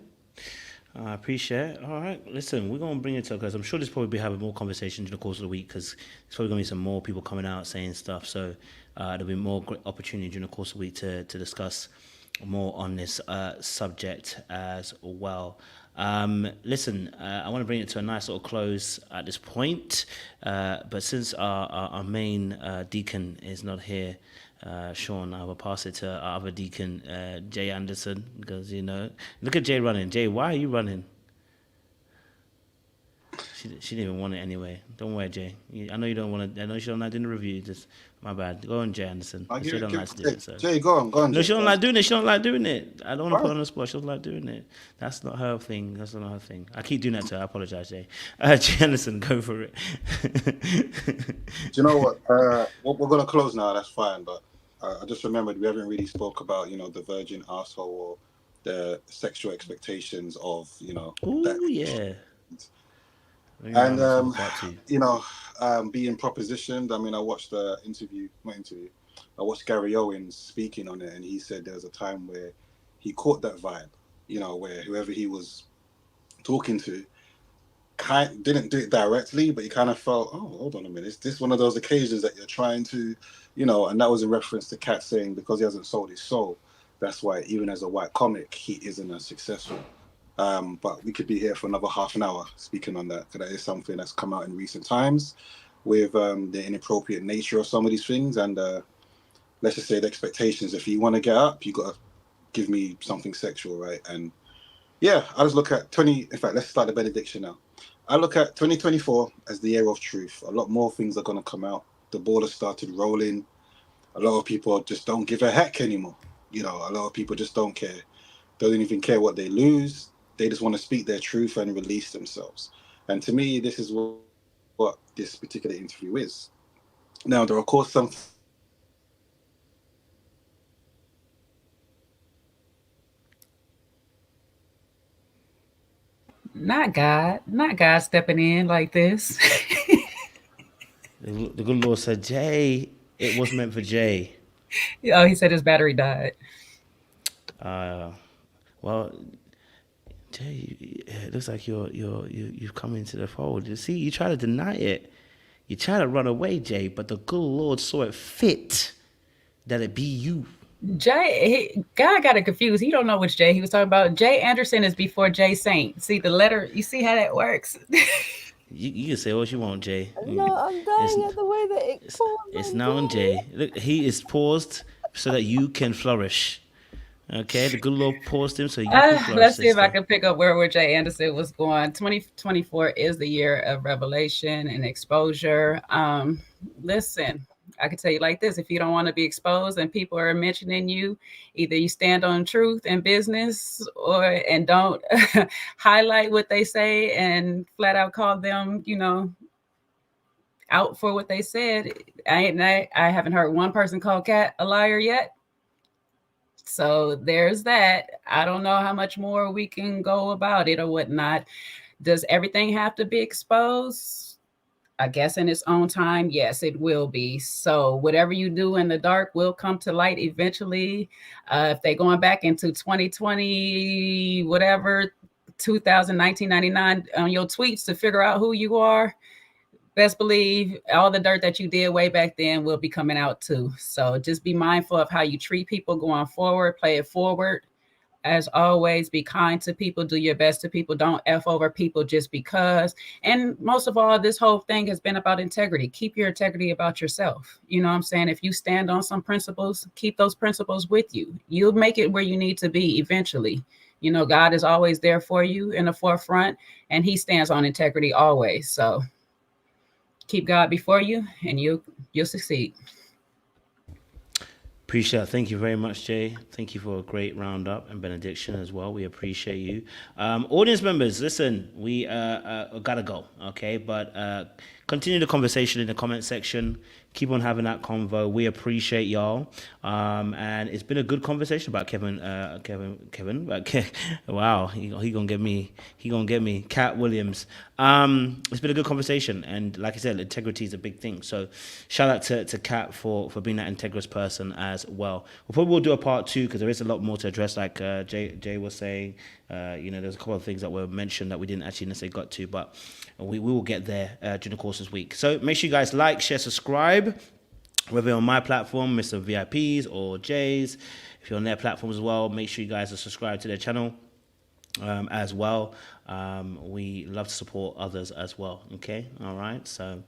I appreciate it. All right. Listen, we're going to bring it to because I'm sure there's probably be having more conversations in the course of the week because there's probably going to be some more people coming out saying stuff. So there'll be more great opportunity during the course of the week to discuss more on this subject as well. Listen, I want to bring it to a nice little close at this point. But since our main deacon is not here, Sean, I will pass it to our other deacon, Jay Anderson, because, you know, look at Jay running. Jay, why are you running? She didn't even want it anyway. Don't worry, Jay. I know you don't want to. I know she don't like doing the review. Just my bad. Go on, Jay Anderson. She don't like to do it. So. Jay, go on. No, she don't like doing it. She don't like doing it. I don't want to put her on the spot. She don't like doing it. That's not her thing. That's not her thing. I keep doing that to her. I apologize, Jay. Jay Anderson, go for it. Do you know what? We're gonna close now. That's fine. But I just remembered we haven't really spoke about, you know, the virgin arsehole or the sexual expectations of, you know. Oh yeah. And you know, being propositioned. I mean, I watched the interview. I watched Gary Owens speaking on it, and he said there was a time where he caught that vibe. You know, where whoever he was talking to didn't do it directly, but he kind of felt, oh, hold on a minute, is this one of those occasions that you're trying to, you know? And that was in reference to Katt saying because he hasn't sold his soul. That's why even as a white comic, he isn't as successful. But we could be here for another half an hour speaking on that, because that is something that's come out in recent times with the inappropriate nature of some of these things, and let's just say the expectations. If you want to get up, you got to give me something sexual, right? And yeah, I just look at in fact, let's start the benediction now. I look at 2024 as the year of truth. A lot more things are going to come out. The ball has started rolling. A lot of people just don't give a heck anymore. A lot of people just don't care. They don't even care what they lose. They just want to speak their truth and release themselves. And to me, this is what this particular interview is. Now, there are, of course, some Not God stepping in like this. The good Lord said, Jay, it was meant for Jay. Oh, he said his battery died. Well, Jay, it looks like you've come into the fold. You see, you try to deny it. You try to run away, Jay, but the good Lord saw it fit that it be you. God got it confused. He don't know which Jay he was talking about. Jay Anderson is before Jay Saint. See the letter? You see how that works? You can say what you want, Jay. No, I'm dying at the way that it paused. It's known, Jay. Look, he is paused so that you can flourish. Okay, the good Lord paused him so you can flourish. Let's see if I can pick up where Jay Anderson was going. 2024 is the year of revelation and exposure. Listen, I can tell you like this: if you don't want to be exposed and people are mentioning you, either you stand on truth and business, and don't highlight what they say and flat out call them, out for what they said. I haven't heard one person call KATT a liar yet. So there's that. I don't know how much more we can go about it or whatnot. Does everything have to be exposed? I guess in its own time, yes, it will be. So whatever you do in the dark will come to light eventually. If they're going back into 2020, whatever, 2019, 99 on your tweets to figure out who you are, best believe all the dirt that you did way back then will be coming out too. So just be mindful of how you treat people going forward, play it forward. As always, be kind to people, do your best to people, don't F over people just because. And most of all, this whole thing has been about integrity. Keep your integrity about yourself. You know what I'm saying? If you stand on some principles, keep those principles with you. You'll make it where you need to be eventually. God is always there for you in the forefront, and he stands on integrity always. So keep God before you and you'll succeed. Appreciate it. Thank you very much, Jay. Thank you for a great roundup and benediction as well. We appreciate you. Audience members, listen, we gotta go, okay? But continue the conversation in the comment section. Keep on having that convo. We appreciate y'all. And it's been a good conversation about Kevin. Wow, he gonna get me. He gonna get me. KATT Williams. It's been a good conversation, and like I said, integrity is a big thing. So shout out to KATT for being that integrous person as well. We probably will do a part 2 because there is a lot more to address. Like Jay was saying, there's a couple of things that were mentioned that we didn't actually necessarily got to, but we will get there during the course of this week. So make sure you guys like, share, subscribe, whether on my platform, Mr. VIPs, or Jay's. If you're on their platform as well, make sure you guys are subscribed to their channel as well. We love to support others as well. Okay, all right. So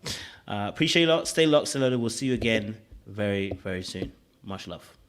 appreciate you lot. Stay locked, stay loaded. We'll see you again very, very soon. Much love.